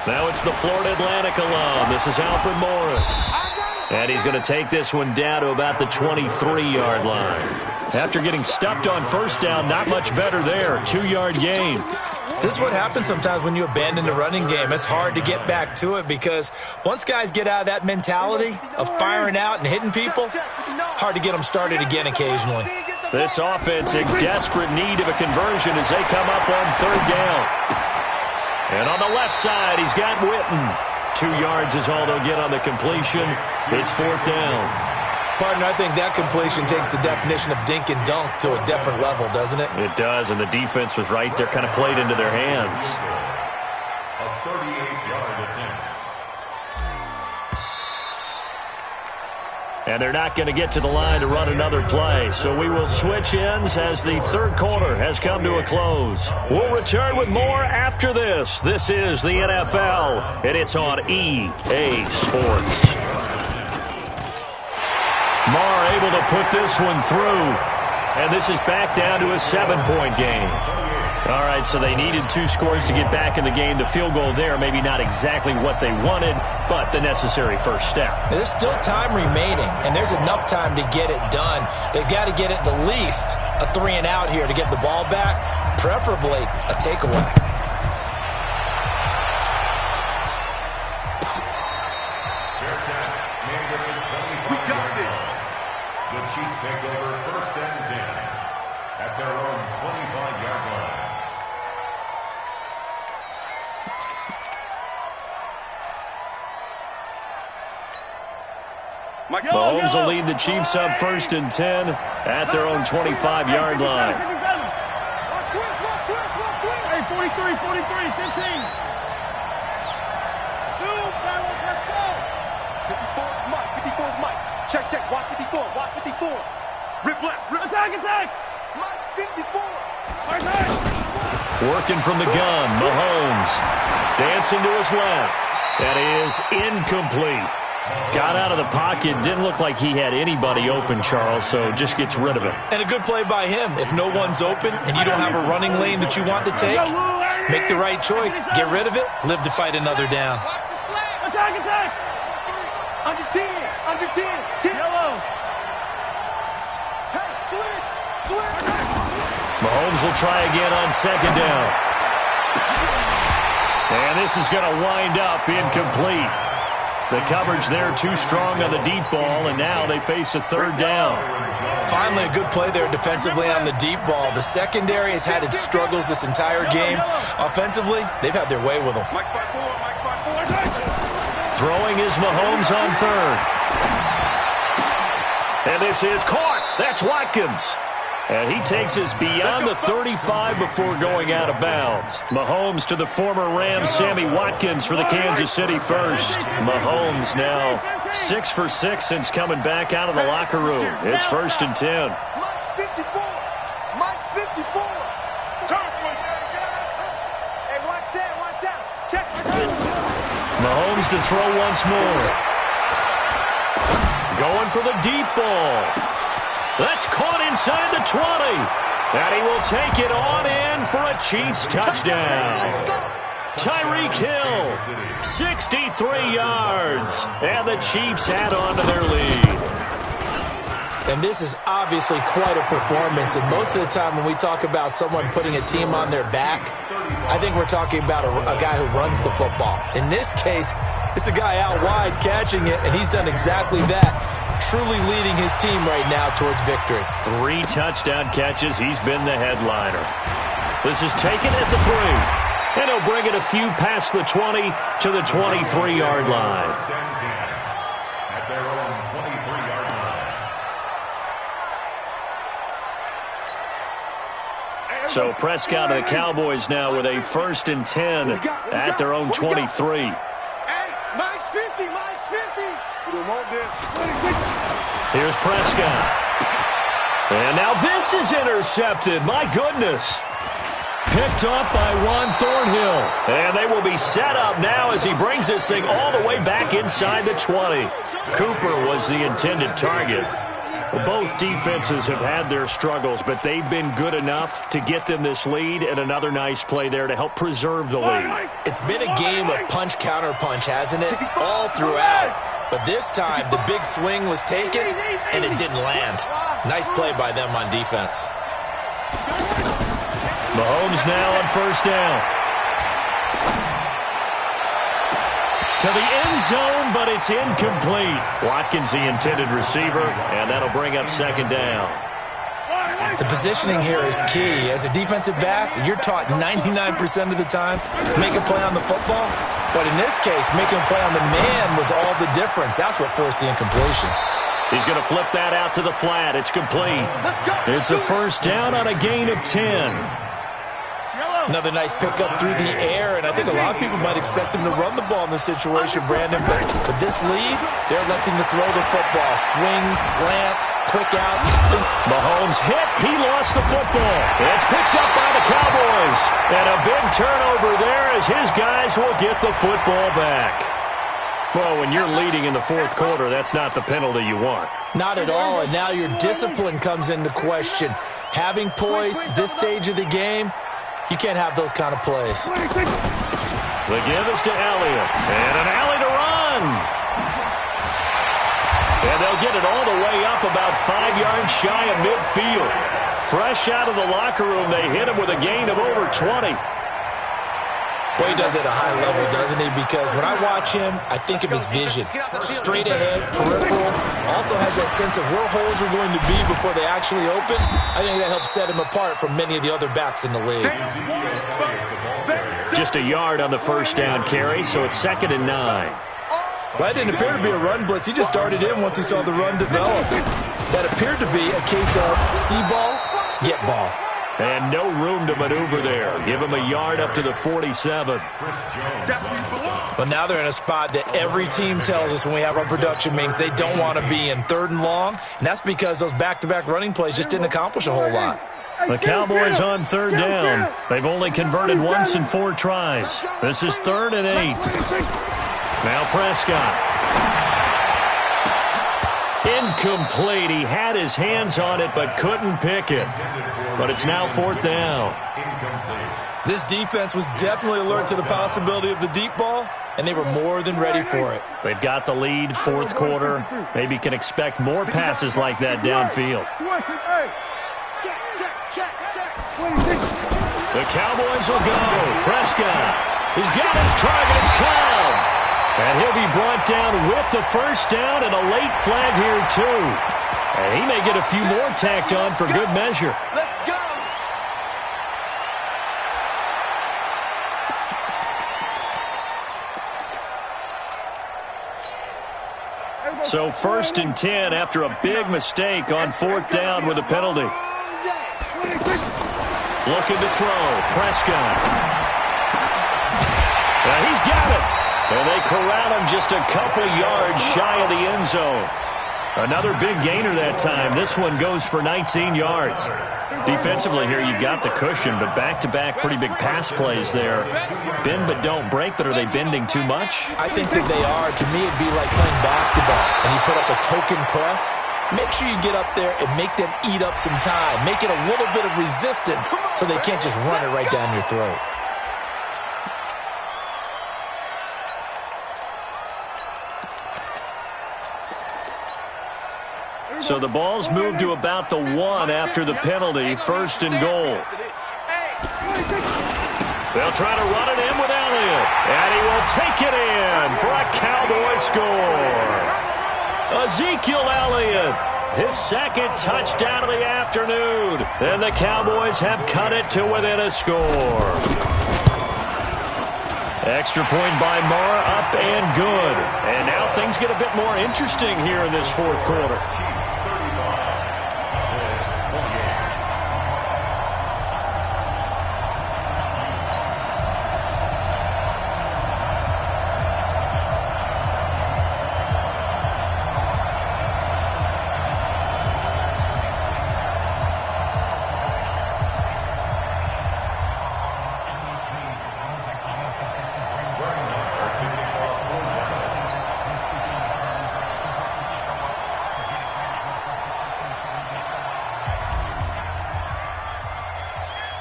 Now it's the Florida Atlantic alum. This is Alfred Morris. And he's going to take this one down to about the 23-yard line. After getting stuffed on first down, not much better there. 2-yard gain. This is what happens sometimes when you abandon the running game. It's hard to get back to it because once guys get out of that mentality of firing out and hitting people, hard to get them started again occasionally. This offense in desperate need of a conversion as they come up on third down. And on the left side, he's got Witten. 2 yards is all they'll get on the completion. It's fourth down. Partner, I think that completion takes the definition of dink and dunk to a different level, doesn't it? It does, and the defense was right there, kind of played into their hands. A 38-yard attempt. And they're not going to get to the line to run another play. So we will switch ends as the third quarter has come to a close. We'll return with more after this. This is the NFL, and it's on EA Sports. Marr able to put this one through. And this is back down to a 7-point game. All right, so they needed 2 scores to get back in the game. The field goal there, maybe not exactly what they wanted, but the necessary first step. There's still time remaining, and there's enough time to get it done. They've got to get at the least a 3-and-out here to get the ball back, preferably a takeaway. We got this. The Chiefs take over first and 10 at their own 25-yard line. Mahomes will lead the Chiefs up first and 10 at their own 25-yard line. Hey, 43, 43, 15. Fellas, let's go. 54 is Mike. 54 is Mike. Check, check. Watch 54. Watch 54. Rip left. Rip. Attack, attack. Mike's 54. Working from the gun, Mahomes dancing to his left. That is incomplete. Got out of the pocket. Didn't look like he had anybody open, Charles, so just gets rid of it. And a good play by him. If no one's open and you don't have a running lane that you want to take, make the right choice. Get rid of it. Live to fight another down. Attack, attack. Under 10. Under 10. 10. Yellow. Hey, switch. Switch. Mahomes will try again on second down. And this is going to wind up incomplete. The coverage there too strong on the deep ball, and now they face a third down. Finally, a good play there defensively on the deep ball. The secondary has had its struggles this entire game. Offensively, they've had their way with them. Mike by 4, Mike by 4. Throwing is Mahomes on third. And this is caught. That's Watkins. And he takes us beyond the 35 before going out of bounds. Mahomes to the former Rams, Sammy Watkins for the Kansas City first. Mahomes now 6 for 6 since coming back out of the locker room. It's first and 10. Mike's 54. Mike's 54. Hey, watch out, watch out. Check. Mahomes to throw once more. Going for the deep ball. That's caught inside the 20. And he will take it on in for a Chiefs touchdown. Tyreek Hill, 63 yards. And the Chiefs add on to their lead. And this is obviously quite a performance. And most of the time when we talk about someone putting a team on their back, I think we're talking about a guy who runs the football. In this case, it's a guy out wide catching it, and he's done exactly that. Truly leading his team right now towards victory. 3 touchdown catches. He's been the headliner. This is taken at the 3. And he'll bring it a few past the 20 to the 23-yard line. At their own 23-yard line. So Prescott and the Cowboys now with a first and 10 at their own 23. Hey, Mike's 50. Mike's 50. We don't want this. Here's Prescott. And now this is intercepted. My goodness. Picked up by Juan Thornhill. And they will be set up now as he brings this thing all the way back inside the 20. Cooper was the intended target. Well, both defenses have had their struggles, but they've been good enough to get them this lead, and another nice play there to help preserve the lead. It's been a game of punch-counter-punch, hasn't it? All throughout. But this time, the big swing was taken, and it didn't land. Nice play by them on defense. Mahomes now on first down. To the end zone, but it's incomplete. Watkins, the intended receiver, and that'll bring up second down. The positioning here is key. As a defensive back, you're taught 99% of the time, make a play on the football. But in this case, making a play on the man was all the difference. That's what forced the incompletion. He's going to flip that out to the flat. It's complete. It's a first down on a gain of 10. Another nice pickup through the air, and I think a lot of people might expect him to run the ball in this situation, Brandon. But with this lead, they're electing to throw the football. Swings, slants, quick outs. Mahomes hit. He lost the football. It's picked up by the Cowboys. And a big turnover there as his guys will get the football back. Well, when you're leading in the fourth quarter, that's not the penalty you want. Not at all, and now your discipline comes into question. Having poise this stage of the game, you can't have those kind of plays. The give is to Elliott. And an alley to run. And they'll get it all the way up about 5 yards shy of midfield. Fresh out of the locker room, they hit him with a gain of over 20. Well, he does it at a high level, doesn't he? Because when I watch him, I think of his vision. Straight ahead, peripheral. Also has that sense of where holes are going to be before they actually open. I think that helps set him apart from many of the other backs in the league. Just a yard on the first down carry, so it's 2nd and 9. Well, that didn't appear to be a run blitz. He just darted in once he saw the run develop. That appeared to be a case of see ball, get ball. And no room to maneuver there. Give him a yard up to the 47. But now they're in a spot that every team tells us when we have our production meetings they don't want to be in, 3rd and long. And that's because those back-to-back running plays just didn't accomplish a whole lot. The Cowboys on 3rd down. They've only converted once in 4 tries. This is 3rd and 8. Now Prescott. Incomplete. He had his hands on it but couldn't pick it. But it's now 4th down. This defense was definitely alert to the possibility of the deep ball, and they were more than ready for it. They've got the lead, 4th quarter. Maybe can expect more passes like that downfield. The Cowboys will go. Prescott. He's got his target. It's Cloud. And he'll be brought down with the first down and a late flag here, too. And he may get a few more tacked on for good measure. Let's go. So 1st and 10 after a big mistake on 4th down with a penalty. Looking to throw. Prescott. He's got it. And they corral him just a couple yards shy of the end zone. Another big gainer that time. This one goes for 19 yards. Defensively here, you've got the cushion, but back-to-back pretty big pass plays there. Bend but don't break, but are they bending too much? I think that they are. To me, it'd be like playing basketball, and you put up a token press. Make sure you get up there and make them eat up some time. Make it a little bit of resistance so they can't just run it right down your throat. So the ball's moved to about the 1 after the penalty, 1st and goal. They'll try to run it in with Elliott, and he will take it in for a Cowboy score. Ezekiel Elliott, his 2nd touchdown of the afternoon, and the Cowboys have cut it to within a score. Extra point by Mara, up and good. And now things get a bit more interesting here in this 4th quarter.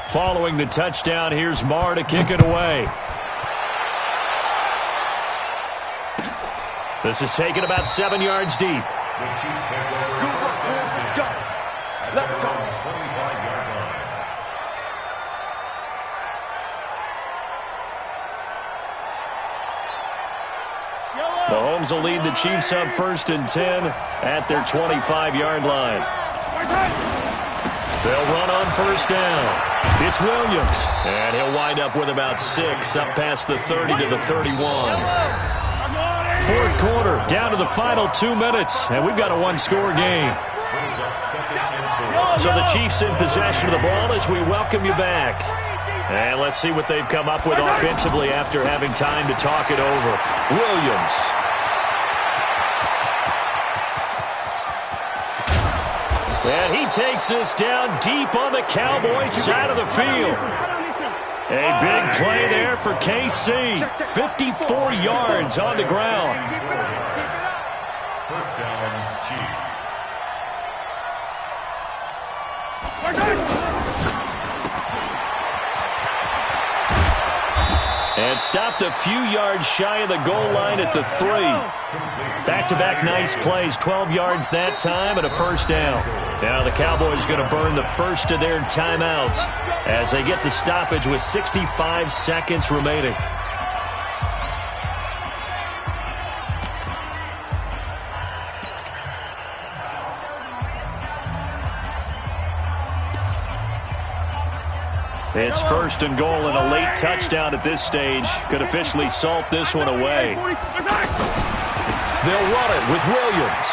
Following the touchdown, here's Marr to kick it away. This is taken about 7 yards deep. Let's go. Let's go. 25-yard line. Mahomes will lead the Chiefs up 1st and 10 at their 25-yard line. They'll run on 1st down. It's Williams, and he'll wind up with about 6 up past the 30 to the 31. 4th quarter, down to the final 2 minutes, and we've got a one-score game. So the Chiefs in possession of the ball as we welcome you back. And let's see what they've come up with offensively after having time to talk it over. Williams. And he takes this down deep on the Cowboys side of the field. A big play there for KC. 54 yards on the ground. 1st down, Chiefs. And stopped a few yards shy of the goal line at the 3. Back-to-back nice plays, 12 yards that time and a 1st down. Now the Cowboys going to burn the first of their timeouts as they get the stoppage with 65 seconds remaining. It's 1st and goal, and a late touchdown at this stage could officially salt this one away. They'll run it with Williams.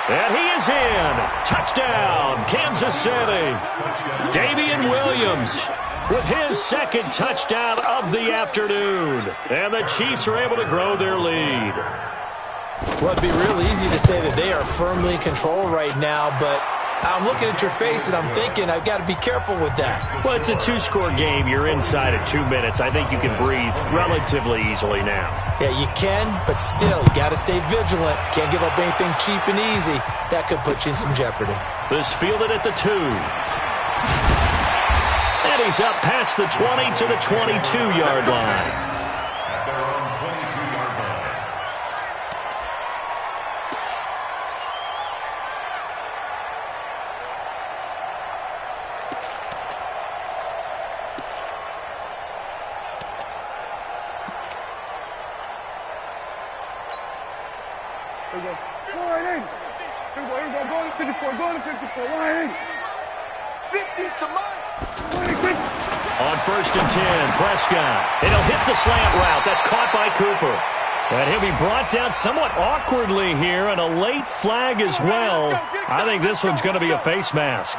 And he is in. Touchdown, Kansas City. Damian Williams with his 2nd touchdown of the afternoon. And the Chiefs are able to grow their lead. Well, it'd be real easy to say that they are firmly in control right now, but I'm looking at your face and I'm thinking I've got to be careful with that. Well, it's a 2-score game. You're inside of 2 minutes. I think you can breathe relatively easily now. Yeah, you can, but still, you got to stay vigilant. Can't give up anything cheap and easy. That could put you in some jeopardy. This fielded at the 2. And he's up past the 20 to the 22-yard line. At their own 22-yard line. Here we go. Go right in. Here we go. Go to 54. Go to 54. Right in. 50's the mine. On 1st and 10, Prescott. And he'll hit the slant route. That's caught by Cooper. And he'll be brought down somewhat awkwardly here, and a late flag as well. I think this one's going to be a face mask.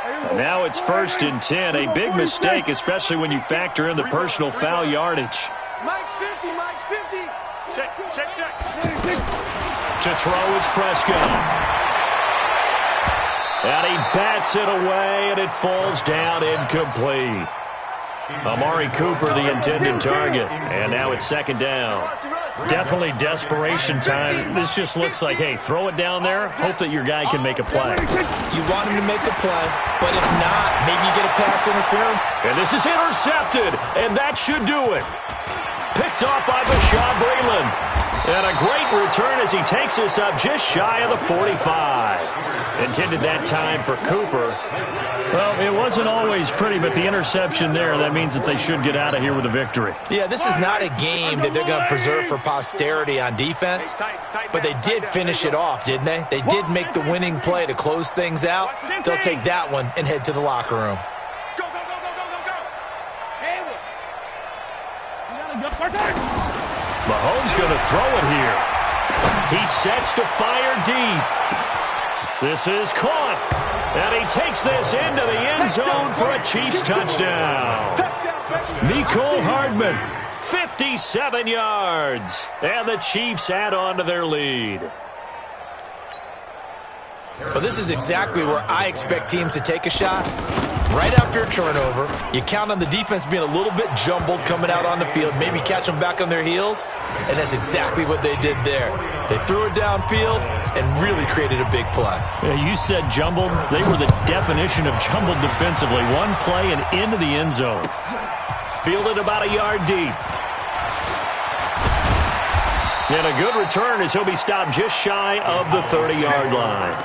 And now it's 1st and 10. A big mistake, especially when you factor in the personal foul yardage. Mike's 50. Mike's 50. Check. To throw is Prescott. And he bats it away, and it falls down incomplete. Amari Cooper, the intended target. And now it's 2nd down. Definitely desperation time. This just looks like, hey, throw it down there, hope that your guy can make a play. You want him to make a play, but if not, maybe you get a pass interference. And this is intercepted, and that should do it. Picked off by Bashaud Breeland. And a great return as he takes us up just shy of the 45. Intended that time for Cooper. Well, it wasn't always pretty, but the interception there, that means that they should get out of here with a victory. Yeah, this is not a game that they're going to preserve for posterity on defense, but they did finish it off, didn't they? They did make the winning play to close things out. They'll take that one and head to the locker room. Go. Hayward. Mahomes going to throw it here. He sets to fire deep. This is caught. And he takes this into the end zone for a Chiefs touchdown. Mecole Hardman, 57 yards. And the Chiefs add on to their lead. Well, this is exactly where I expect teams to take a shot. right after a turnover. You count on the defense being a little bit jumbled coming out on the field, maybe catch them back on their heels, and that's exactly what they did there. They threw it downfield and really created a big play. Yeah, you said jumbled. They were the definition of jumbled defensively. One play and into the end zone. Fielded about a yard deep. And a good return as he'll be stopped just shy of the 30-yard line.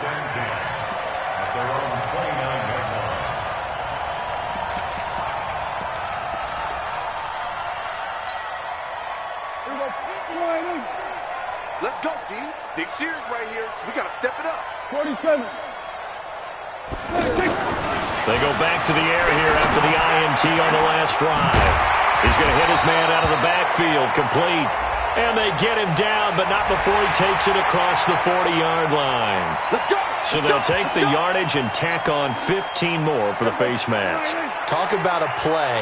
Let's go, D. Big series right here. We got to step it up. 47. They go back to the air here after the INT on the last drive. He's going to hit his man out of the backfield, complete. And they get him down, but not before he takes it across the 40-yard line. Let's go. So they'll take the yardage and tack on 15 more for the face mask. Talk about a play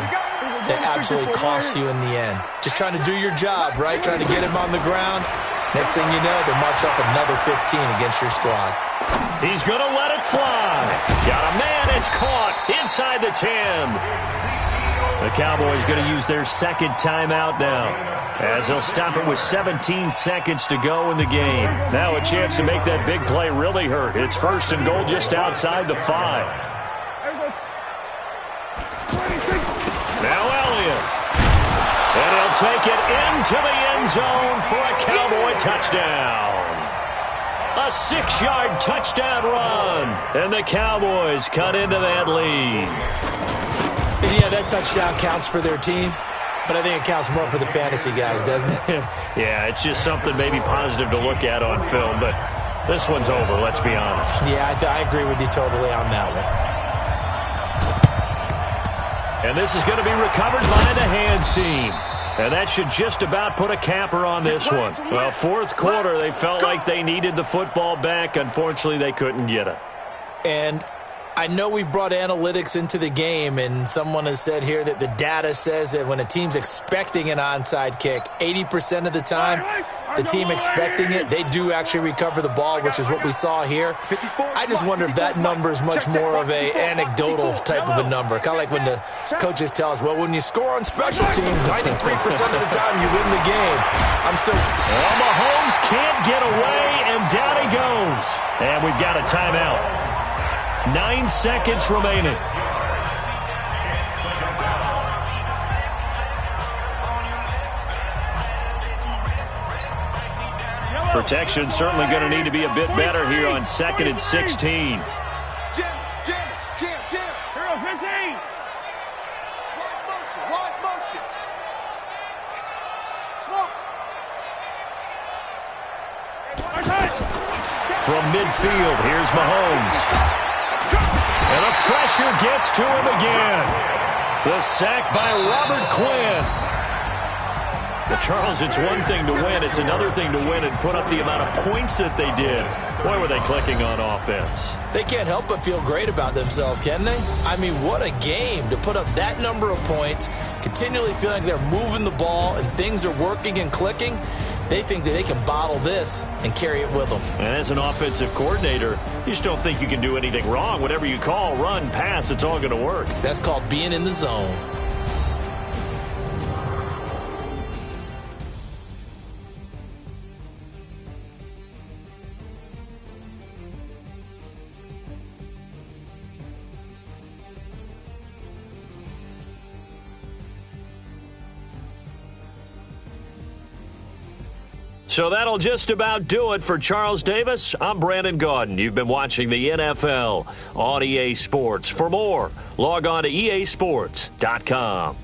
that absolutely costs you in the end. Just trying to do your job, right? Trying to get him on the ground. Next thing you know, they march off another 15 against your squad. He's going to let it fly. Got a man. It's caught inside the 10. The Cowboys going to use their second timeout now, as they'll stop it with 17 seconds to go in the game. Now a chance to make that big play really hurt. It's first and goal just outside the 5. Now Elliott. And he'll take it into the end zone for a Cowboy touchdown. A 6-yard touchdown run. And the Cowboys cut into that lead. And yeah, that touchdown counts for their team, but I think it counts more for the fantasy guys, doesn't it? Yeah, it's just something maybe positive to look at on film, but this one's over, let's be honest. Yeah, I agree with you totally on that one. And this is going to be recovered by the hand seam. And that should just about put a capper on this one. Well, fourth quarter, they felt like they needed the football back. Unfortunately, they couldn't get it. And I know we brought analytics into the game, and someone has said here that the data says that when a team's expecting an onside kick, 80% of the time, the team expecting it, they do actually recover the ball, which is what we saw here. I just wonder if that number is much more of an anecdotal type of a number. Kind of like when the coaches tell us, well, when you score on special teams, 93% of the time you win the game. Well, Mahomes can't get away, and down he goes. And we've got a timeout. 9 seconds remaining. Protection certainly going to need to be a bit better here on 2nd and 16. Jim. Hero 15. Wide motion. Smoke. From midfield, here's Mahomes. And the pressure gets to him again. The sack by Robert Quinn. But Charles, it's one thing to win. It's another thing to win and put up the amount of points that they did. Boy, were they clicking on offense. They can't help but feel great about themselves, can they? I mean, what a game to put up that number of points, continually feeling like they're moving the ball and things are working and clicking. They think that they can bottle this and carry it with them. And as an offensive coordinator, you just don't think you can do anything wrong. Whatever you call, run, pass, it's all going to work. That's called being in the zone. So that'll just about do it for Charles Davis. I'm Brandon Gaudin. You've been watching the NFL on EA Sports. For more, log on to easports.com.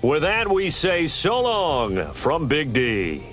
With that, we say so long from Big D.